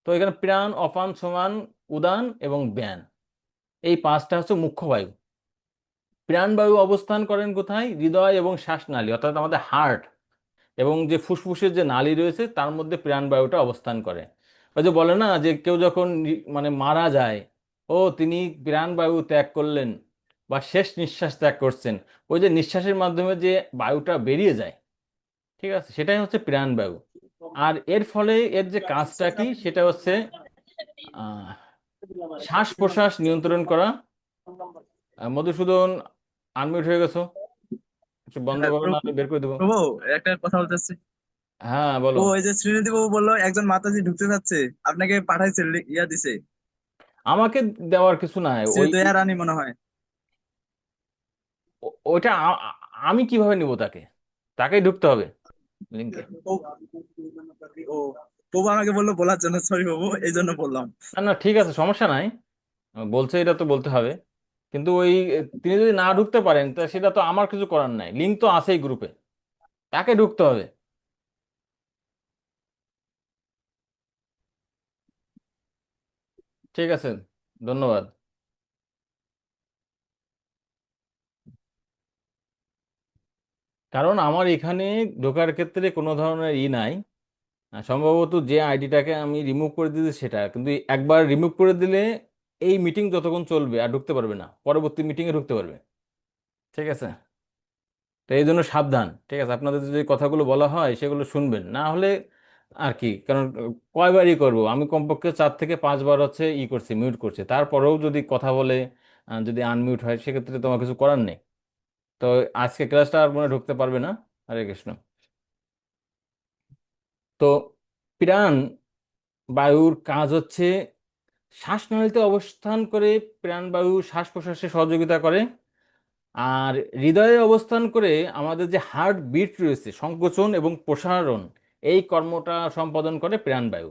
তো এখানে প্রাণ, অপান, সমান, উদান এবং ব্যান, এই 5টা হচ্ছে মুখ্য বায়ু। প্রাণবায়ু অবস্থান করেন কোথায়? হৃদয় এবং শ্বাসনালী, অর্থাৎ আমাদের হার্ট এবং যে ফুসফুসের যে নালী রয়েছে তার মধ্যে প্রাণবায়ুটা অবস্থান করে। ওই যে বলে না যে কেউ যখন মানে মারা যায়, ও তিনি প্রাণবায়ু ত্যাগ করলেন বা শেষ নিঃশ্বাস ত্যাগ করছেন, ওই যে নিঃশ্বাসের মাধ্যমে যে বায়ুটা বেরিয়ে যায়, ঠিক আছে, সেটাই হচ্ছে প্রাণবায়ু। আর এর ফলে এর যে কাজটা কি সেটা হচ্ছে আহ শ্বাস প্রশ্বাস নিয়ন্ত্রণ করা। মধুসূদন, আনমিউট হয়ে গেছো, একটু বন্ধ হ্যাঁ, করো, না বের করে দেবো। প্রভু, একটা কথা বলতেছি। হ্যাঁ বলো। ও, এই যে শ্রীনিধি বাবু বললো একজন মাতাজি ঢুকতে যাচ্ছে, আপনাকে পাঠাইছে, ইয়া দিছে, আমাকে দেওয়ার কিছু নাই, শ্রী ওই দয়া রানী মনে হয়। ওইটা আমি কিভাবে নিব তাকে? তাকেই ঢুকতে হবে লিঙ্কে। ও, ও, প্রভু আমাকে বললো বলার জন্য, সরি বাবু, এই জন্য বললাম। না না, ঠিক আছে, সমস্যা নাই, বলছে এটা তো বলতে হবে। কিন্তু ওই তিনি যদি না ঢুকতে পারেন তা সেটা তো আমার কিছু করার নাই, লিঙ্ক তো আছেই গ্রুপে, তাকে ঢুকতে হবে। ঠিক আছে, ধন্যবাদ। কারণ আমার এখানে ঢোকার ক্ষেত্রে কোনো ধরনের নাই। সম্ভবত যে আইডিটাকে আমি রিমুভ করে দিয়েছি সেটা, কিন্তু একবার রিমুভ করে দিলে এই মিটিং যতক্ষণ চলবে আর ঢুকতে পারবে না, পরবর্তী মিটিংয়ে ঢুকতে পারবে। ঠিক আছে, তো এই জন্য সাবধান। ঠিক আছে, আপনাদের যে কথাগুলো বলা হয় সেগুলো শুনবেন, না হলে আর কি, কারণ কয়বারই করব আমি, কমপক্ষে 4 থেকে 5 বার হচ্ছে করছি, মিউট করছি, তারপরেও যদি কথা বলে যদি আনমিউট হয় সেক্ষেত্রে তোমার কিছু করার নেই। তো আজকে ক্লাসটা আর মনে হয় ঢুকতে পারবে না। হরে কৃষ্ণ। তো প্রাণ বায়ুর কাজ হচ্ছে শ্বাসনালীতে অবস্থান করে প্রাণবায়ু শ্বাস প্রশ্বাসে সহযোগিতা করে। আর হৃদয়ে অবস্থান করে আমাদের যে হার্ট বিট রয়েছে, সংকোচন এবং প্রসারণ, এই কর্মটা সম্পাদন করে প্রাণবায়ু।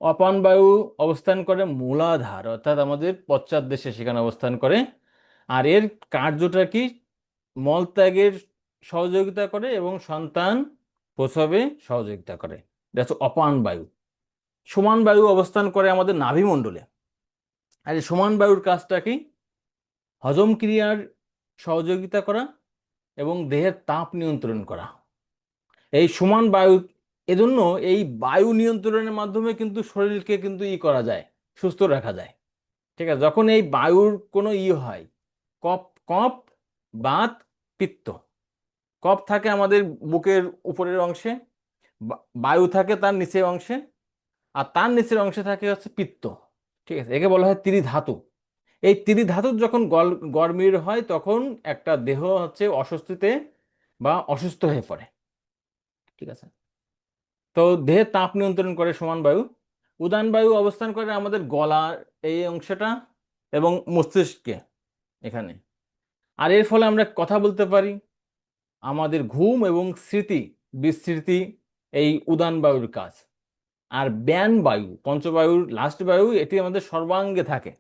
অপান বায়ু অবস্থান করে মূলাধার, অর্থাৎ আমাদের পশ্চাৎদেশে, সেখানে অবস্থান করে। আর এর কার্যটা কি? মলত্যাগের সহযোগিতা করে এবং সন্তান প্রসবে সহযোগিতা করে। এটা হচ্ছে অপান বায়ু। সমান বায়ু অবস্থান করে আমাদের নাভিমণ্ডলে। আর এই সমান বায়ুর কাজটা কি? হজম ক্রিয়ার সহযোগিতা করা এবং দেহের তাপ নিয়ন্ত্রণ করা। এই সমান বায়ু, এজন্য এই বায়ু নিয়ন্ত্রণের মাধ্যমে কিন্তু শরীরকে কিন্তু করা যায়, সুস্থ রাখা যায়। ঠিক আছে, যখন এই বায়ুর কোনো হয়, কফ, কফ, বাত, পিত্ত। কফ থাকে আমাদের বুকের উপরের অংশে, বায়ু থাকে তার নিচের অংশে, আর তার নিচের অংশে থাকে হচ্ছে পিত্ত। ঠিক আছে, একে বলা হয় ত্রিধাতু। এই ত্রিধাতুর যখন গরমির হয় তখন একটা দেহ হচ্ছে অস্বস্তিতে বা অসুস্থ হয়ে পড়ে। ঠিক আছে, তো দেহের তাপ নিয়ন্ত্রণ করে সমান বায়ু। উদান বায়ু অবস্থান করে আমাদের গলার এই অংশটা এবং মস্তিষ্কে, এখানে। আর এর ফলে আমরা কথা বলতে পারি, আমাদের ঘুম এবং স্মৃতি বিস্মৃতি, এই উদান বায়ুর কাজ। আর ব্যান বায়ু, পঞ্চবায়ুর লাস্ট বায়ু, এটি আমাদের সর্বাঙ্গে থাকে,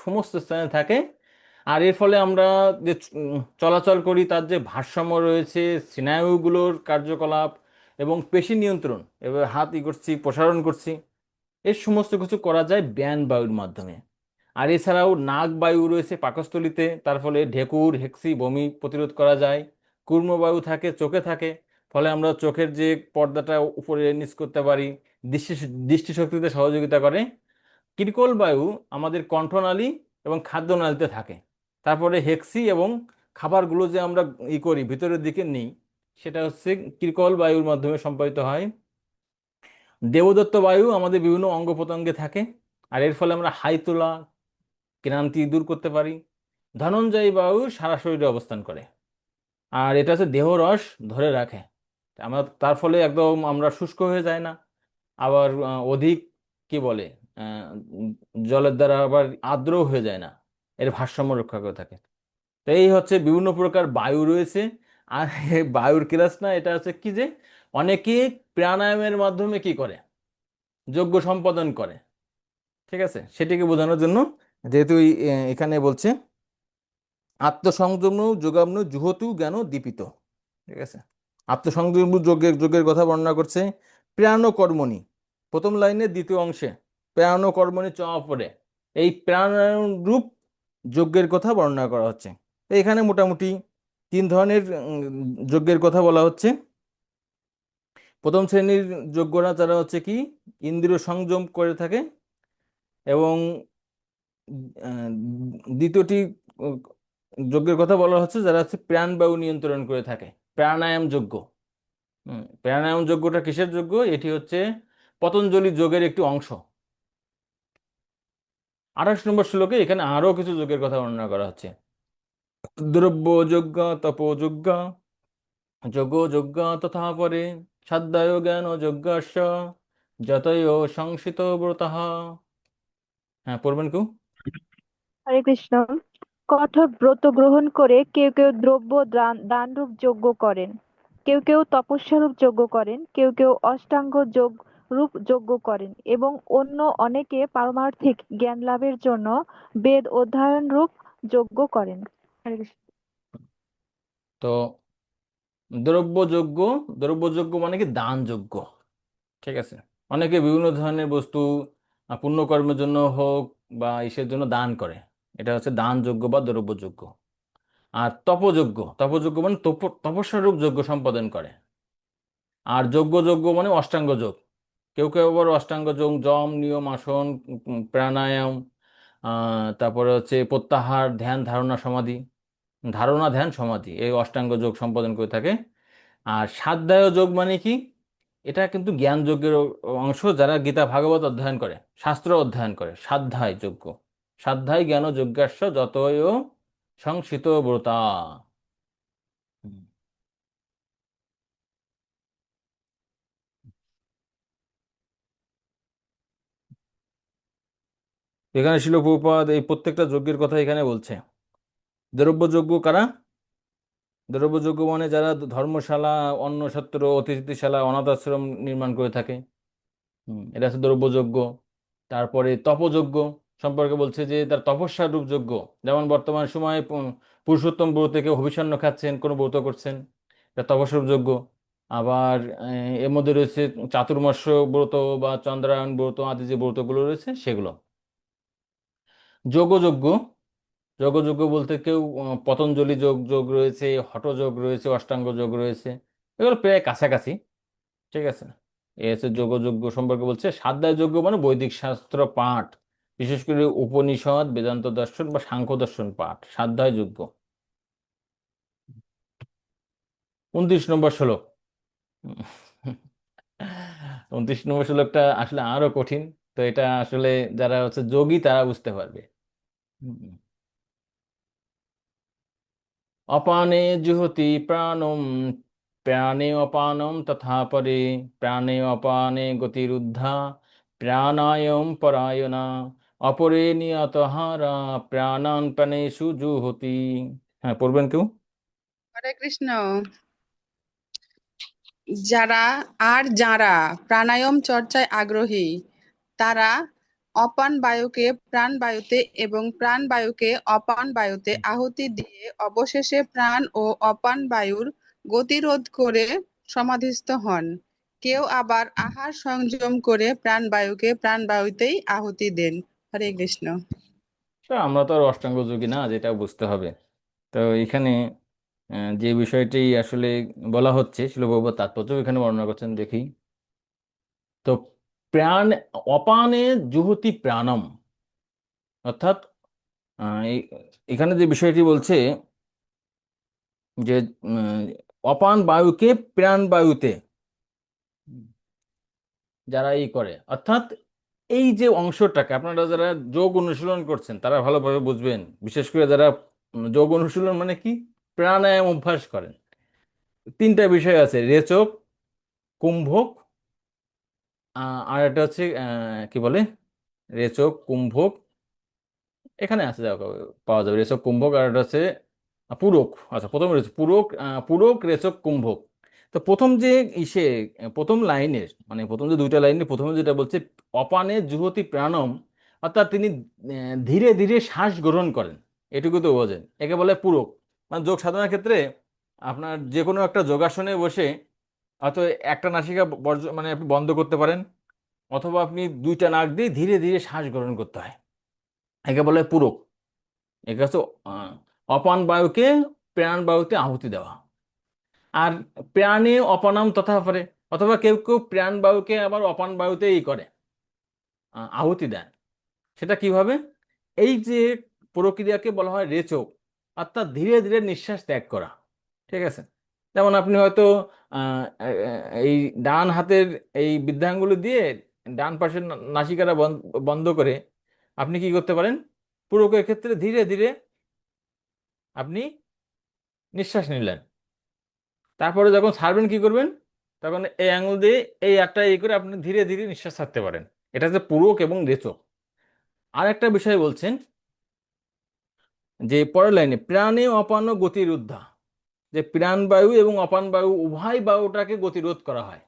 সমস্ত স্থানে থাকে। আর এর ফলে আমরা যে চলাচল করি তার যে ভারসাম্য রয়েছে, স্নায়ুগুলোর কার্যকলাপ এবং পেশি নিয়ন্ত্রণ, এবার হাত করছি, প্রসারণ করছি, এর সমস্ত কিছু করা যায় ব্যান বায়ুর মাধ্যমে। আর এছাড়াও নাক বায়ু রয়েছে পাকস্থলীতে, তার ফলে ঢেকুর, হেক্সি, বমি প্রতিরোধ করা যায়। কুর্ম বায়ু থাকে চোখে থাকে, ফলে আমরা চোখের যে পর্দাটা উপরে নিচ করতে পারি, দৃষ্টি দৃষ্টিশক্তিতে সহযোগিতা করে। কিরকোল বায়ু আমাদের কণ্ঠনালী এবং খাদ্যনালীতে থাকে। তারপরে হেক্সি এবং খাবারগুলো যে আমরা করি ভিতরের দিকে নিই, সেটা হচ্ছে কিরকোল বায়ুর মাধ্যমে সম্পাদিত হয়। দেবদত্ত বায়ু আমাদের বিভিন্ন অঙ্গ প্রত্যঙ্গে থাকে, আর এর ফলে আমরা হাই তোলা, ক্লান্তি দূর করতে পারি। ধনঞ্জয়ী বায়ু সারা শরীরে অবস্থান করে, আর এটা হচ্ছে দেহ রস ধরে রাখে। আমরা তার ফলে একদম আমরা শুষ্ক হয়ে যায় না, আবার অধিক কি বলে আহ, জলের দ্বারা আবার আর্দ্রও হয়ে যায় না, এর ভারসাম্য রক্ষা করে থাকে। তো এই হচ্ছে বিভিন্ন প্রকার বায়ু রয়েছে। আর এই বায়ুর ক্লাস না, এটা হচ্ছে কি যে অনেকে প্রাণায়ামের মাধ্যমে কি করে, যজ্ঞ সম্পাদন করে। ঠিক আছে, সেটিকে বোঝানোর জন্য যেহেতু এখানে বলছে আত্মসংযম যোগাম্ন জুহতু জ্ঞান দীপিত। ঠিক আছে, আত্মসংযম যজ্ঞের যজ্ঞের কথা বর্ণনা করছে। প্রাণ কর্মণি, প্রথম লাইনের দ্বিতীয় অংশে প্রাণ কর্মণি চ পড়ে এই প্রাণায়াম রূপ যজ্ঞের কথা বর্ণনা করা হচ্ছে। তো এখানে মোটামুটি তিন ধরনের যজ্ঞের কথা বলা হচ্ছে। প্রথম শ্রেণীর যজ্ঞরা যারা হচ্ছে কি ইন্দ্রিয় সংযম করে থাকে, এবং আহ, দ্বিতীয়টি উম, যজ্ঞের কথা বলা হচ্ছে যারা হচ্ছে প্রাণবায়ু নিয়ন্ত্রণ করে থাকে, প্রাণায়াম যজ্ঞ। প্রাণায়াম যজ্ঞটা কিসের যজ্ঞ? এটি হচ্ছে পতঞ্জলি যোগের একটি অংশ। 28 নম্বর শ্লোকে এখানে আরো কিছু যজ্ঞের কথা বর্ণনা করা হচ্ছে। দ্রব্য যজ্ঞ, তপোযজ্ঞ, যোগ যজ্ঞ তথা পরে, সাধ্যায় জ্ঞান যজ্ঞস্য যতয় সংসিত ব্রতঃ। হ্যাঁ, পড়বেন কেউ? হরে কৃষ্ণ। কঠোর ব্রত গ্রহণ করে কেউ কেউ দ্রব্য দানরূপ যজ্ঞ করেন, কেউ কেউ তপস্যারূপ যজ্ঞ করেন, কেউ কেউ অষ্টাঙ্গ যোগ রূপ যজ্ঞ করেন, এবং অন্য অনেকে পারমার্থিক জ্ঞান লাভের জন্য বেদ অধ্যয়ন রূপ যজ্ঞ করেন। হরে কৃষ্ণ। তো দ্রব্যযজ্ঞ, দ্রব্যযজ্ঞ মানে কি দান যজ্ঞ। ঠিক আছে, অনেকে বিভিন্ন ধরনের বস্তু পুণ্যকর্মের জন্য হোক বা ইসের জন্য দান করে, এটা হচ্ছে দান যজ্ঞ বা দ্রব্যযজ্ঞ। আর তপযজ্ঞ, তপযজ্ঞ মানে তপস্যারূপ যজ্ঞ সম্পাদন করে। আর যজ্ঞ মানে অষ্টাঙ্গ যোগ। কেউ কেউ আবার অষ্টাঙ্গ যোগ যম নিয়ম আসন প্রাণায়াম, তারপরে হচ্ছে প্রত্যাহার ধ্যান ধারণা সমাধি, ধারণা ধ্যান সমাধি, এই অষ্টাঙ্গ যোগ সম্পাদন করে থাকে। আর স্বাধ্যায় যোগ মানে কি, এটা কিন্তু জ্ঞান যজ্ঞের অংশ। যারা গীতা ভাগবত অধ্যয়ন করে, শাস্ত্র অধ্যয়ন করে, স্বাধ্যায় যজ্ঞ। স্বাধ্যায় জ্ঞান যজ্ঞাস্য যতয় সংসিত ব্রতা। হুম। এখানে শিল প্রভুপাদ এই প্রত্যেকটা যজ্ঞের কথা এখানে বলছে। দ্রব্যযজ্ঞ কারা? দ্রব্যযজ্ঞ মানে যারা ধর্মশালা, অন্নসত্র, অতিথিশালা, অনাথ আশ্রম নির্মাণ করে থাকে, এটা হচ্ছে দ্রব্যযজ্ঞ। তারপরে তপযজ্ঞ সম্পর্কে বলছে যে তার তপস্যার রূপ যজ্ঞ। যেমন বর্তমান সময়ে পুরুষোত্তম ব্রত থেকে হবিষান্ন খাচ্ছেন, কোনো ব্রত করছেন, এটা তপস্যারূপ যজ্ঞ। আবার এর মধ্যে রয়েছে চাতুর্মাস্য ব্রত বা চন্দ্রায়ণ ব্রত আদি যে ব্রতগুলো রয়েছে সেগুলো। যোগযজ্ঞ, যোগযজ্ঞ বলতে কেউ পতঞ্জলি যোগ যোগ রয়েছে, হঠযোগ রয়েছে, অষ্টাঙ্গ যোগ রয়েছে, এগুলো প্রায় কাছাকাছি। ঠিক আছে, এ হচ্ছে যোগযজ্ঞ সম্পর্কে বলছে। স্বাধ্যায় যজ্ঞ মানে বৈদিক শাস্ত্র পাঠ, বিশেষ করে উপনিষদ, বেদান্ত দর্শন বা সাংখ্য দর্শন পাঠ, স্বাধ্যায় যজ্ঞ। 29 নম্বর শ্লোক। 29 নম্বর শ্লোকটা আসলে আরো কঠিন। তো এটা আসলে যারা হচ্ছে যোগী তারা বুঝতে পারবে। হুম। অপানে জুহতি প্রাণম, প্রাণে অপানম তথা পরে, প্রাণে অপানে গতিরুদ্ধা, প্রাণায়াম পরায়ণা, অপরে নিয়তহারা, প্রাণান প্রাণেষু জুহতি। হ্যাঁ, পড়বেন কেউ? হরে কৃষ্ণ। যারা প্রাণায়াম চর্চায় আগ্রহী, তারা অপান বায়ুকে প্রাণ বায়ুতে এবং প্রাণ বায়ুকে অপান বায়ুতে আহুতি দিয়ে অবশেষে প্রাণ ও অপান বায়ুর গতিরোধ করে সমাধিস্থ হন। কেউ আবার আহার সংযম করে প্রাণ বায়ুকে প্রাণ বায়ুতেই আহুতি দেন। হরে কৃষ্ণ। তো আমরা তো আর অষ্টাঙ্গ যোগী না, যেটা বুঝতে হবে। তো এখানে যে বিষয়টি আসলে বলা হচ্ছে শিল প্রভুপাদ তাৎপর্য এখানে বর্ণনা করছেন, দেখি। তো প্রাণ অপানে জুহতি প্রাণম, অর্থাৎ এখানে যে বিষয়টি বলছে যে অপান বায়ুকে প্রাণ বায়ুতে যারা করে, অর্থাৎ এই যে অংশটাকে আপনারা যারা যোগ অনুশীলন করছেন তারা ভালোভাবে বুঝবেন। বিশেষ করে যারা যোগ অনুশীলন মানে কি প্রাণায়াম অভ্যাস করেন, তিনটা বিষয় আছে: রেচক, কুম্ভক, আর একটা হচ্ছে কি বলে রেচক, কুম্ভক, এখানে আছে দেখো, পাওয়া যাবে রেচক, কুম্ভক, আর এটা হচ্ছে পূরক। আচ্ছা, প্রথমে রয়েছে পূরক, পূরক, রেচক, কুম্ভক। তো প্রথম যে ইসে প্রথম লাইনের মানে প্রথম যে দুইটা লাইনের প্রথমে যেটা বলছে অপানে জুহতি প্রাণম, অর্থাৎ তিনি ধীরে ধীরে শ্বাস গ্রহণ করেন, এটুকু তো বোঝেন, একে বলে পূরক। মানে যোগ সাধনার ক্ষেত্রে আপনার যে কোনো একটা যোগাসনে বসে হয়তো একটা নাসিকা মানে আপনি বন্ধ করতে পারেন, অথবা আপনি দুইটা নাক দিয়ে ধীরে ধীরে শ্বাস গ্রহণ করতে হয়, একে বলে পূরক। একে হচ্ছে আহ, অপান বায়ুকে প্রাণ বায়ুতে আহুতি দেওয়া। আর প্রাণে অপানাম তথা পারে, অথবা কেউ কেউ প্রাণ বায়ুকে আবার অপান বায়ুতেই করে আহুতি দেন। সেটা কিভাবে? এই যে প্রক্রিয়াকে বলা হয় রেচক, অর্থাৎ ধীরে ধীরে নিঃশ্বাস ত্যাগ করা। ঠিক আছে? যেমন আপনি হয়তো এই ডান হাতের এই বৃদ্ধাঙ্গুলি দিয়ে ডান পাশের নাসিকাটা বন্ধ করে আপনি কি করতে পারেন, পুরকের ক্ষেত্রে ধীরে ধীরে আপনি নিঃশ্বাস নিলেন, তারপরে যখন ছাড়বেন কি করবেন, তখন এই আঙুল দিয়ে এই একটা এই করে আপনি ধীরে ধীরে নিঃশ্বাস ছাড়তে পারেন। এটা হচ্ছে পূরক এবং রেচক। আর একটা বিষয় বলছেন যে পরের লাইনে প্রাণে অপান গতির উদ্ধা, যে প্রাণবায়ু এবং অপান বায়ু উভয় বায়ুটাকে গতিরোধ করা হয়,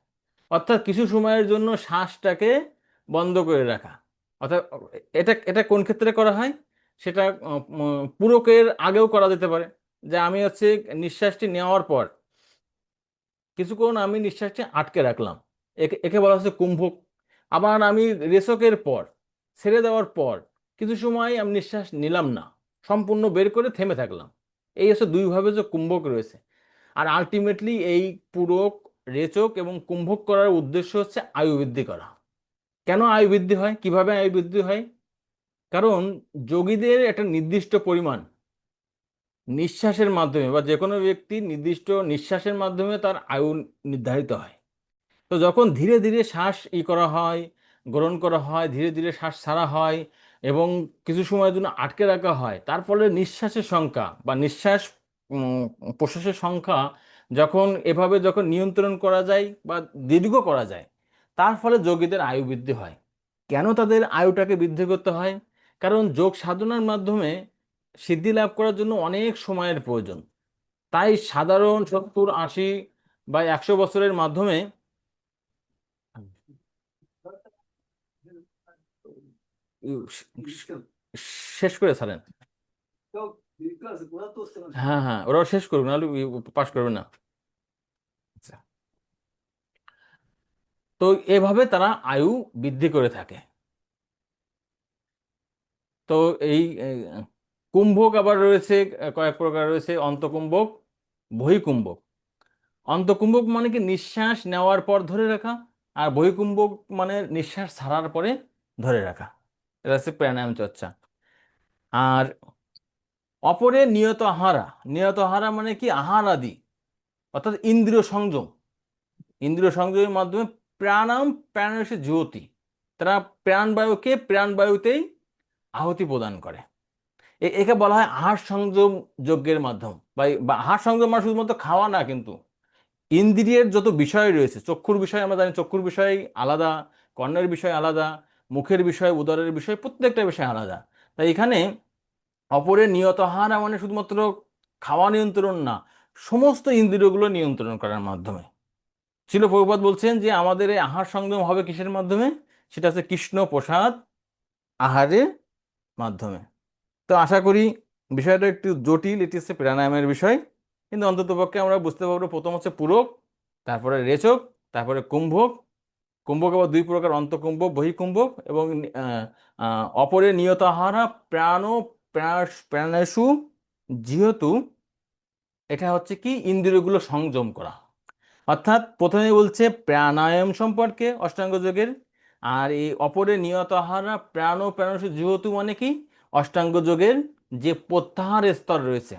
অর্থাৎ কিছু সময়ের জন্য শ্বাসটাকে বন্ধ করে রাখা। অর্থাৎ এটা এটা কোন ক্ষেত্রে করা হয়, সেটা পূরকের আগেও করা যেতে পারে। যে আমি হচ্ছে নিঃশ্বাসটি নেওয়ার পর কিছুক্ষণ আমি নিঃশ্বাসটি আটকে রাখলাম, একে একে বলা হচ্ছে কুম্ভক। আবার আমি রেচকের পর ছেড়ে দেওয়ার পর কিছু সময় আমি নিঃশ্বাস নিলাম না, সম্পূর্ণ বের করে থেমে থাকলাম। এই হচ্ছে দুইভাবে যে কুম্ভক রয়েছে। আর আলটিমেটলি এই পূরক, রেচক এবং কুম্ভক করার উদ্দেশ্য হচ্ছে আয়ু বৃদ্ধি করা। কেন আয়ু বৃদ্ধি হয়, কিভাবে আয়ু বৃদ্ধি হয়? কারণ যোগীদের একটা নির্দিষ্ট পরিমাণ নিঃশ্বাসের মাধ্যমে বা যে কোনো ব্যক্তি নির্দিষ্ট নিঃশ্বাসের মাধ্যমে তার আয়ু নির্ধারিত হয়। তো যখন ধীরে ধীরে শ্বাস করা হয়, গ্রহণ করা হয়, ধীরে ধীরে শ্বাস ছাড়া হয় এবং কিছু সময়ের জন্য আটকে রাখা হয়, তার ফলে নিঃশ্বাসের সংখ্যা বা নিঃশ্বাস প্রশ্বাসের সংখ্যা যখন এভাবে যখন নিয়ন্ত্রণ করা যায় বা দীর্ঘ করা যায়, তার ফলে যোগীদের আয়ু বৃদ্ধি হয়। কেন তাদের আয়ুটাকে বৃদ্ধি করতে হয়? কারণ যোগ সাধনার মাধ্যমে সিদ্ধি লাভ করার জন্য অনেক সময়ের প্রয়োজন। তাই সাধারণ 70, 80 বা 100 বছরের মাধ্যমে শেষ করে ছাড়েন। হ্যাঁ হ্যাঁ, ওরাও শেষ করবে, নাহলে পাস করবে না। আচ্ছা, তো এভাবে তারা আয়ু বৃদ্ধি করে থাকে। তো এই কুম্ভক আবার রয়েছে, কয়েক প্রকার রয়েছে, অন্তকুম্ভক, বহিকুম্ভক। অন্তকুম্ভক মানে কি নিঃশ্বাস নেওয়ার পর ধরে রাখা, আর বহিকুম্ভক মানে নিঃশ্বাস ছাড়ার পরে ধরে রাখা। এটা হচ্ছে প্রাণায়াম চর্চা। আর অপরে নিয়ত আহারা, নিয়ত আহারা মানে কি আহার আদি, অর্থাৎ ইন্দ্রিয় সংযম। ইন্দ্রিয় সংযমের মাধ্যমে প্রাণায়াম প্রাণায়ামে জ্যোতি, তারা প্রাণবায়ুকে প্রাণবায়ুতেই আহুতি প্রদান করে। একে বলা হয় আহার সংযম যজ্ঞের মাধ্যম। বা আহার সংযম মানে শুধুমাত্র খাওয়া না, কিন্তু ইন্দ্রিয়ের যত বিষয় রয়েছে, চক্ষুর বিষয় আমরা জানি, চক্ষুর বিষয় আলাদা, কর্ণের বিষয় আলাদা, মুখের বিষয়, উদরের বিষয়, প্রত্যেকটা বিষয় আলাদা। তাই এখানে অপরের নিয়ত আহার মানে শুধুমাত্র খাওয়া নিয়ন্ত্রণ না, সমস্ত ইন্দ্রিয়গুলো নিয়ন্ত্রণ করার মাধ্যমে। শিল প্রভুপাদ বলছেন যে আমাদের এই আহার সংযম হবে কিসের মাধ্যমে, সেটা হচ্ছে কৃষ্ণ প্রসাদ আহারের মাধ্যমে। তো আশা করি বিষয়টা একটু জটিল, এটি হচ্ছে প্রাণায়ামের বিষয়, কিন্তু অন্ততপক্ষে আমরা বুঝতে পারবো প্রথম হচ্ছে পূরক, তারপরে রেচক, তারপরে কুম্ভক। কুম্ভক আবার দুই প্রকার, অন্তকুম্ভক, বহিকুম্ভক। এবং অপরে নিয়ত আহারা প্রাণ প্রাণেষু, যেহেতু এটা হচ্ছে কি ইন্দ্রিয়গুলো সংযম করা। অর্থাৎ প্রথমে বলছে প্রাণায়াম সম্পর্কে অষ্টাঙ্গ যোগের, আর এই অপরে নিয়ত আহারা প্রাণ প্রাণেষু যেহেতু মানে কি অষ্টাঙ্গ যোগের যে প্রত্যাহার স্তর রয়েছে,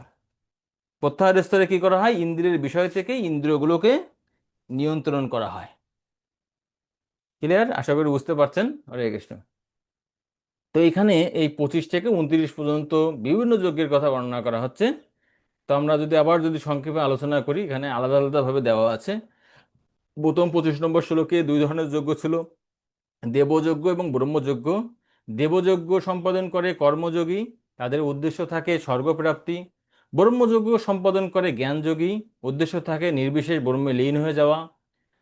প্রত্যাহার স্তরে কি করা হয়, ইন্দ্রিয়ের বিষয় থেকে ইন্দ্রিয়গুলোকে নিয়ন্ত্রণ করা হয়। ক্লিয়ার? আশা করি বুঝতে পারছেন। হরে কৃষ্ণ। তো এখানে এই 25 থেকে 29 পর্যন্ত বিভিন্ন যজ্ঞের কথা বর্ণনা করা হচ্ছে। তো আমরা যদি সংক্ষেপে আলোচনা করি, এখানে আলাদা আলাদাভাবে দেওয়া আছে। প্রথম 25 নম্বর শ্লোকে দুই ধরনের যজ্ঞ ছিল, দেবযজ্ঞ এবং ব্রহ্মযজ্ঞ। দেবযজ্ঞ সম্পাদন করে কর্মযোগী, তাদের উদ্দেশ্য থাকে স্বর্গপ্রাপ্তি। ব্রহ্মযজ্ঞ সম্পাদন করে জ্ঞানযোগী, উদ্দেশ্য থাকে নির্বিশেষ ব্রহ্মে লীন হয়ে যাওয়া।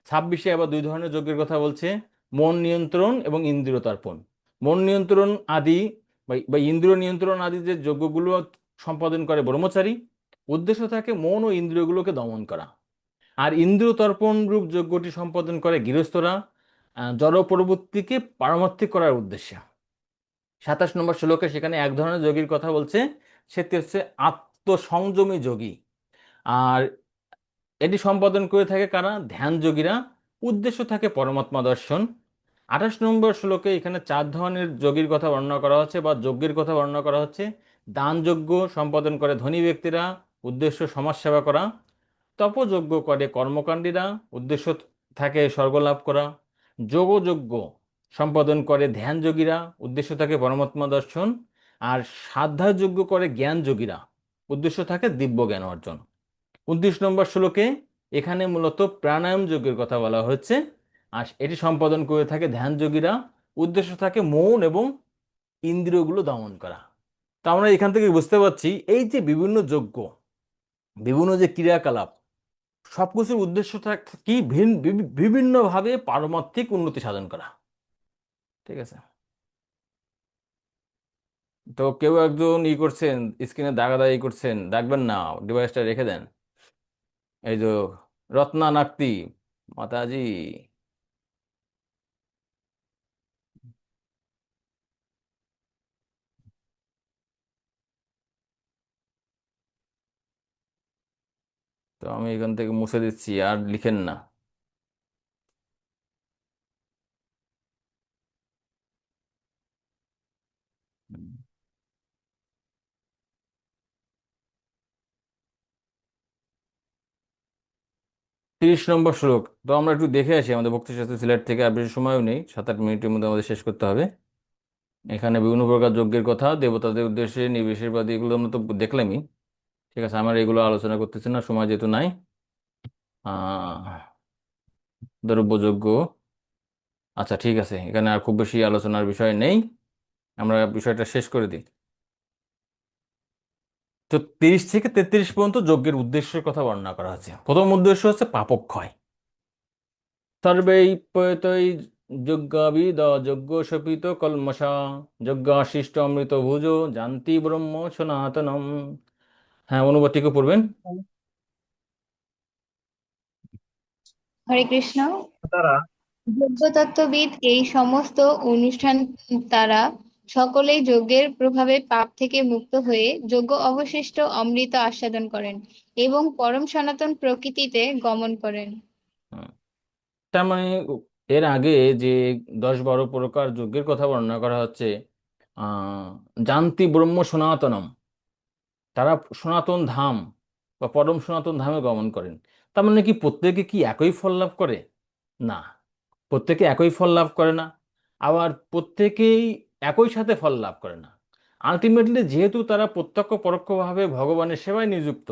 26-এ আবার দুই ধরনের যজ্ঞের কথা বলছে, মন নিয়ন্ত্রণ এবং ইন্দ্রিয় তর্পণ। মন নিয়ন্ত্রণ আদি বা ইন্দ্রিয় নিয়ন্ত্রণ আদি যে যজ্ঞগুলো সম্পাদন করে ব্রহ্মচারী, উদ্দেশ্য থাকে মন ও ইন্দ্রিয়গুলোকে দমন করা। আর ইন্দ্রিয় তর্পণ রূপ যজ্ঞটি সম্পাদন করে গৃহস্থরা, জড় প্রবৃত্তিকে পারমার্থিক করার উদ্দেশ্যে। 27 নম্বর শ্লোকে সেখানে এক ধরনের যোগীর কথা বলছে, সেটি হচ্ছে আত্মসংযমী যোগী। আর এটি সম্পাদন করে থাকে কারা? ধ্যান যোগীরা, উদ্দেশ্য থাকে পরমাত্মা দর্শন। 28 নম্বর শ্লোকে এখানে 4 ধরনের যোগীর কথা বর্ণনা করা হচ্ছে বা যজ্ঞের কথা বর্ণনা করা হচ্ছে। দান যজ্ঞ সম্পাদন করে ধনী ব্যক্তিরা, উদ্দেশ্য সমাজ সেবা করা। তপযজ্ঞ করে কর্মকাণ্ডীরা, উদ্দেশ্য থাকে স্বর্গলাভ করা। যোগযজ্ঞ সম্পাদন করে ধ্যান যোগীরা, উদ্দেশ্য থাকে পরমাত্মা দর্শন। আর সাধ্যাযজ্ঞ করে জ্ঞান যোগীরা, উদ্দেশ্য থাকে দিব্য জ্ঞান অর্জন। 29 নম্বর শ্লোকে এখানে মূলত প্রাণায়াম যজ্ঞের কথা বলা হচ্ছে, আর এটি সম্পাদন করে থাকে ধ্যান যোগীরা, উদ্দেশ্য থাকে মন এবং ইন্দ্রিয়গুলো দমন করা। তো আমরা এখান থেকে বুঝতে পারছি এই যে বিভিন্ন যজ্ঞ, বিভিন্ন যে ক্রিয়াকলাপ, সবকিছুর উদ্দেশ্য কি বিভিন্নভাবে পারমার্থিক উন্নতি সাধন করা। ঠিক আছে, তো কেউ একজন করছেন, স্ক্রিনে দাগাদাগি করছেন, ডাকবেন না, ডিভাইসটা রেখে দেন। এই যে রত্না নাক্তি মাতাজি, তো আমি এখান থেকে মুছে দিচ্ছি, আর লিখেন না। হুম। 30 নম্বর শ্লোক, তো আমরা একটু দেখে আসি আমাদের ভক্তিশাস্ত্র সিলেট থেকে, আর বেশি সময়ও নেই, 7-8 মিনিটের মধ্যে আমাদের শেষ করতে হবে। এখানে বিভিন্ন প্রকার যজ্ঞের কথা, দেবতাদের উদ্দেশ্যে নির্বিশেষবাদী, এগুলো আমরা তো দেখলামই। ঠিক আছে, আমার এগুলো আলোচনা করতেছি না, সময় যেহেতু নাই। দ্রব্যযজ্ঞ, আচ্ছা ঠিক আছে, এখানে আর খুব বেশি আলোচনার বিষয় নেই, আমরা বিষয়টা শেষ করে দিই। তো 30 থেকে 33 পর্যন্ত যজ্ঞের উদ্দেশ্যের কথা বর্ণনা করা হচ্ছে। প্রথম উদ্দেশ্য হচ্ছে পাপক্ষয়। সর্বৈ পয়তৈ যজ্ঞাবিদ যজ্ঞ শপিত কলমশা যজ্ঞাশিষ্ট অমৃত ভুজ জানতি ব্রহ্ম সনাতনম। হ্যাঁ, অনুবাদটিকে পড়বেন। হরে কৃষ্ণ। তারা যজ্ঞতত্ত্ববিদ এই সমস্ত অনুষ্ঠান তারা সকলেই যজ্ঞের প্রভাবে পাপ থেকে মুক্ত হয়ে যজ্ঞ অবশিষ্ট অমৃত আস্বাদন করেন এবং পরম সনাতন প্রকৃতিতে গমন করেন। হুম। তার মানে এর আগে যে 10-12 প্রকার যজ্ঞের কথা বর্ণনা করা হচ্ছে, আহ জানতি ব্রহ্ম সনাতনম, তারা সনাতন ধাম বা পরম সনাতন ধামে গমন করেন। তার মানে কি প্রত্যেকে কি একই ফল লাভ করে? না, প্রত্যেকে একই ফল লাভ করে না, আবার প্রত্যেকেই একই সাথে ফল লাভ করে না। আলটিমেটলি যেহেতু তারা প্রত্যক্ষ পরোক্ষভাবে ভগবানের সেবায় নিযুক্ত,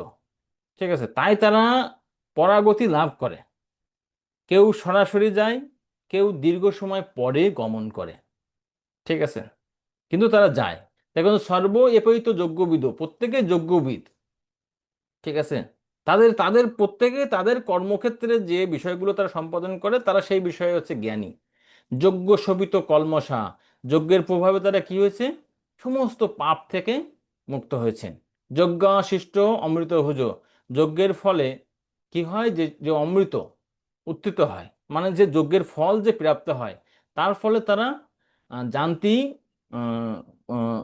ঠিক আছে, তাই তারা পরাগতি লাভ করে। কেউ সরাসরি যায়, কেউ দীর্ঘ সময় পরে গমন করে। ঠিক আছে, কিন্তু তারা যায়। দেখুন, সর্ব একই তো যজ্ঞবিদ, প্রত্যেকে যজ্ঞবিদ। ঠিক আছে, তাদের তাদের প্রত্যেকে তাদের কর্মক্ষেত্রে যে বিষয়গুলো তারা সম্পাদন করে, তারা সেই বিষয়ে হচ্ছে জ্ঞানী। যজ্ঞ শোভিত কলমশা, যজ্ঞের প্রভাবে তারা কি হয়েছে? সমস্ত পাপ থেকে মুক্ত হয়েছেন। যজ্ঞাশিষ্ট অমৃত ভুজ, যজ্ঞের ফলে কি হয়? যে যে অমৃত উত্থিত হয়, মানে যে যজ্ঞের ফল যে প্রাপ্ত হয়, তার ফলে তারা জানতি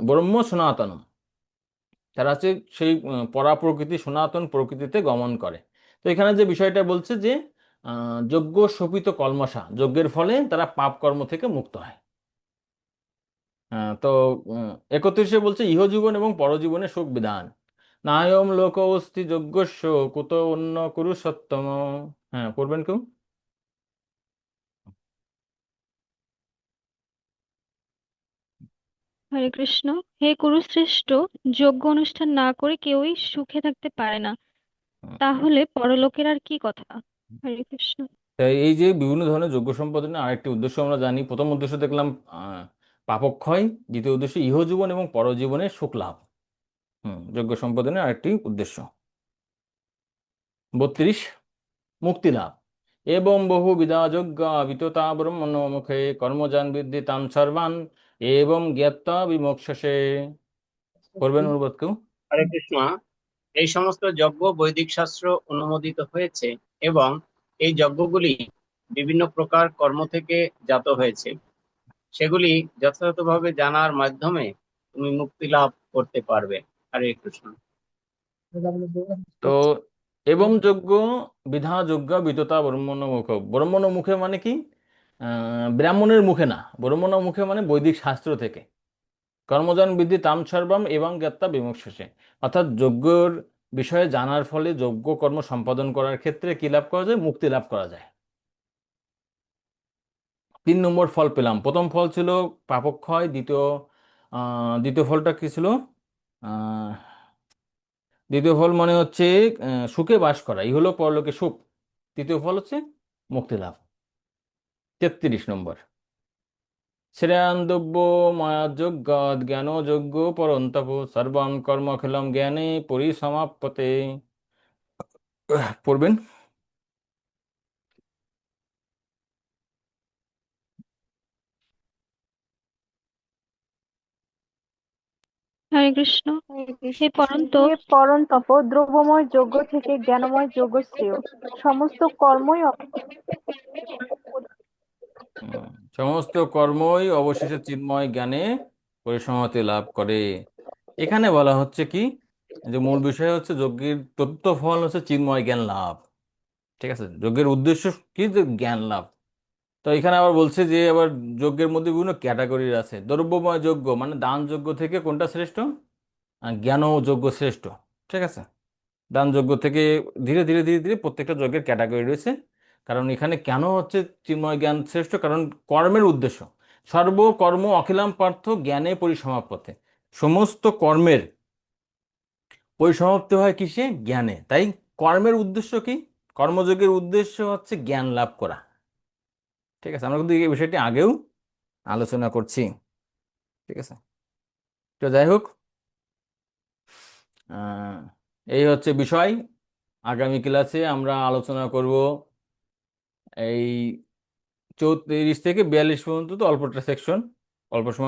ব্রহ্ম সনাতন, তারা হচ্ছে সেই পরা প্রকৃতি সনাতন প্রকৃতিতে গমন করে। তো এখানে যে বিষয়টা বলছে যে যজ্ঞ শোভিত কলমশা, যজ্ঞের ফলে তারা পাপ কর্ম থেকে মুক্ত হয়। তো 31-এ বলছে ইহজীবন এবং পরজীবনে সুখ বিধান, নায়ম লোক অস্তি যজ্ঞস্য কুত অন্য কুরু সত্তম। হ্যাঁ, পড়বেন কেউ? হরে কৃষ্ণ। হে কুরুশ্রেষ্ঠ, যজ্ঞ অনুষ্ঠান না করে কেউই সুখে থাকতে পারে না, তাহলে পরলোকের আর কি কথা। হরে কৃষ্ণ। তাই এই যে বিভিন্ন ধরনের যজ্ঞ সম্পাদনের আরেকটি উদ্দেশ্য আমরা জানি। প্রথম উদ্দেশ্য দেখলাম পাপক্ষয়, দ্বিতীয় উদ্দেশ্য ইহজীবন এবং পরজীবনের সুখ লাভ। যজ্ঞ সম্পাদনের আরেকটি উদ্দেশ্য। 32 মুক্তি লাভ। এবং বহুবিধা যজ্ঞ বিততা ব্রহ্মণোমুখে কর্মজান বিদ্ধি তান সর্বান এবং জ্ঞাত্বা বিমোক্ষসে। করবেন অনুবাদ কেউ? হরে কৃষ্ণ। এই সমস্ত যজ্ঞ বৈদিক শাস্ত্র অনুমোদিত হয়েছে এবং এই যজ্ঞগুলি বিভিন্ন প্রকার কর্ম থেকে জাত হয়েছে। সেগুলি যথাযথভাবে জানার মাধ্যমে তুমি মুক্তি লাভ করতে পারবে। হরে কৃষ্ণ। তো এবং যজ্ঞ বিধা যজ্ঞ বিততা ব্রহ্মণোমুখ। ব্রহ্মণোমুখে মানে কি? ব্রাহ্মণের মুখে না, ব্রহ্মণোমুখে মানে বৈদিক শাস্ত্র থেকে। কর্মজান বিদ্ধি তাম সর্বম এবং জ্ঞাত্বা বিমোক্ষসে, অর্থাৎ যজ্ঞর বিষয়ে জানার ফলে যজ্ঞ কর্ম সম্পাদন করার ক্ষেত্রে কি লাভ করা যায়? মুক্তি লাভ করা যায়। 3 নম্বর ফল পেলাম। প্রথম ফল ছিল পাপক্ষয়, দ্বিতীয় ফলটা কি ছিল? আহ, দ্বিতীয় ফল মানে হচ্ছে সুখে বাস করা, এই হলো পরলোকে সুখ। তৃতীয় ফল হচ্ছে মুক্তি লাভ। 33 নম্বর শ্রেয়ান্দব্য মায়াযোগ্য জ্ঞান যোগ্য পরন্তপ সর্বান কর্মখিলম জ্ঞানে পরিসমাপ্যতে। পড়বেন। হরে কৃষ্ণ। হে পরন্ত, হে পরন্তপ, দ্রব্যময় যজ্ঞ থেকে জ্ঞানময় যজ্ঞ শ্রেয়। সমস্ত কর্মই সমস্ত কর্মই অবশেষে চিন্ময় জ্ঞানে পরিসমাপ্তি লাভ করে। এখানে বলা হচ্ছে কি, যে মূল বিষয় হচ্ছে যজ্ঞের তত্ত্ব ফল হচ্ছে চিন্ময় জ্ঞান লাভ। ঠিক আছে, যজ্ঞের উদ্দেশ্য কি? যে জ্ঞান লাভ। তো এখানে আবার বলছে যে আবার যজ্ঞের মধ্যে বিভিন্ন ক্যাটাগরির আছে। দ্রব্যময় যজ্ঞ মানে দান যজ্ঞ থেকে কোনটা শ্রেষ্ঠ? জ্ঞান যজ্ঞ শ্রেষ্ঠ। ঠিক আছে, দান যজ্ঞ থেকে ধীরে ধীরে ধীরে ধীরে প্রত্যেকটা যজ্ঞের ক্যাটাগরি রয়েছে। কারণ এখানে কেন হচ্ছে চিন্ময় জ্ঞান শ্রেষ্ঠ? কারণ কর্মের উদ্দেশ্য সর্বকর্ম অখিলাম পার্থ জ্ঞানে পরিসমাপ্যতে। সমস্ত কর্মের পরিসমাপ্তি হয় কিসে? জ্ঞানে। তাই কর্মের উদ্দেশ্য কি? কর্মযোগের উদ্দেশ্য হচ্ছে জ্ঞান লাভ করা। ঠিক আছে, আমরা কিন্তু এই বিষয়টি আগেও আলোচনা করছি। ঠিক আছে, তো যাই হোক, আহ, এই হচ্ছে বিষয়। আগামী ক্লাসে আমরা আলোচনা করব এই 34 থেকে 42 পর্যন্ত। তো অল্পটা সেকশন, অল্প সময়